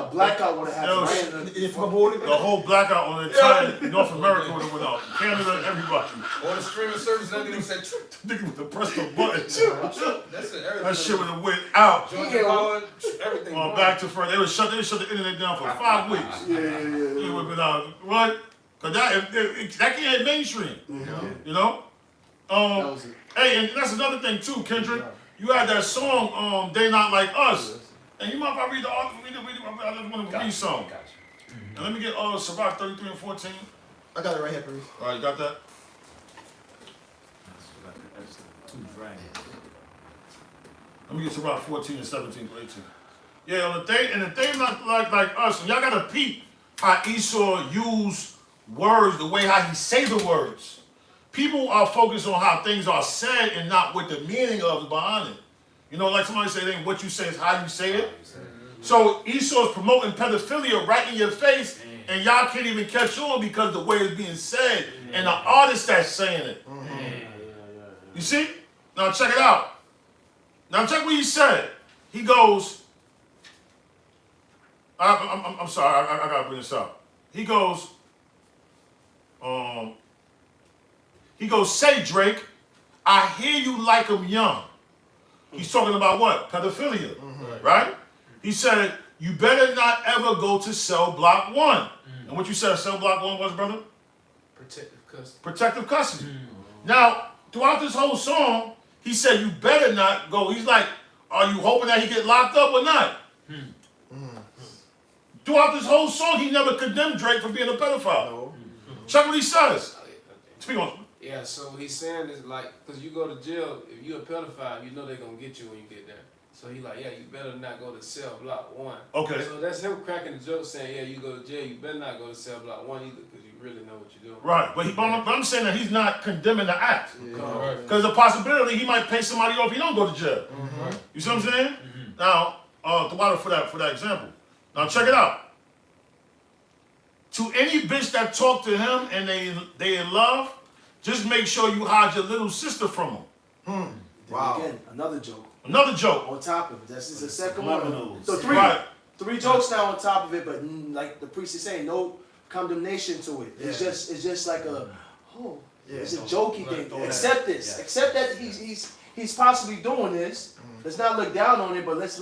A blackout would have Yo, happened. The whole blackout on the entire North America would have went out. Canada, everybody. All the streaming services, everything said, Nigga would have pressed the button. that's it. Everything. That shit would have went out. Georgia Power, everything. On back to front. They would shut the internet down for 5 weeks. Yeah. It would have been out. What? Cause that can't hit mainstream. You know? That was it. Hey, and that's another thing too, Kendrick. You had that song, They Not Like Us. And you mind if I read the article? I just want to read some. And let me get Sirach 33 and 14. I got it right here, please. Alright, you got that? Let me get Sirach 14 and 17 to 18. Yeah, on the thing not like us. And y'all gotta peep how Esau used words, the way how he say the words. People are focused on how things are said and not what the meaning of is behind it. You know, like somebody said, it ain't what you say, it's how you say it. So Esau's promoting pedophilia right in your face, and y'all can't even catch on because the way it's being said and the artist that's saying it. You see? Now check it out. Now check what he said. He goes, I'm sorry, I gotta bring this up. He goes, say Drake, I hear you like him young. He's talking about what? Pedophilia, right? He said, you better not ever go to cell block 1. And what you said cell block 1 was, brother? Protective custody. Protective custody. Now, throughout this whole song, he said, you better not go. He's like, are you hoping that he get locked up or not? Throughout this whole song, he never condemned Drake for being a pedophile. Check what he says. Speak on. Yeah, so he's saying is like, because you go to jail, if you're a pedophile, you know they're going to get you when you get there. So he like, yeah, you better not go to cell block 1. Okay. So that's him cracking the joke saying, yeah, you go to jail, you better not go to cell block 1 either, because you really know what you're doing. Right, but I'm saying that he's not condemning the act. Right. Because the possibility he might pay somebody off if he don't go to jail. You see what I'm saying? Now, for that example. Now check it out. To any bitch that talk to him and they in love, just make sure you hide your little sister from him. Wow. Again, another joke. Another joke. On top of it. This is the second Lemon one. news. So three jokes now on top of it, but like the priest is saying, no condemnation to it. It's just like it's a jokey thing. Accept this. Yeah. Accept that he's possibly doing this. Let's not look down on it, but let's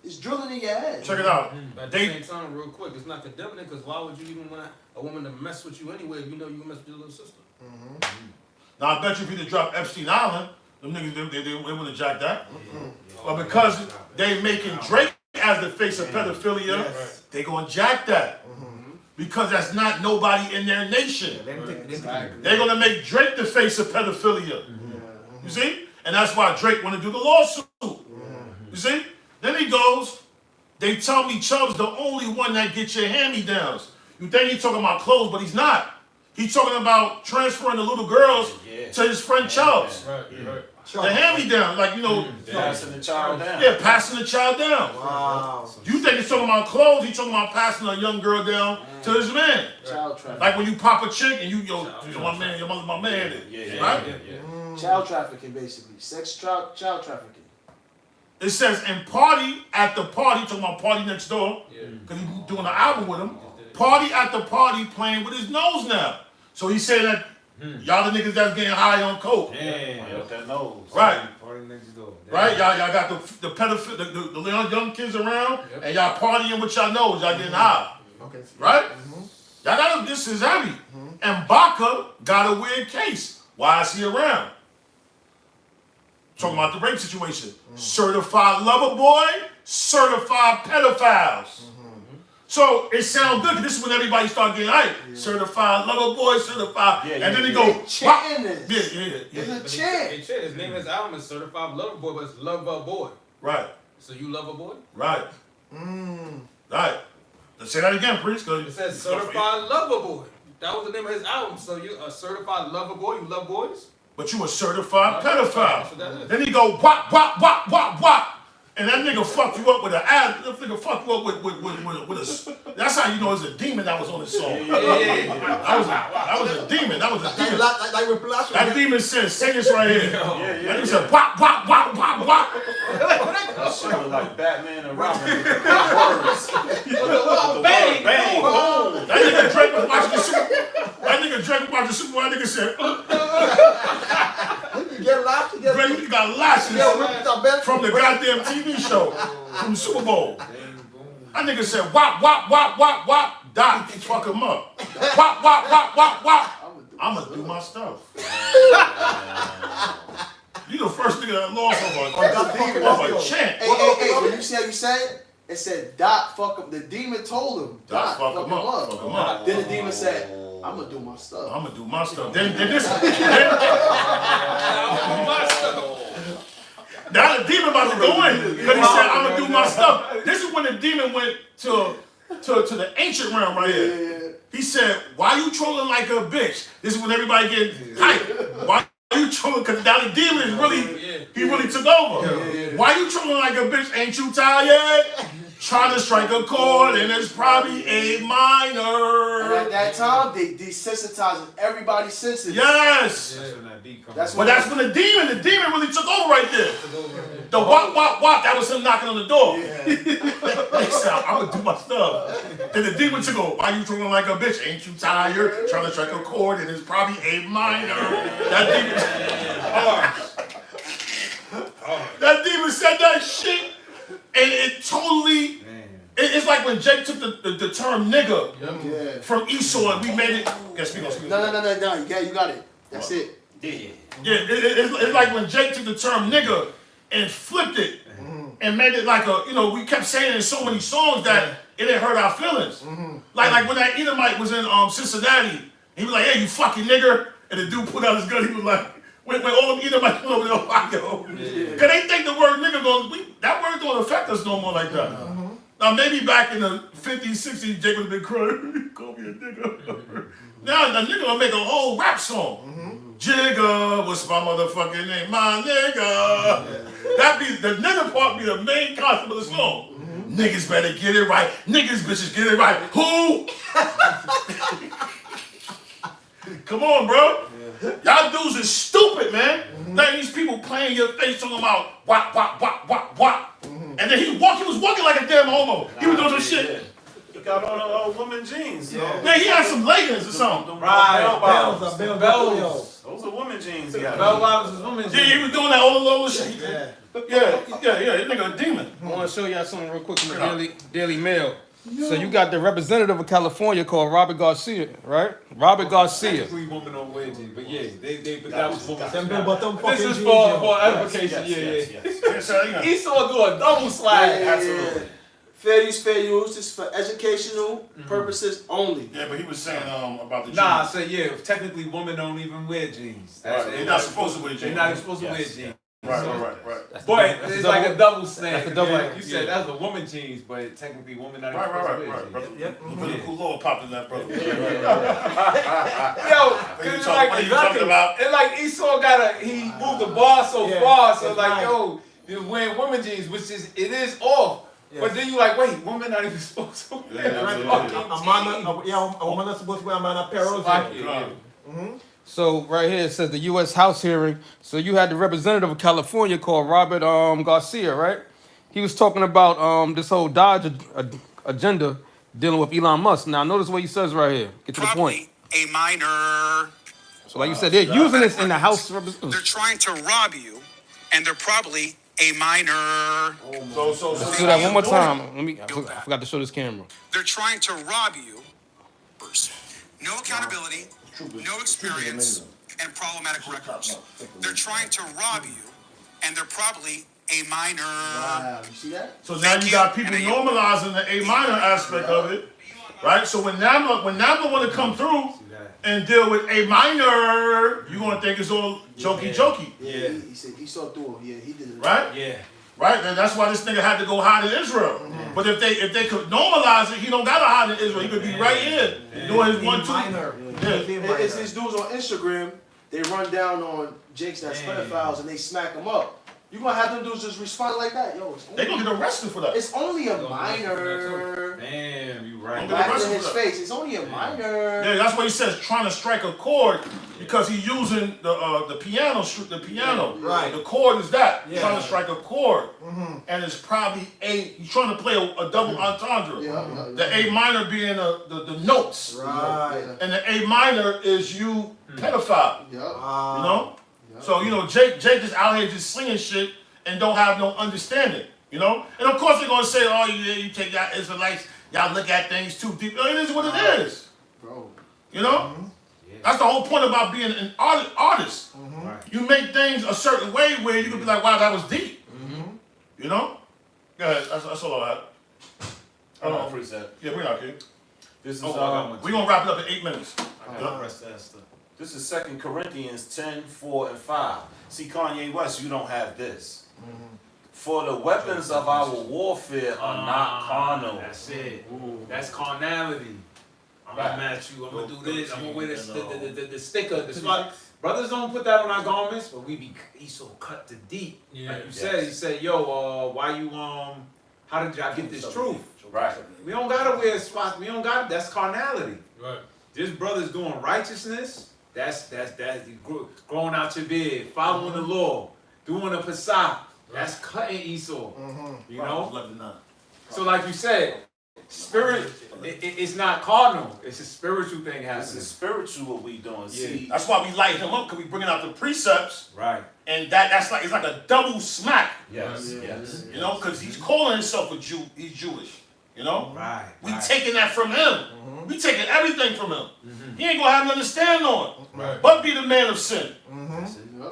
it's drilling in your head. Check it out. But at the same time, real quick, it's not condemning it, because why would you even want a woman to mess with you anyway if you know you mess with your little sister? Now I bet you if you'd have dropped Epstein Island, them niggas they wouldn't have jacked that. But because they making Drake as the face of pedophilia, they gonna jack that. Because that's not nobody in their nation. They're gonna make Drake the face of pedophilia. You see? And that's why Drake wanna do the lawsuit. You see? Then he goes, they tell me Chubb's the only one that gets your hand-me-downs. You think he's talking about clothes, but he's not. He's talking about transferring the little girls to his friend Chubbs. The hand-me-down, like, you know. Passing the child down. Yeah, passing the child down. Wow. You think he's talking about clothes, he's talking about passing a young girl down to his man. Child trafficking. Like when you pop a chick and you're my man, your mother's my man. Right? Child trafficking, basically. Child trafficking. It says, and party at the party, talking about Party Next Door, because he's doing an album with him. Party at the party playing with his nose now. So he said that y'all the niggas that's getting high on coke. With that nose. Right. Party next door. Right? Y'all got the pedophile, the young kids around, and y'all partying with y'all nose, y'all getting high. Okay. Right? Y'all got this is heavy. And Baca got a weird case. Why is he around? Talking about the rape situation. Certified lover boy, certified pedophiles. So it sounds good, 'cause this is when everybody start getting hype. Certified lover boy, certified. And then they go, It's a But his name, his album is Certified Lover Boy, but it's Lover Boy. Right. So you love a boy? Right. Right. Let's say that again, priest. It says Certified Lover Boy. That was the name of his album. So you a certified lover boy? You love boys? But you a certified pedophile. That's what that is. Then he go wop wop wop wop wop, and that nigga fucked you up with an ad. That nigga fucked you up with a. That's how you know it's a demon that was on his song. That was a demon. That was a demon. Like Whiplash. That demon said, "Say this right here." And he said, "Wop wop wop wop wop." That shit was like Batman and Robin with the words. Bang! Bang! Boom! That nigga Drake was watching the Super. That nigga Drake was watching the Super Bowl. That nigga said, You get laughed. You get "Drake got lashes from the goddamn TV show from the Super Bowl." That nigga said, "Wop wop wop wop wop." Doc, fuck him up. Wop wop wop wop wop. I'ma do my stuff. You the first nigga that lost off a chant. Hey, when you see how you said it said Doc fuck him. The demon told him Doc fuck him up. Fuck him up. Then the demon said, I'm gonna do my stuff. I'm gonna do my stuff. Then this. Now the demon about to go in because he said, "I'm gonna do my stuff." This is when the demon went to the ancient realm right here. He said, "Why you trolling like a bitch?" This is when everybody get hyped. Why you trolling? Because now the demon is really took over. Why you trolling like a bitch? Ain't you tired? Trying to strike a chord, and it's probably A minor. And at that time, they desensitized everybody's senses. Yes. That's when the demon really took over right there. The wop wop wop, that was him knocking on the door. He said, "I'm gonna do my stuff." Then the demon took over. "Why you trolling like a bitch? Ain't you tired? Trying to strike a chord, and it's probably A minor." That demon said that shit. And it totally, it's like when Jake took the term nigga from Esau and we made it. Guess we gonna No. You got it. That's it. Yeah, it's like when Jake took the term nigga and flipped it and made it like we kept saying it in so many songs that it didn't hurt our feelings. Like when that Edomite was in Cincinnati, he was like, "Hey, you fucking nigger," and the dude put out his gun. He was like, When all them Edomites went over there, Ohio. Cause they think the word nigga that word don't affect us no more like that. Now maybe back in the 50s, 60s, Jake would have been crying, call me a nigga. Now the nigga will make a whole rap song. Jigga, what's my motherfucking name? My nigga. That be the nigga part be the main concept of the song. Niggas better get it right. Niggas bitches get it right. Who? Come on, bro. Y'all dudes is stupid, man. Like these people playing your face talking about wop, wop, wop, wop, wop. And then he was walking like a damn homo. He was doing some shit. He got on woman jeans. Man, he had some leggings or something. Right. Bells. Those are woman jeans. He had. Bell bottoms is women. Yeah, he was doing that all little shit. Yeah. That nigga a demon. I want to show y'all something real quick from the Daily Mail. So you got the representative of California called Robert Garcia, right? Robert Garcia. Three women on wedding jeans, but yeah, but that was woman. This is for edification. Yeah. Esau do a double slide. Absolutely. Fair use. This is for educational purposes only. Yeah, but he was saying about the jeans. Nah, I said technically women don't even wear jeans. They're not supposed to wear jeans. They're not even supposed to wear jeans. Right. But it's like a double snap. That's a double. Like you said that's a woman jeans, but technically women not even supposed to wear jeans. Brother. Political law popped in that, brother. Yo, cause it's like what are you talking about? It's like Esau he moved the bar so far, so like yo, you're wearing women jeans, which is it is off. But then you like, wait, women not even supposed to wear A woman not supposed to wear a man apparel. So right here it says the U.S. House hearing. So you had the representative of California called Robert Garcia, right? He was talking about this whole Dodge agenda dealing with Elon Musk. Now notice what he says right here. Get to the point. A minor. So like you said, they're using this in the House representative. They're trying to rob you, and they're probably a minor. So let's do that one more time. I forgot to show this camera. They're trying to rob you. No accountability, no experience, and problematic records. They're trying to rob you, and they're probably a minor. Wow, you see that? So now you got people normalizing the A minor aspect of it, right? So when Nama want to come through and deal with A minor, you gonna think it's all jokey. Yeah, he said he saw through him. Yeah, he did it. Right? Yeah. Right? And that's why this nigga had to go hide in Israel. But if they could normalize it, he don't gotta hide in Israel. He could be right here doing his 1, 2. It's these dudes on Instagram. They run down on Jake's that's pedophiles and they smack them up. You gonna have them dudes just respond like that, yo? They gonna get arrested for that. It's only a minor. Damn, you right. Back in his face. It's only a minor. Yeah, that's what he says. Trying to strike a chord because he's using the piano. Right. The chord is that trying to strike a chord, and it's probably he's trying to play a double entendre. The A minor being the notes, Right. and the A minor is you pedophile. Yeah. You know. So Jake just out here just slinging shit and don't have no understanding. And of course they're gonna say, oh yeah, you take y'all Israelites, y'all look at things too deep. It is what it is. Bro. That's the whole point about being an artist. You make things a certain way where you can be like, wow, that was deep. Go ahead. That's all I had. I appreciate it. Yeah, we're not kidding. This is we're gonna wrap it up in 8 minutes. This is 2 Corinthians 10, 4, and 5. See, Kanye West, you don't have this. For the weapons of our warfare are not carnal. That's it. That's carnality. I'm gonna match you. I'm gonna do this. I'm gonna wear the sticker. The spot. Brothers don't put that on our garments, but we be Esau cut to deep. Like you said, he said, yo, why you how did y'all get this truth? Right. We don't gotta wear spots. We don't got that's carnality. Right. This brother's doing righteousness. That's growing out your beard, following the law, doing a pasah. That's cutting Esau. So like you said, spirit, it's not carnal. It's a spiritual thing happening. It's a spiritual what we doing. See, that's why we light him up, because we bringing out the precepts. Right. And it's like a double smack. Yes. Because he's calling himself a Jew. He's Jewish. Right. We taking that from him. We taking everything from him. He ain't gonna have nothing to stand on, but be the man of sin.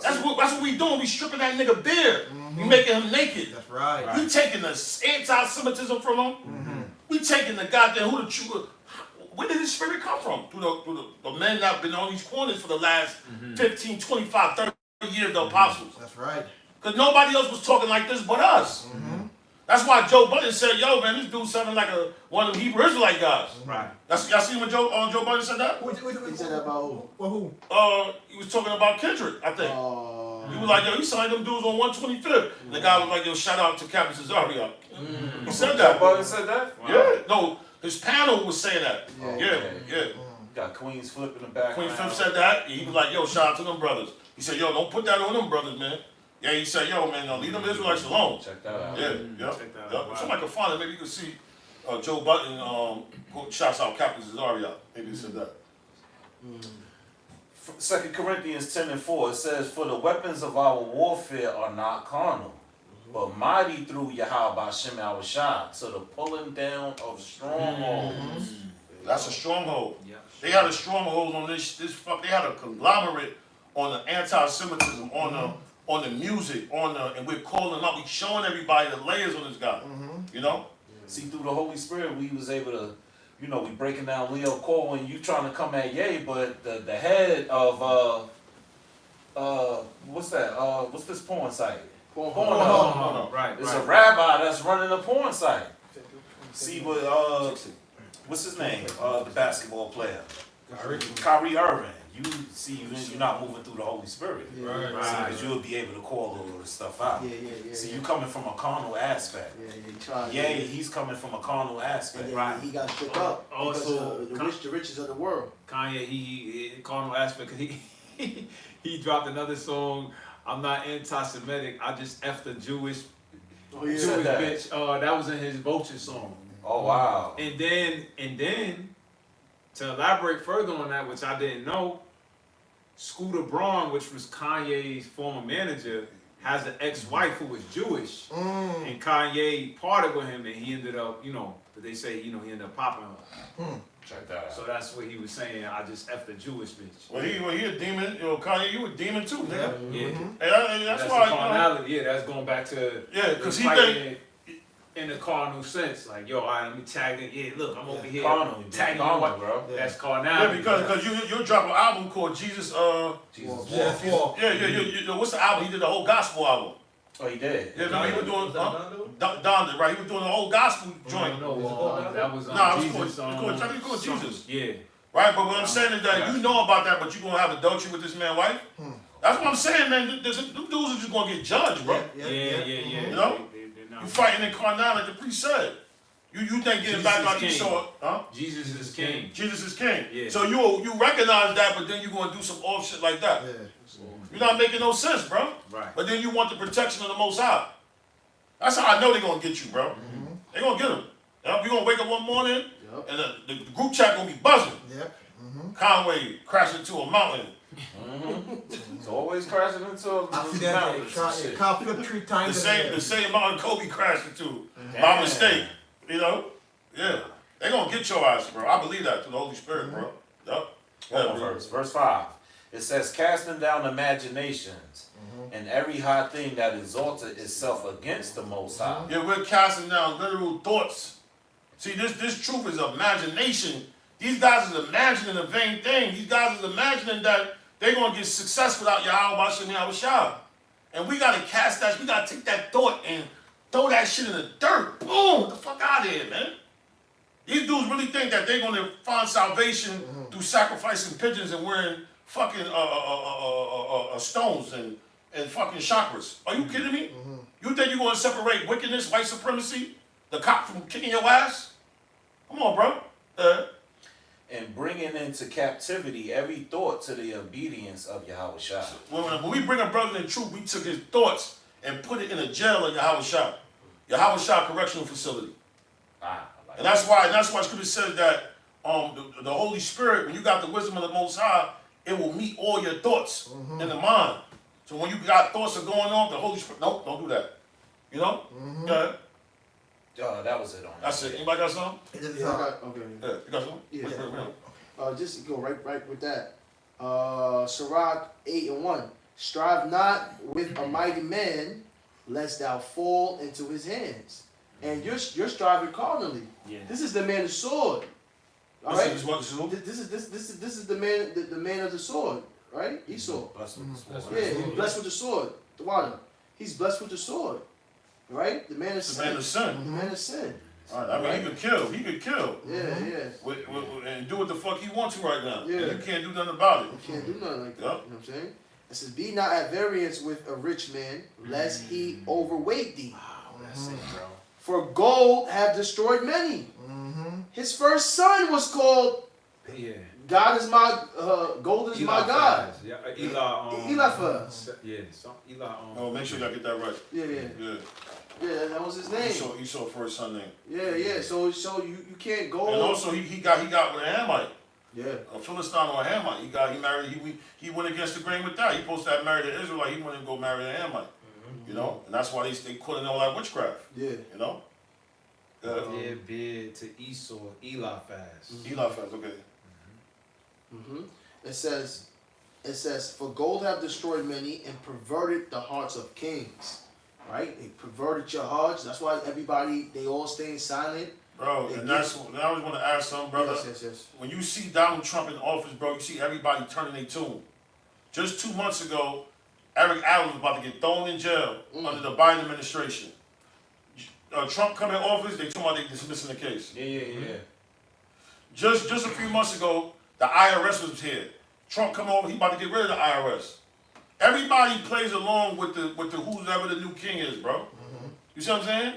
That's what we doing. We stripping that nigga beard. We making him naked. That's right. We taking the anti-Semitism from him. We taking the goddamn where did this spirit come from? Through the men that have been on these corners for the last 15, 25, 30 years the apostles. That's right. Because nobody else was talking like this but us. That's why Joe Budden said, yo, man, this dude sounded like one of them Hebrew Israelite guys. Right. Y'all seen when Joe Budden said that? He said that about who? He was talking about Kendrick, I think. He was like, yo, he signed them dudes on 125th. And the guy was like, yo, shout out to Captain Cesario. He said that. Budden said that? Yeah. No, his panel was saying that. Yeah. Got Queen's Flip in the back. Queen Flip said that. He was like, yo, shout out to them brothers. He said, yo, don't put that on them brothers, man. Yeah, he said, yo, man, leave them Israelites alone. Check that out. Yeah. Check that out. Wow. Somebody can find it. Maybe you can see Joe Budden shouts out Captain Cesario. Maybe he said that. 2 Corinthians 10:4, it says, for the weapons of our warfare are not carnal, but mighty through Yahweh B'Shem Yahushua, to the pulling down of strongholds. That's a stronghold. Yeah. They had a stronghold on this fuck. They had a conglomerate on the anti-Semitism, on the music, and we're calling out, we're showing everybody the layers on this guy. You know? See, through the Holy Spirit, we was able to, we breaking down Lyor, Cohen, you trying to come at Ye, but the head of, what's that? What's this porn site? Pornhub. Right. It's a rabbi that's running a porn site. See, but, what's his name? The basketball player. Kyrie Irving. You see, you're not moving through the Holy Spirit. Right. Because you'll be able to call all of this stuff out. See, you coming from a carnal aspect. He's coming from a carnal aspect. And then he got shook up Also, because of the riches of the world. Kanye, he carnal aspect, because he dropped another song. I'm not anti-Semitic. I just effed a Jewish bitch. That was in his Vulture song. Oh wow! And then to elaborate further on that, which I didn't know, Scooter Braun, which was Kanye's former manager, has an ex-wife who was Jewish, and Kanye parted with him, and he ended up, they say, he ended up popping her. Check that out. So that's what he was saying. I just effed a Jewish bitch. Well, he a demon. Kanye, you a demon too, nigga. Yeah. And that's why. Carnality. Yeah, that's going back to because he think in the carnal sense, like, yo, all right, let me tag it. Yeah, look, I'm over here. Carnal, tagging carnal, you, bro. That's carnality. Yeah, because you drop an album called Jesus. Jesus. Yeah. What's the album? He did the whole gospel album. Oh, he did. Yeah, remember he was doing Donda, right? He was doing the whole gospel joint. No, that was Jesus. It's called Jesus. Yeah. Right, but what I'm saying is that you know about that, but you gonna have adultery with this man's wife. That's what I'm saying, man. Them dudes are just gonna get judged, bro. Yeah. You know, you fighting in carnality, like the priest said. You think getting back on Esau, huh? Jesus is king. Jesus is king. Yeah. So you recognize that, but then you gonna do some off shit like that. You're not making no sense, bro. Right. But then you want the protection of the Most High. That's how I know they're gonna get you, bro. They're gonna get him. You're gonna wake up one morning and the group chat gonna be buzzing. Conway crashing into a mountain. It's always crashing into a mountain. Car flip 3 times. The same mountain Kobe crashed into by mistake. Yeah. They're gonna get your ass, bro. I believe that through the Holy Spirit, bro. Verse 5. It says, casting down imaginations and every high thing that exalted itself against the Most High. Yeah, we're casting down literal thoughts. See, this truth is imagination. These guys is imagining a vain thing. These guys is imagining that they're going to get success without Yahweh B'Shem Yahushua. And we got to cast that, we got to take that thought and throw that shit in the dirt. Boom, get the fuck out of here, man. These dudes really think that they're going to find salvation through sacrificing pigeons and wearing fucking stones and fucking chakras. Are you kidding me? You think you're going to separate wickedness, white supremacy, the cop from kicking your ass? Come on, bro. And bringing into captivity every thought to the obedience of Yahweh Shah. When we bring a brother in truth, we took his thoughts and put it in a jail of Yahweh Shah. Yahweh Shah Correctional Facility. And that's why Scripture says that the Holy Spirit, when you got the wisdom of the Most High, it will meet all your thoughts in the mind. So when you got thoughts that are going on, the Holy Spirit, nope, don't do that. You know? That was it on That's it. Anybody got something? Okay. Yeah, you got something? Yeah. Just to go right with that. Sirach 8:1. Strive not with a mighty man, lest thou fall into his hands. And you're striving carnally. Yeah. This is the man of sword. All right. This is This is the man of the sword. right? Esau. Blessed with the sword. Yeah, he's blessed with the sword. The water. He's blessed with the sword, right? The man of The sin. man of sin. The man of sin. All right, I mean, he could kill. He could kill. Yeah. And do what the fuck he wants to right now. Yeah. And you can't do nothing about it. You can't do nothing like that. Yep. You know what I'm saying? It says, be not at variance with a rich man, lest he overweight thee. Wow, that's it, bro. For gold have destroyed many. His first son was called Yeah. God is my gold is my God. Yeah, Eli. Eliphaz. Yeah, some Eli. Oh, make sure y'all get that right. Yeah. Yeah, that was his name. Esau first son name. Yeah. So you can't go. And also he got with a Hamite. Yeah. A Philistine or a Hamite. He married. He went against the grain with that. He supposed to have married an Israelite. He wouldn't go marry a Hamite. You know, and that's why they caught in all that witchcraft. Yeah. You know. Yeah, bid to Esau, Eliphaz. Eliphaz, okay. It says, for gold have destroyed many and perverted the hearts of kings. Right? They perverted your hearts. That's why they all staying silent. Bro, and I was going to ask something, brother. Yes. When you see Donald Trump in office, bro, you see everybody turning their tune. Just 2 months ago, Eric Adams was about to get thrown in jail under the Biden administration. Trump come in office, they talking about they dismissing the case. Yeah. Just a few months ago, the IRS was here. Trump come over, he about to get rid of the IRS. Everybody plays along with the whoever the new king is, bro. You see what I'm saying?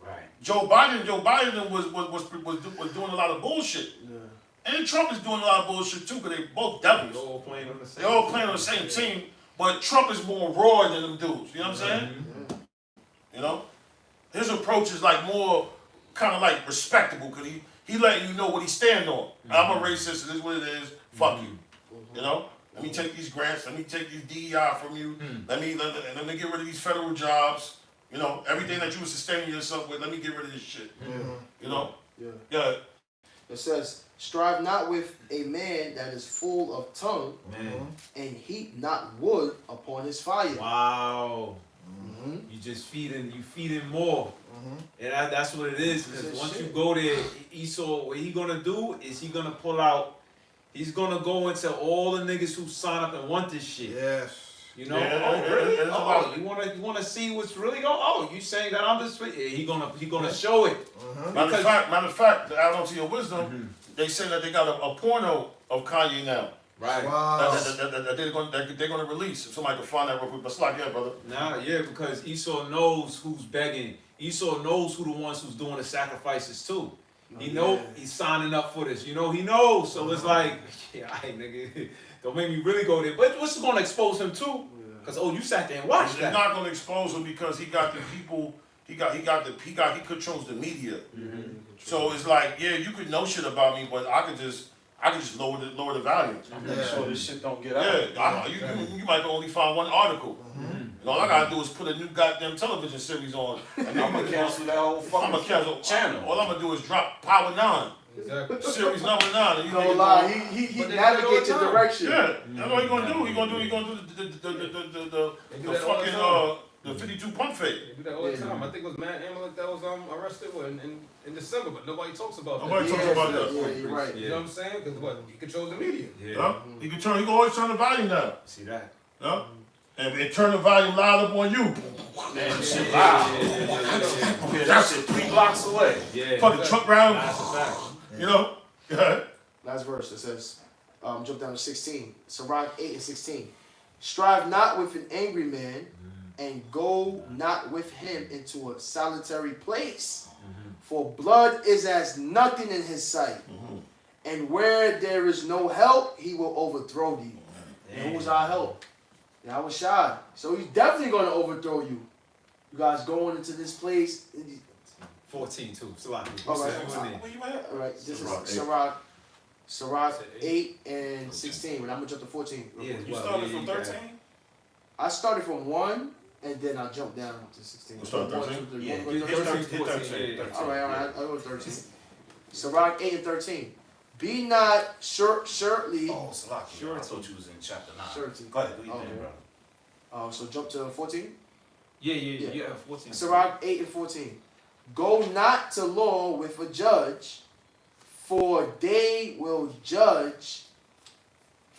Right. Joe Biden was doing a lot of bullshit. Yeah. And Trump is doing a lot of bullshit too, because they both devils. They all playing on the same. They all playing on the same team, but Trump is more raw than them dudes. You know what I'm saying? You know, his approach is like more kind of like respectable, because he letting you know what he stand on. I'm a racist, and this is what it is. Fuck you. You know. Let me take these grants. Let me take these DEI from you. Let me get rid of these federal jobs. You know, everything that you were sustaining yourself with. Let me get rid of this shit. You know. Yeah. It says, strive not with a man that is full of tongue, and heap not wood upon his fire. Wow. You just feeding more. And that's what it is. Because once you go there, Esau, what he gonna do is he gonna pull out. He's gonna go into all the niggas who sign up and want this shit. Yes. You know? Really? You wanna see what's really going? Oh, you saying that I'm just? Yeah, he gonna show it. Matter of fact, to add on to your wisdom, they say that they got a porno of Kanye now. Right. Wow. That they're gonna release. If somebody can find that real quick, but slide, yeah, brother. Because Esau knows who's begging. Esau knows who the ones who's doing the sacrifices too. He know he's signing up for this. You know, he knows. So it's like, nigga, don't make me really go there. But what's going to expose him to? Because you sat there and watched that. It's not going to expose him because he got the people. He controls the media. So it's like, yeah, you could know shit about me, but I could just lower the value. So this shit don't get out. Yeah, you might only find one article. And all I gotta do is put a new goddamn television series on. And I'm gonna cancel that whole fucking channel. All I'm gonna do is drop Power 9. Exactly. Series number 9. And No lie, he navigates your direction. Yeah, that's what he gonna do. He gonna do the fucking the 52 pump fake. They do that all the time. I think it was Matt Amalek that was arrested in December, but nobody talks about that. Nobody talks about that. Yeah, you're right. You know what I'm saying? Because what? He controls the media. Yeah. He can always turn the volume down. See that? Yeah. And turn the volume loud up on you. Man, shit loud. Yeah, that shit 3 blocks away. Yeah. Fucking truck round. That's a fact. You know? Yeah. Last verse, it says, jump down to 16. Sirach 8 and 16. Strive not with an angry man, and go not with him into a solitary place. For blood is as nothing in his sight. And where there is no help, he will overthrow thee. And who's our help? Yahweh Shai. So he's definitely going to overthrow you. You guys going into this place. 14 too. Salaki. All right. Where you at? All right. This is Sirach 8 and 16. But I'm going to jump to 14. Yeah, You started from 13? I started from 1 and then I jumped down to 16. You started 13? 1, 2, 3, Yeah, 1, 2, 3, 14. 13. All right. I go 13. Sirach 8 and 13. Be not shortly. Oh, Salaki. I thought you was in chapter 9. Surety. Go ahead, do your thing, bro. So jump to 14. Yeah, 14. Sirach 8 and 14. Go not to law with a judge, for they will judge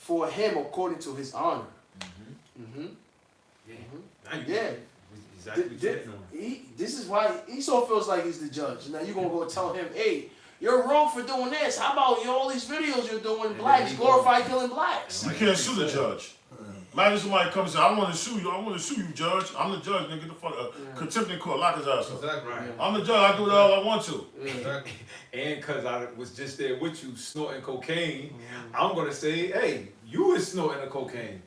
for him according to his honor. Yeah. Exactly. This is why Esau feels like he's the judge. Now you're gonna go tell him, hey, you're wrong for doing this. How about all these videos you're doing, blacks, glorify killing blacks? You can't sue the judge. Imagine somebody comes and says, I want to sue you, judge. I'm the judge, nigga. Get the fuck contempt in court, lock his ass up. Exactly. Right. I'm the judge, I do whatever I want to. Exactly. And because I was just there with you snorting cocaine, I'm going to say, hey, you was snorting the cocaine.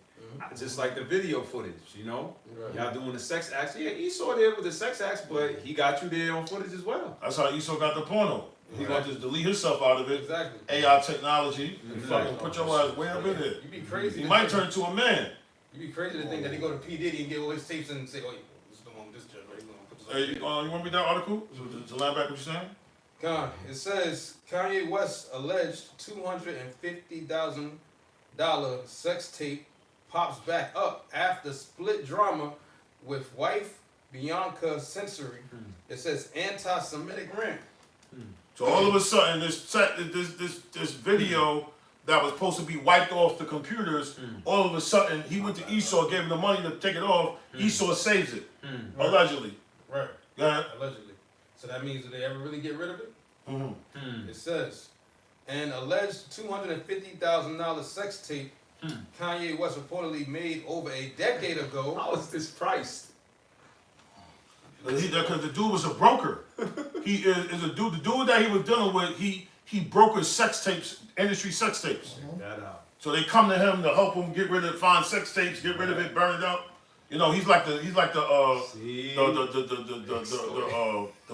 Just like the video footage, you know? Y'all doing the sex acts. Yeah, Esau there with the sex acts, but he got you there on footage as well. That's how Esau got the porno. He gonna just delete himself out of it. Exactly. AI technology and fucking put your ass way up in there. You be crazy. He might turn into a man. You be crazy to think that he go to P. Diddy and get all his tapes and say, oh, this is the one with this judge, right? Hey, you want me to read that article? To line back what you're saying? God, it says Kanye West alleged $250,000 sex tape pops back up after split drama with wife Bianca Sensory. It says anti-Semitic rant. So all of a sudden, this video that was supposed to be wiped off the computers, all of a sudden he went to Esau, gave him the money to take it off. Esau saves it, allegedly. Right. Yeah. Allegedly. So that means, did they ever really get rid of it? It says, an alleged $250,000 sex tape Kanye West reportedly made over a decade ago. How is this priced? Because the dude was a broker. He is a dude. The dude that he was dealing with, he brokers sex tapes, industry sex tapes. So they come to him to help him find sex tapes, get rid of it, burn it up. You know, he's like the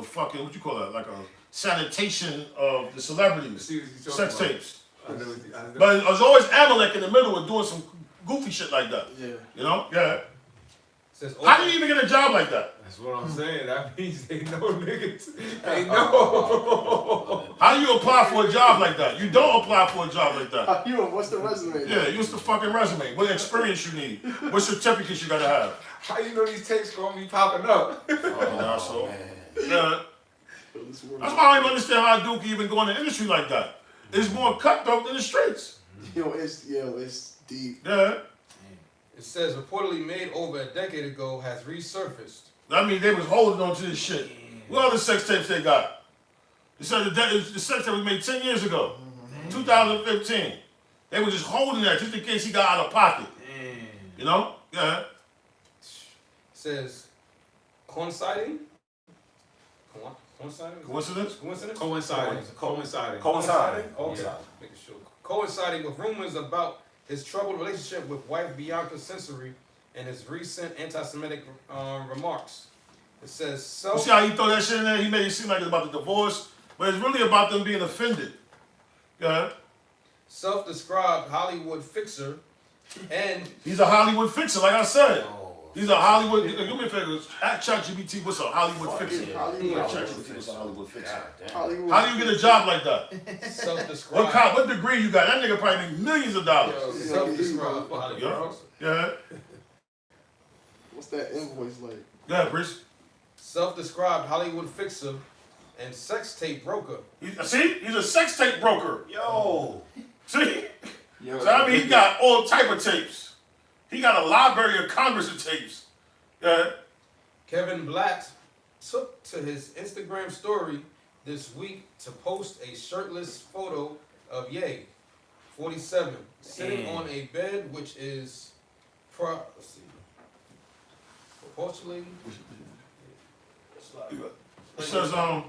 fucking, what you call that? Like a sanitation of the celebrities. Sex tapes. But there's always Amalek in the middle of doing some goofy shit like that. Yeah. You know? Yeah. How do you even get a job like that? That's what I'm saying. That means they know niggas. They know. How do you apply for a job like that? You don't apply for a job like that. What's the resume? Yeah, use the fucking resume. What experience you need? What certificates you gotta have? How you know these tapes gonna be popping up? So, yeah. That's why I don't even understand how a dude can even go in the industry like that. It's more cutthroat than the streets. It's deep. Yeah. It says reportedly made over a decade ago has resurfaced. I mean, they was holding on to this shit. What other sex tapes they got? They said the sex tape was made 10 years ago, 2015. They were just holding that just in case he got out of pocket. You know? Yeah. It says coinciding. Coincidence? Coinciding with rumors about his troubled relationship with wife Bianca Sensory and his recent anti-Semitic remarks. It says You see how he throw that shit in there? He made it seem like it's about the divorce, but it's really about them being offended. Yeah. Self-described Hollywood fixer, and he's a Hollywood fixer, like I said. He's a Hollywood. Do me a favor. At ChatGPT, what's a Hollywood fixer? ChatGPT, what's a Hollywood fixer? How do you get a job like that? Self-described. What degree you got? That nigga probably make millions of dollars. Self-described Hollywood. Yeah. What's that invoice like? Yeah, Bruce. Self-described Hollywood fixer and sex tape broker. See? He's a sex tape broker. Yo. See? So I mean, he got all type of tapes. He got a Library of Congress of tapes. Yeah. Kevin Blatt took to his Instagram story this week to post a shirtless photo of Ye, 47, sitting on a bed which is proportionally. It says, let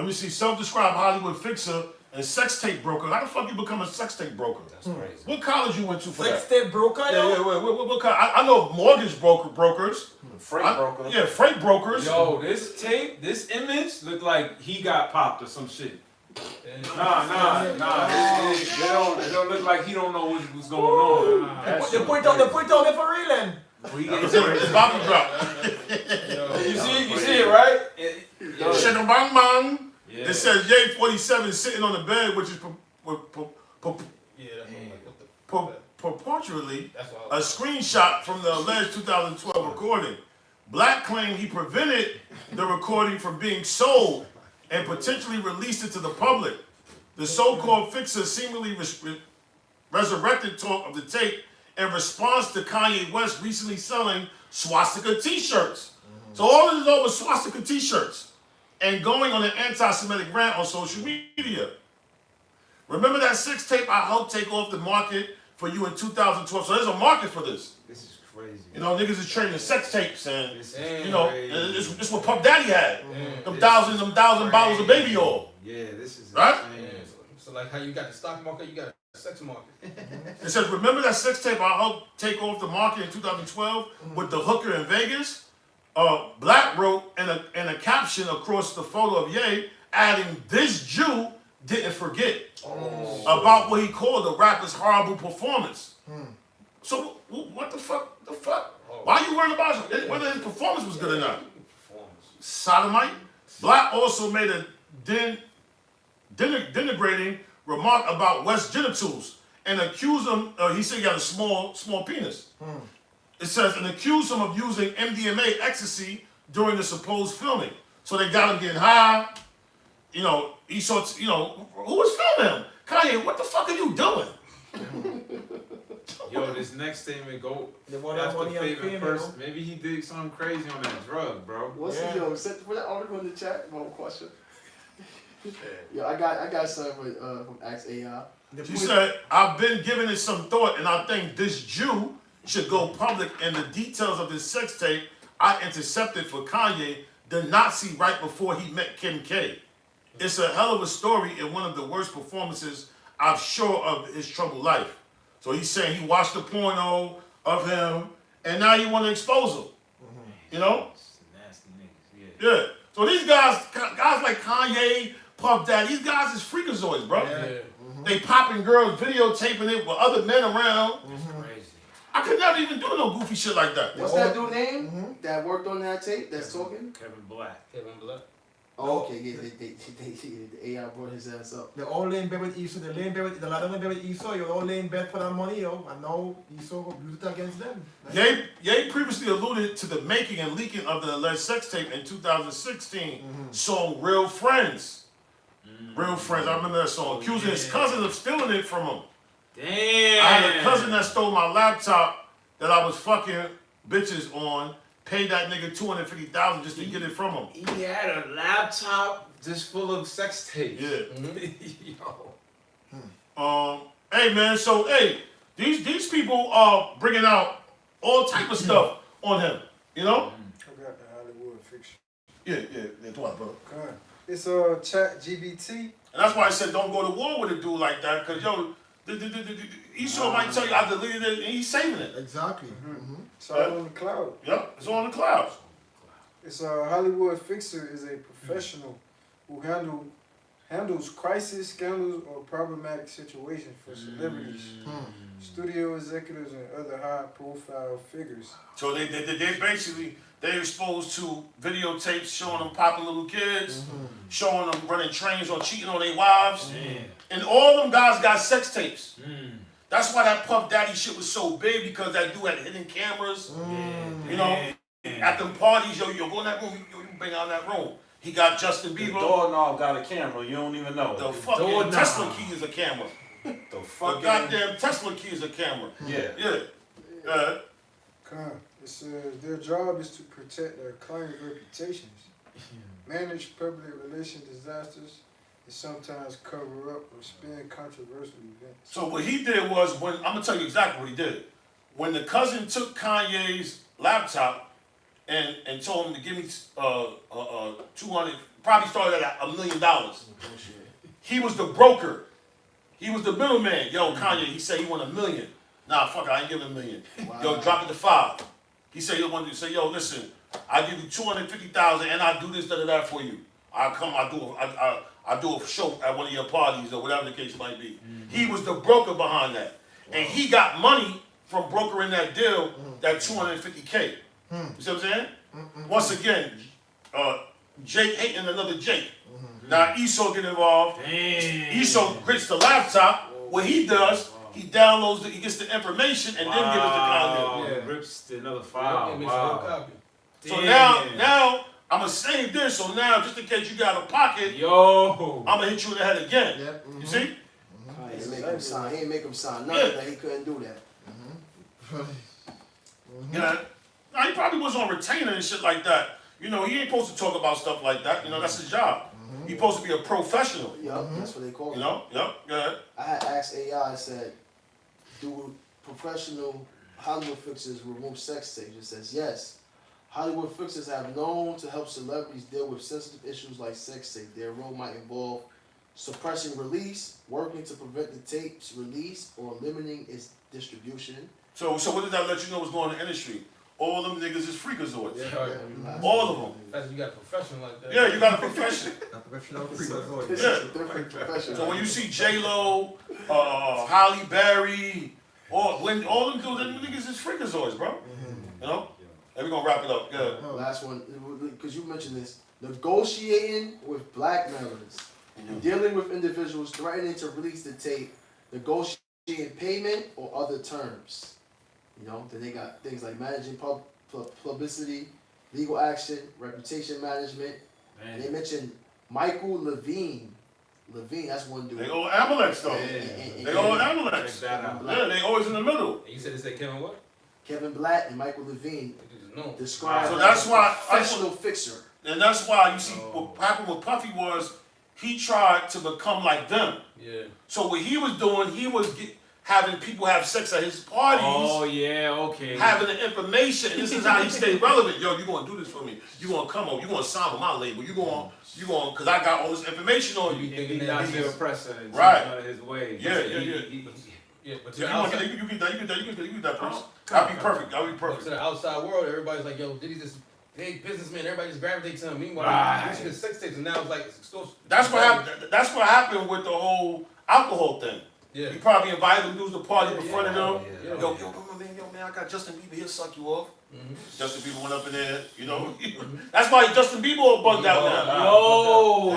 me see, self-described Hollywood fixer and sex tape broker. How the fuck you become a sex tape broker? That's crazy. What college you went to for that? Sex tape broker? Yeah, what college? I know mortgage brokers. Freight brokers. Yeah, freight brokers. Yo, this tape, this image looked like he got popped or some shit. Nah. It don't look like he don't know what's going on. They point out there for real then. It's Bobby drop. You see it, right? Shit bang bang. It says Ye 47 sitting on the bed, which is purportedly a screenshot from the alleged 2012 recording. Black claimed he prevented the recording from being sold and potentially released it to the public. The so-called fixer seemingly resurrected talk of the tape in response to Kanye West recently selling swastika t-shirts. So all of this over swastika t-shirts and going on an anti-Semitic rant on social media. Remember that sex tape I helped take off the market for you in 2012? So there's a market for this. This is crazy. You know, niggas is trading sex tapes and, This you know, it's what Puff Daddy had. Them thousand bottles of baby oil. Yeah, this is right? Yeah. So like how you got the stock market, you got a sex market. It says, remember that sex tape I helped take off the market in 2012 with the hooker in Vegas? Black wrote in a caption across the photo of Ye, adding, "This Jew didn't forget," about what he called the rapper's horrible performance. So what the fuck? Why are you worried about whether his performance was good or not? Sodomite. Black also made a denigrating remark about West's genitals and accused him. He said he had a small penis. It says, and accused him of using MDMA ecstasy during the supposed filming. So they got him getting high. You know, he saw, you know, who was filming him? Kanye, what the fuck are you doing? Yo, this next statement go They want that after money and favorite fame, person. Maybe he did something crazy on that drug, bro. What's the yo? Set for that article in the chat. One question. Yeah, I got something from Ask AI. She said, I've been giving it some thought, and I think this Jew should go public, and the details of this sex tape I intercepted for Kanye, the Nazi, right before he met Kim K. It's a hell of a story and one of the worst performances I'm sure of his troubled life. So he's saying he watched the porno of him, and now you want to expose him. You know? Nasty niggas, yeah. Yeah. So these guys like Kanye, Puff Daddy, these guys is freakazoids, bro. Yeah. They popping girls, videotaping it with other men around. Crazy. I could never even do no goofy shit like that. What's that dude name that worked on that tape that's talking? Kevin Black. Kevin Black. Oh, okay, yeah, the AI brought his ass up. They all lay in bed with Esau. The ladder in bed with Esau. You're all laying in bed for that money, yo. And now Esau will use it against them. Ye previously alluded to the making and leaking of the alleged sex tape in 2016 song Real Friends. Real Friends, I remember that song. Accusing his cousin of stealing it from him. Damn. I had a cousin that stole my laptop that I was fucking bitches on. Paid that nigga $250,000 just to get it from him. He had a laptop just full of sex tapes. Yeah. Yo. Hey man, so hey, these people are bringing out all type of stuff on him. You know? I got the Hollywood fiction. Yeah, do what, bro? Okay. It's Chat GBT. And that's why I said don't go to war with a dude like that, cause yo, Esau might tell you I deleted it and he's saving it. Exactly. It's all on the cloud. Yep, it's on the clouds. It's Hollywood Fixer is a professional who handles crisis, scandals, or problematic situations for celebrities, studio executives, and other high-profile figures. So they basically they're exposed to videotapes showing them popping little kids, showing them running trains or cheating on their wives, and all them guys got sex tapes. That's why that Puff Daddy shit was so big, because that dude had hidden cameras. You know, at them parties, yo, go in that room, you bring out that room. He got Justin Bieber. The doorknob got a camera. You don't even know. The fucking Tesla key is a camera. The fucking goddamn Tesla key is a camera. Yeah. It says their job is to protect their client reputations, manage public relation disasters, and sometimes cover up or spin controversial events. So what he did was, I'm gonna tell you exactly what he did. When the cousin took Kanye's laptop and told him to give me 200, probably started at $1 million. He was the broker. He was the middleman. Yo, Kanye, he said he want $1 million. Nah, fuck it, I ain't giving $1 million. Wow. Yo, drop it to 5. He said he wanted to say, yo, listen, I give you $250,000 and I do this, da for you. I do a show at one of your parties or whatever the case might be. He was the broker behind that. And he got money from brokering that deal, that $250K. You see what I'm saying? Once again, Jake hating another Jake. Now Esau get involved. Esau grits the laptop. What he does, he downloads it, he gets the information, and then gives it to Kanye. Rips another file. Wow. So now I'm gonna save this. So now, just in case you got a pocket, yo, I'm gonna hit you in the head again. You see? He ain't make him sign nothing that he couldn't do that. Yeah. Nah, he probably was on retainer and shit like that. You know, he ain't supposed to talk about stuff like that. You know, that's his job. He's supposed to be a professional. Yup, that's what they call it. You know? Yep. Go ahead. I had asked AI, I said, do professional Hollywood fixers remove sex tapes? It says yes. Hollywood fixers have known to help celebrities deal with sensitive issues like sex tape. Their role might involve suppressing release, working to prevent the tape's release, or limiting its distribution. So what did that let you know was going on in the industry? All them niggas is freakazoids. Yeah. All of them. That's you got a profession like that. Yeah, you got a profession. A professional freakazoid. Yeah. So when you see J-Lo, Halle Berry, all them dudes, them niggas is freakazoids, bro. You know? And we're gonna wrap it up. Good. Last one, because you mentioned this. Negotiating with blackmailers. Dealing with individuals threatening to release the tape. Negotiating payment or other terms. You know, then they got things like managing publicity, legal action, reputation management. And they mentioned Michael Levine. That's one dude. They all Amaleks though. They all Amaleks. Yeah, they always in the middle. And you said it's Kevin what? Kevin Blatt and Michael Levine described so that's why professional fixer. And that's why you see what happened with Puffy was he tried to become like them. Yeah. So what he was doing, he was having people have sex at his parties. Oh yeah, okay. Having the information. This is how he stayed relevant. Yo, you gonna do this for me? You gonna come over? You gonna sign with my label? You gonna? Cause I got all this information on you. He's not the oppressor. And Right. His way. Yeah. Yeah, but You get that, Prince. That'd be perfect. To the outside world, everybody's like, yo, Diddy's this big businessman. Everybody just gravitates to him. Meanwhile, he's just sex tapes, and now it's like That's what happened. That's what happened with the whole alcohol thing. Yeah. He probably invited them dudes to party in front of them. Yeah. Yo, man, I got Justin Bieber. He'll suck you off. Justin Bieber went up in there, you know. That's why Justin Bieber all bugged out now.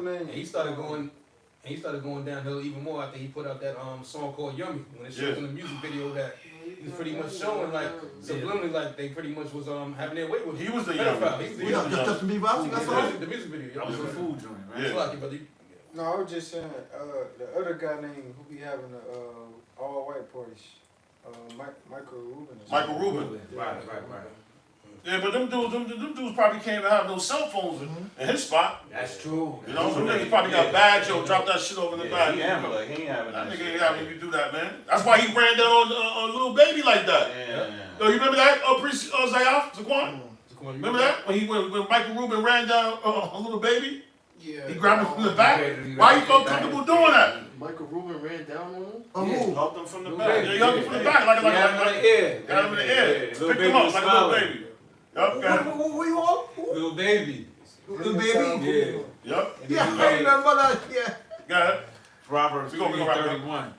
And he started going downhill even more after he put out that song called Yummy. When it shows in the music video that he was pretty much showing like subliminally like they pretty much was having their way with him. He was the Yummy. He was the Yummy. Justin Bieber, the music video. That was a food joint, right? It's lucky, but No, I was just saying, the other guy named who be having the all white parties, Michael Rubin. Michael Rubin. Right. Yeah, but them dudes probably can't even have no cell phones in his spot. That's true. You know, them niggas probably got bags, yo, drop that shit over in the bag. He ain't having that nigga ain't having you do that, man. That's why he ran down on Little Baby like that. Yeah. Yo, you remember that? Zayaf, Zaquan? Remember that? When Michael Rubin ran down on Little Baby? Yeah. He grabbed him from the back. Why you felt comfortable doing that? Michael Rubin ran down on him? He helped him from the back. Yeah, he helped him from the back. Like got him in the air. Picked him up like a little baby. Yup, got him. Who you on? Little baby. Little baby? Yup. Yeah, I remember that, yeah. Got it. Proverbs We gonna wrap it up. 31.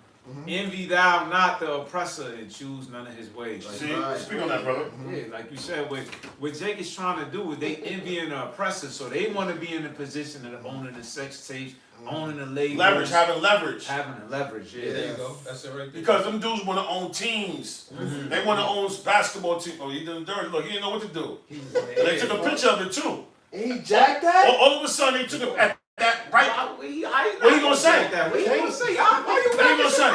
Envy thou not the oppressor and choose none of his ways. See, speak on that, brother. Yeah, like you said, what Jake is trying to do is they envying the oppressor, so they want to be in the position of owning the sex tapes, owning the labels. Having leverage. Having the leverage, yeah. There you go. That's it right there. Because them dudes want to own teams. They want to own basketball teams. Oh, he done dirty. Look, he didn't know what to do. And they took a picture of it, too. And he jacked that? All of a sudden, they took it at that right. What are you gonna say? What are you gonna say? What are you gonna say?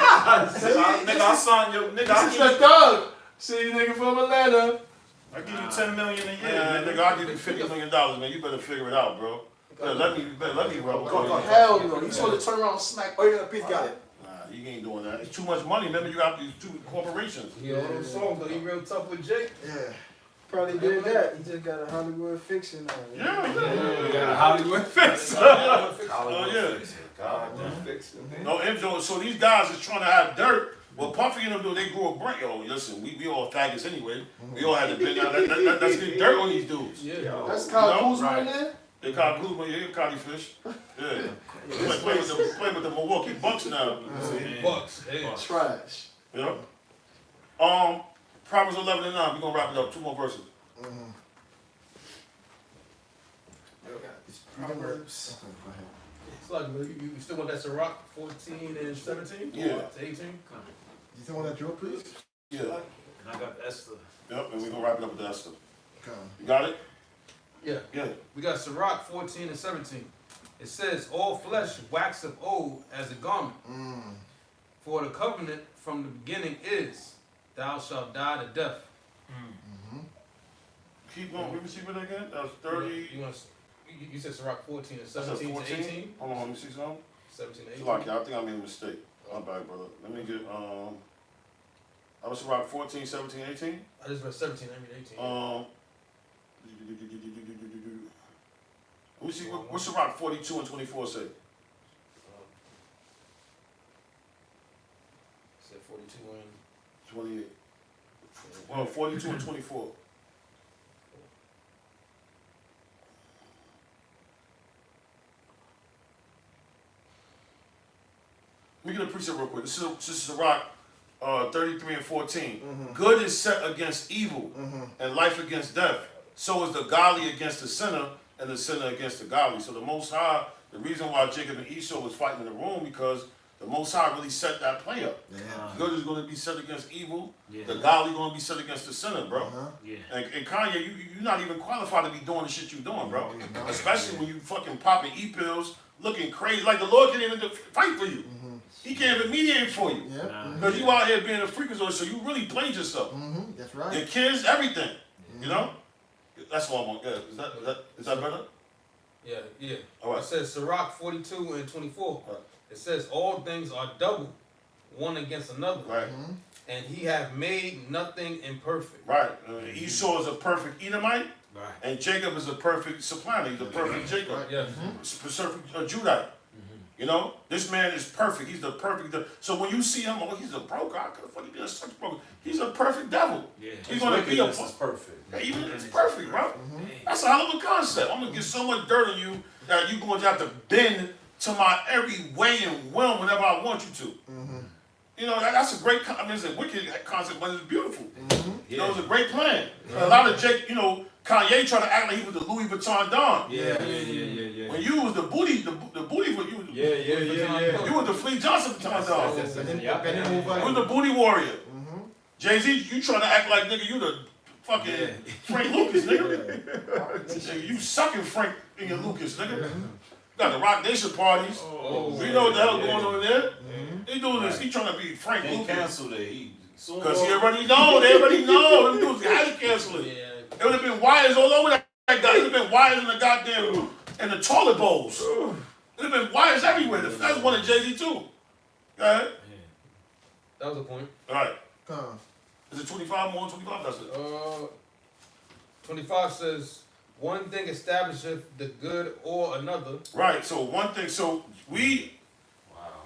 Nigga, I signed your nigga. This is the thug. See, nigga from Atlanta. I give you $10 million a year. Nigga, I'll give you $50 million, man. You better figure it out, bro. Let me rub it. Hell no. You supposed to turn around and smack. Oh, yeah, Pete got it. Nah, you ain't doing that. It's too much money. Remember, you got these 2 corporations. Yeah, all those songs though. He real tough with Jake. Yeah. Probably did that. He just got a Hollywood fixing now. Yeah. You got a Hollywood fix. Oh, yeah. No, MJ, so these guys is trying to have dirt. Well, Puffy and them, they grew a brain. Yo, listen, we all faggots anyway. We all had to bend down. Let's get dirt on these dudes. Yeah. That's Kyle Kuzma in there? They Kyle Kuzma, yeah, Cotty Fish. Yeah. Play with the Milwaukee Bucks now. Bucks. Yeah. Trash. Yeah. Proverbs 11 and 9. We're gonna wrap it up. 2 more verses. Proverbs. It's like you still want that Ciroc 14 and 17? Yeah. To 18? You still want that Joe, please? Yeah. And I got Esther. Yep, and we're gonna wrap it up with Esther. Come. You got it? Yeah. Yeah. We got Ciroc 14 and 17. It says, all flesh waxeth old as a garment. For the covenant from the beginning is, thou shalt die to death. Keep going. Let me see what again. That was 30. You said Sirach 14 and 17 to 18? Hold on, let me see something. 17 to 18. Sirach, I think I made a mistake. My bad, brother. Let me get, I was Sirach 14, 17, 18? I just read 17, I read 18. Let me see, what's Sirach 42 and 24 say? Said 42 and 28. Well, 42 and 24. Let me get a precept real quick. This is Sirach 33 and 14. Good is set against evil, and life against death. So is the godly against the sinner, and the sinner against the godly. So the Most High, the reason why Jacob and Esau was fighting in the room, because the Most High really set that play up. Good is going to be set against evil. The godly going to be set against the sinner, bro. And Kanye, you're not even qualified to be doing the shit you doing, bro. Especially when you fucking popping E-pills, looking crazy. Like the Lord can't even fight for you. He can't even mediate for you. Because you out here being a freakazoid, so you really played yourself. That's right. Your kids, everything. You know? That's all I want. Yeah. Is that better? Yeah. All right. It says Sirach 42 and 24. It says all things are double, one against another. Right. And he have made nothing imperfect. Right. Esau is a perfect Edomite. Right. And Jacob is a perfect supplanter. He's a perfect Jacob. Right, yeah. Perfect Judite. You know, this man is perfect. He's the perfect. So when you see him, oh, he's a broker. How could the fuck he be such a broker? He's a perfect devil. Yeah. He's going to be a perfect. Yeah, even it's perfect, bro. That's a hell of a concept. I'm gonna get so much dirt on you that you're going to have to bend to my every way and will whenever I want you to. You know, that's a great. I mean, it's a wicked concept, but it's beautiful. You know, it's a great plan. A lot of Kanye tried to act like he was the Louis Vuitton Don. Yeah. When you was the booty for you. You was the Flea Johnson Vuitton Don. You was the booty warrior. Jay-Z, you trying to act like nigga, you the fucking Frank Lucas, nigga. You sucking Frank in your Lucas, nigga. Got the Rock Nation parties. We know what the hell going on there. He doing this. He trying to be Frank Lucas. Cancel it. Because he already know. They already know. Them dudes had to cancel it. It would have been wires all over that guy. It would have been wires in the goddamn in the toilet bowls. It would have been wires everywhere. That's one of Jay-Z too. Go ahead. That was a point. All right. Is it 25 more? 25? That's it. 25 says, one thing establisheth the good or another. Right. So one thing. So we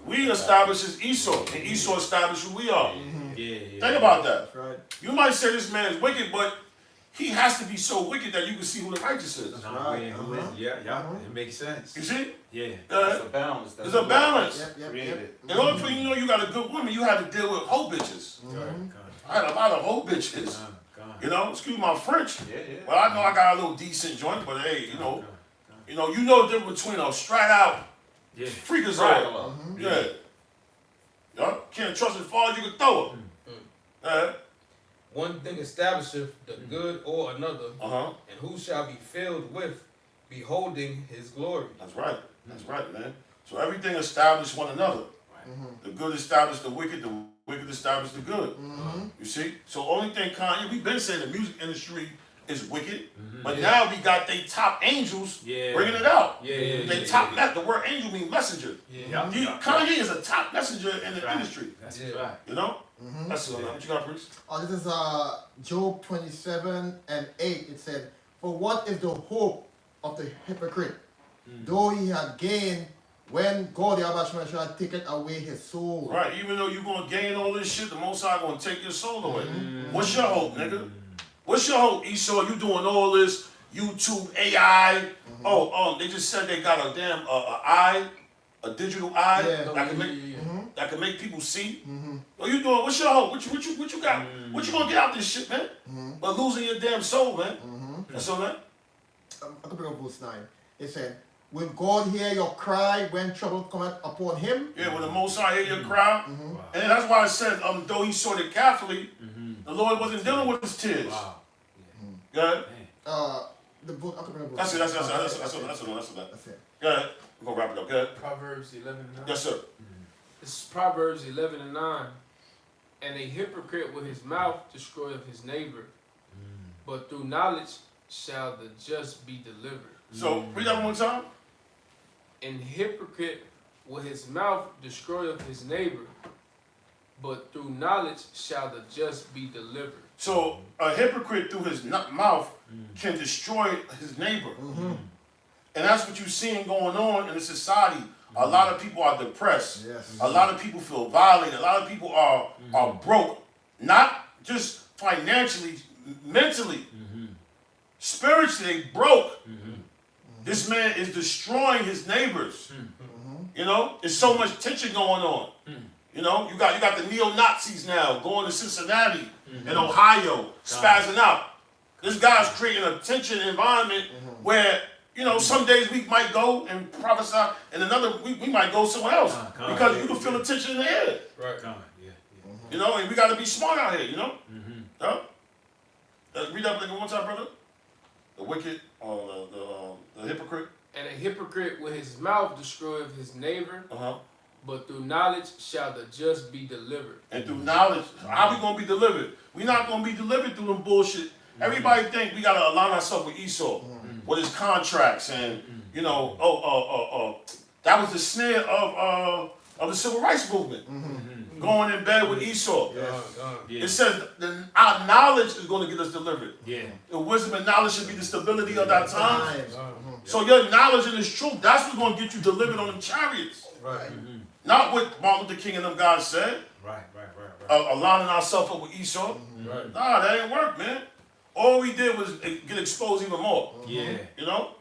establishes Esau, and Esau established who we are. Think about that. Right. You might say this man is wicked, but he has to be so wicked that you can see who the righteous is. It makes sense. You see? Yeah. There's a balance. There's a balance. Created. In order for you got a good woman, you had to deal with hoe bitches. I had a lot of hoe bitches. You know, excuse my French. Well, I know I got a little decent joint, but hey, you know the difference between a straight out freakazoid. Can't trust as far as you can throw her. One thing establisheth the good or another, and who shall be filled with beholding his glory. That's right, man. So everything established one another. The good established the wicked established the good. You see? So only thing Kanye, we've been saying the music industry is wicked, but now we got they top angels bringing it out. They top the word angel means messenger. Kanye is a top messenger in the industry. That's right. You know? That's what you got, Priest? This is Job 27 and 8. It said, for what is the hope of the hypocrite, though he had gained when God the Abashman shall take it away his soul? Right, even though you're going to gain all this shit, the Most High going to take your soul away. What's your hope, nigga? What's your hope, Esau? You doing all this YouTube, AI. They just said they got a damn a digital eye that can make people see. What you doing? What's your hope? What you got? What you gonna get out this shit, man? But losing your damn soul, man. That's all that. I can bring up verse 9. It said, will God hear your cry when trouble cometh upon him? Yeah, when the Most High hear your cry. And that's why I said, though he saw it carefully, the Lord wasn't dealing with his tears. Go ahead. The book. I can bring up verse That's it. Go ahead. We're gonna wrap it up, okay? Proverbs 11:9. Yes, sir. This is Proverbs 11:9. And a hypocrite with his mouth destroyeth his neighbor, but through knowledge shall the just be delivered. So read that one more time. And hypocrite with his mouth destroyeth his neighbor, but through knowledge shall the just be delivered. So a hypocrite through his mouth can destroy his neighbor. And that's what you're seeing going on in the society. A lot of people are depressed. A lot of people feel violated. A lot of people are broke. Not just financially, mentally. Spiritually broke. This man is destroying his neighbors. You know, there's so much tension going on. You know, you got the neo-Nazis now going to Cincinnati and Ohio, spazzing out. This guy's creating a tension environment where, you know, some days we might go and prophesy, and another week we might go somewhere else because you can feel the tension in the air. Right. You know, and we got to be smart out here. You know. Read that one more time, brother. The wicked, the hypocrite. And a hypocrite with his mouth destroyeth his neighbor, but through knowledge shall the just be delivered. And through knowledge, how we gonna be delivered? We're not gonna be delivered through them bullshit. Everybody think we gotta align ourselves with Esau, with his contracts, and you know, that was the snare of the civil rights movement. Going in bed with Esau. It says our knowledge is going to get us delivered. The wisdom and knowledge should be the stability of that time. So your knowledge and this truth, that's what's going to get you delivered on them chariots. Not what Martin Luther King and them guys said. Aligning ourselves up with Esau. Nah, that ain't work, man. All we did was get exposed even more. You know?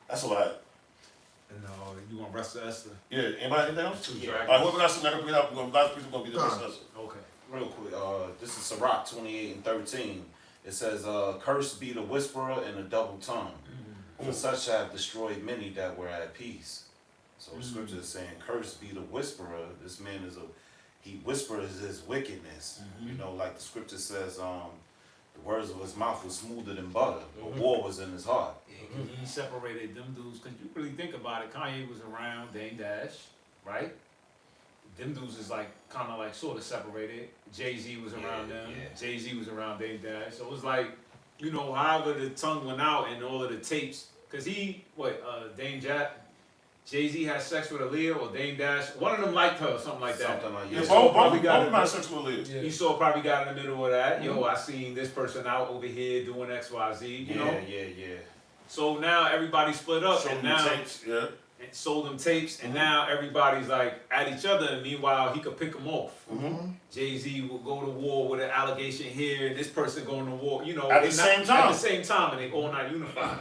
That's all I had. And you want rest of Esther? Yeah. Anybody anything else? Yeah. All right, whoever got something I can bring up, last piece is going to be the rest of Esther. Okay. Real quick. This is Sirach 28:13. It says, "Cursed be the whisperer and the double tongue, for such have destroyed many that were at peace." So the scripture is saying, "Cursed be the whisperer." This man he whispers his wickedness. You know, like the scripture says, the words of his mouth was smoother than butter. But war was in his heart. He separated them dudes, because you really think about it, Kanye was around Dame Dash, right? Them dudes is like, kind of like sort of separated. Jay-Z was around them. Jay-Z was around Dame Dash. So it was like, you know, however the tongue went out and all of the tapes, because Jay-Z had sex with Lyor or Dame Dash. One of them liked her or something like that. Both had sex with Lyor. Esau probably got in the middle of that. Yo, I seen this person out over here doing X, Y, Z. You know? So now everybody split up and now sold them tapes, and now everybody's like at each other. And meanwhile, he could pick them off. Jay-Z will go to war with an allegation here, and this person going to war. You know, at the same time. At the same time, and they all not unified.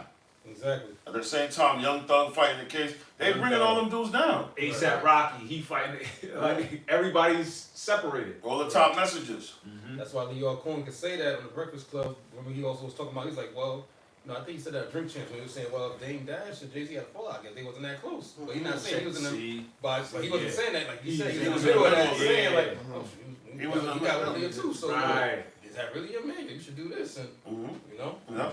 Exactly. At the same time, Young Thug fighting the case. They bringing all them dudes down. ASAP Rocky, he fighting. Like everybody's separated. All the top messages. That's why Lyor Cohen could say that on the Breakfast Club. When he also was talking about, he's like, well, no, I think he said that at Drink Champs when he was saying, well, Dame Dash and Jay-Z had a fallout. I guess they wasn't that close. But he's not saying he was in them. But he wasn't saying that. Like he said, he was in the middle of that, saying like, oh, he got Lyor too. So is that really your man? You should do this, and you know. Yeah.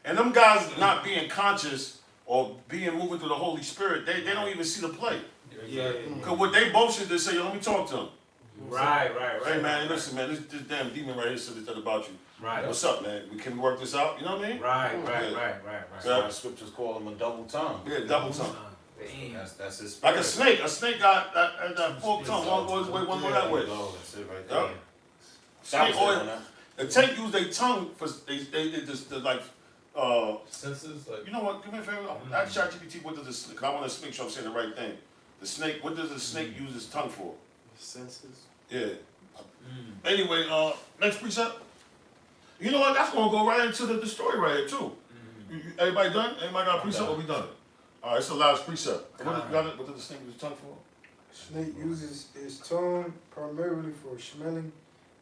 And them guys not being conscious or being moving through the Holy Spirit, they don't even see the play. Because what they both should just say, yo, let me talk to them. Right. Hey, man, listen, man, this damn demon right here said that about you. Right. What's up, man? Can we work this out? You know what I mean? Right. So the scriptures call him a double tongue. Yeah, double tongue. That's his Like spirit. a snake. A snake got that forked tongue. One goes this way, one goes that way. That's it right there. Snake oil. The tank use their tongue for they just like senses. Like, you know what? Do me a favor. Ask ChatGPT what does the snake? I want to make sure I'm saying the right thing. The snake. What does the snake use his tongue for? Senses. Yeah. Anyway, next precept. You know what? That's gonna go right into the story right here too. Everybody done? Everybody got a precept? Or we done? All right, it's the last precept. What does the snake use his tongue for? Snake uses his tongue primarily for smelling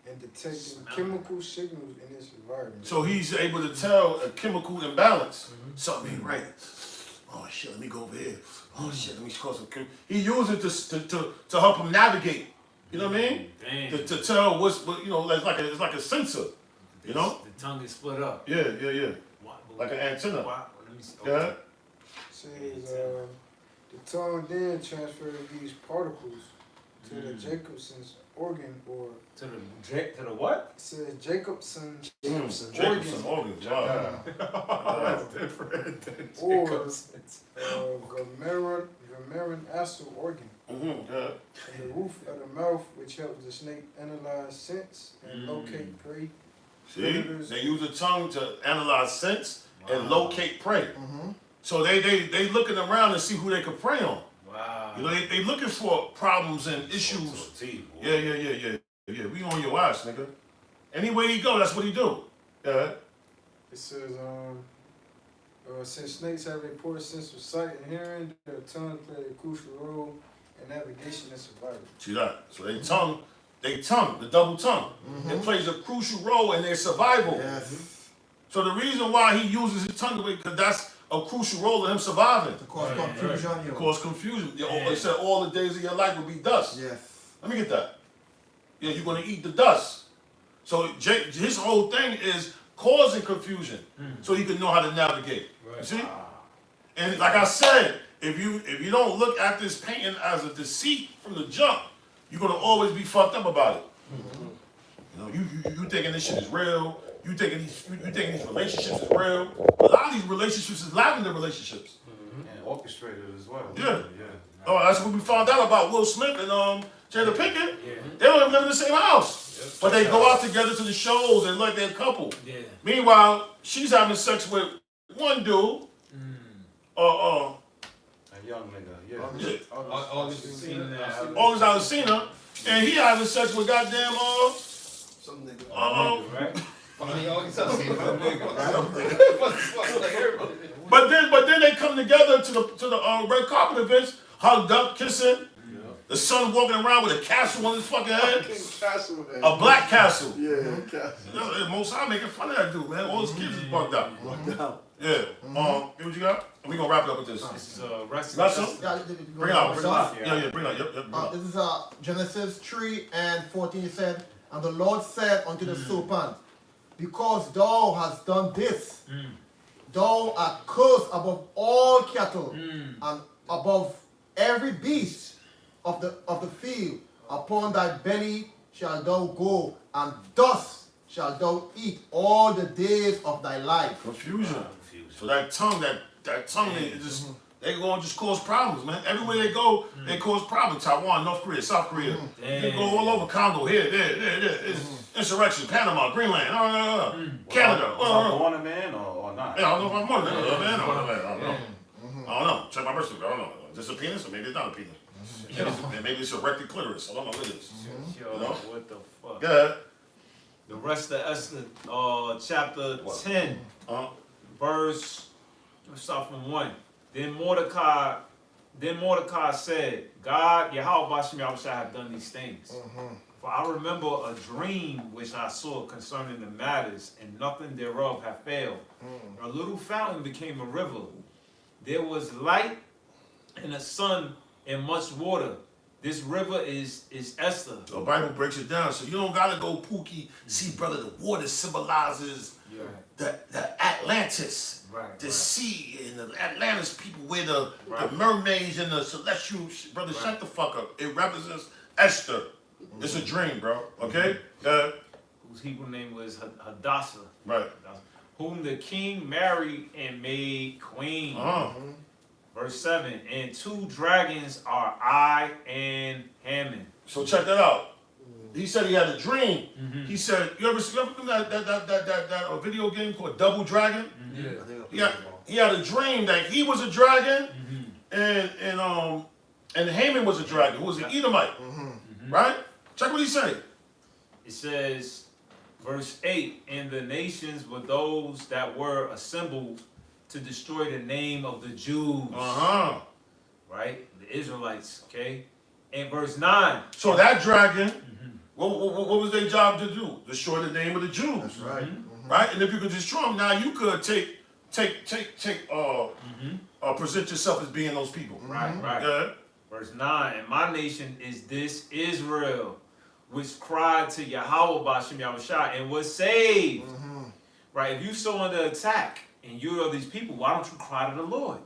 and detecting chemical signals in its environment. So he's able to tell a chemical imbalance. Something ain't right. Oh shit, let me go over here. Oh shit, let me cause some. He uses it to help him navigate. You know what I mean? To tell what you know. It's like a sensor. You know? The tongue is split up. Yeah. Like an antenna. Says the The tongue then transferred these particles to the Jacobson's organ, or To the what? it says Jacobson's Jacobson organ. Wow. That's different than or Jacobson's. Glomerular acid organ. Yeah. And the roof of the mouth, which helps the snake analyze scents and locate prey. See, they use the tongue to analyze scents and locate prey. So they looking around to see who they could prey on. Wow. You know, they looking for problems and issues. Yeah. We on your ass, nigga. Anywhere he go, that's what he do. Yeah. It says, since snakes have a poor sense of sight and hearing, their tongue play a crucial role in navigation and survival. See that? So they tongue, the double tongue, it plays a crucial role in their survival. Yes. So the reason why he uses his tongue, because that's a crucial role in him surviving. To cause confusion. To cause confusion. It said all the days of your life will be dust. Yes. Let me get that. Yeah, you're going to eat the dust. So his whole thing is causing confusion so he can know how to navigate. You see? And like I said, if you don't look at this painting as a deceit from the jump, you're going to always be fucked up about it. You know, you thinking this shit is real. You thinking these relationships is real. A lot of these relationships is lavender relationships. And orchestrated as well. Yeah. Oh, that's what we found out about Will Smith and Jada Pinkett. They don't even live in the same house. But they go out together to the shows and like they're a couple. Meanwhile, she's having sex with one dude. A young nigga, August Alsina, and he having sex with goddamn Some nigga. right? But then they come together to the red carpet events, hugged up, kissing. The son walking around with a castle on his fucking head. A black castle. Yeah, castle. Most High making fun of that dude, man. All his kids is bugged out. Yeah. What you got? We gonna wrap it up with this. This is wrestling. Got some? Bring it out. Yeah, bring it out. Yep. This is Genesis 3:14. It said, and the Lord said unto the serpent, because thou hast done this, thou art cursed above all cattle and above every beast of the field. Upon thy belly shalt thou go, and dust shalt thou eat all the days of thy life. Confusion. So that tongue, they gonna just cause problems, man. Everywhere they go, they cause problems. Taiwan, North Korea, South Korea. They go all over Congo, here, there. It's insurrection, Panama, Greenland, Canada. On a man or not? Yeah, I don't know if I'm on a man or not. I don't know. Check my birth certificate. I don't know. Is this a penis or maybe it's not a penis? Maybe it's a erected clitoris. I don't know what it is. Yo, You know? what the fuck? Go ahead. The rest of Esther, chapter 10, verse, let's start from 1. Then Mordecai said, God, Yahweh Bashem Yahushua have done these things. For I remember a dream which I saw concerning the matters, and nothing thereof hath failed. A little fountain became a river. There was light and a sun and much water. This river is Esther. The Bible breaks it down, so you don't gotta go Pookie. See, brother, the water symbolizes the Atlantis, the sea, and the Atlantis people where the mermaids and the celestial. Brother, shut the fuck up. It represents Esther. It's a dream, bro. Okay? Whose Hebrew name was Hadassah. Right. Whom the king married and made queen. Verse 7, and 2 dragons are I and Haman. So check that out. He said he had a dream. He said, you ever see that video game called Double Dragon? He had a dream that he was a dragon and Haman was a dragon, who was an Edomite. Right? Check what he said. It says, verse 8, and the nations were those that were assembled to destroy the name of the Jews. Right? The Israelites, okay? And verse 9. So that dragon, what was their job to do? Destroy the name of the Jews. That's right. Right? And if you could destroy them, now you could present yourself as being those people. Right. Verse 9, and my nation is this Israel, which cried to Yahweh Bashem Yahushua and was saved. Right? If you so under attack, and you are these people, why don't you cry to the Lord?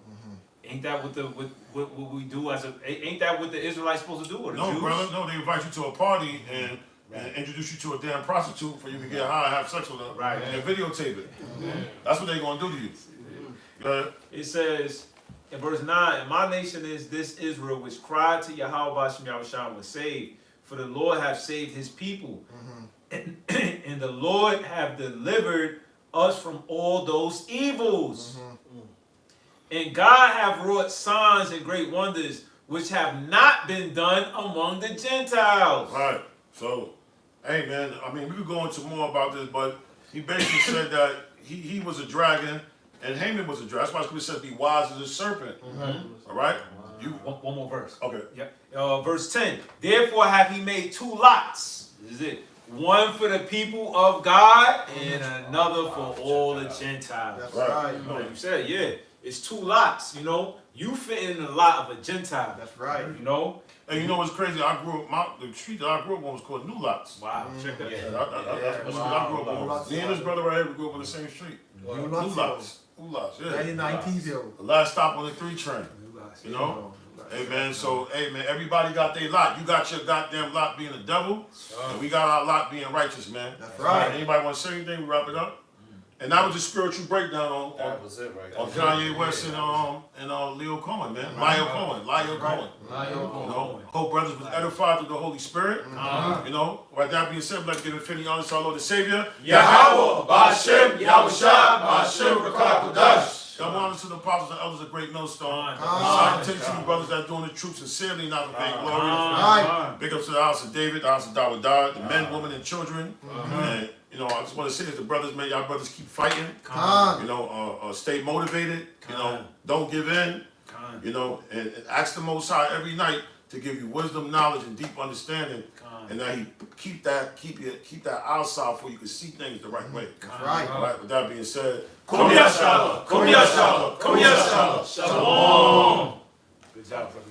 Ain't that what what we do as a? Ain't that what the Israelites supposed to do? Or the No, Jews? brother. No, they invite you to a party and introduce you to a damn prostitute for you to get high and have sex with her. Right. And videotape it. That's what they gonna do to you. It says in verse 9, and my nation is this Israel, which cried to Yahweh Bashem Yahushua was saved. For the Lord hath saved his people. And the Lord have delivered us from all those evils. And God have wrought signs and great wonders, which have not been done among the Gentiles. Right. So, hey man, I mean, we could go into more about this, but he basically said that he was a dragon and Haman was a dragon. That's why Scripture said, be wise as a serpent. All right? You One more verse. Okay. Yep. Verse 10. Therefore have he made 2 lots. This is it. One for the people of God and another for all the Gentiles. That's right. You know what you said, yeah. It's 2 lots, you know. You fit in the lot of a Gentile. That's right. You know? And you know what's crazy? I grew up, the street that I grew up on was called New Lots. Wow. Check that out. That's what I grew up on. Me and his brother right here, we grew up on the same street. New New Lots. New Lots, yeah. 1990s, yo. The last stop on the 3 train. You know? Hey man, so hey man, everybody got their lot. You got your goddamn lot being the devil, and we got our lot being righteous, man. That's right. Anybody want to say anything? We wrap it up. And that was a spiritual breakdown on Kanye West and Lyor Cohen, man. Lyor Cohen. You know, hope brothers was edified through the Holy Spirit. You know, with that being said, let's give infinity honor to our Lord and Savior. Yahweh, Bashem, Yahushua, Bashem, Rakakodash. Double honor to the apostles and elders of Great Millstone. Salutations to you brothers that are doing the truth sincerely, not for vain glory. Big ups to the house of David, the house of Dawud, the men, women, and children. And, you know, I just want to say this to brothers, man, y'all brothers keep fighting. You know, stay motivated. You know, don't give in. You know, and ask the Most High every night to give you wisdom, knowledge, and deep understanding. And that he keep that outside so you can see things the right way. Right. All right. With that being said, Kum Yashala, Kum Yashala, Kum Yashala. Shalom. Good job, brother.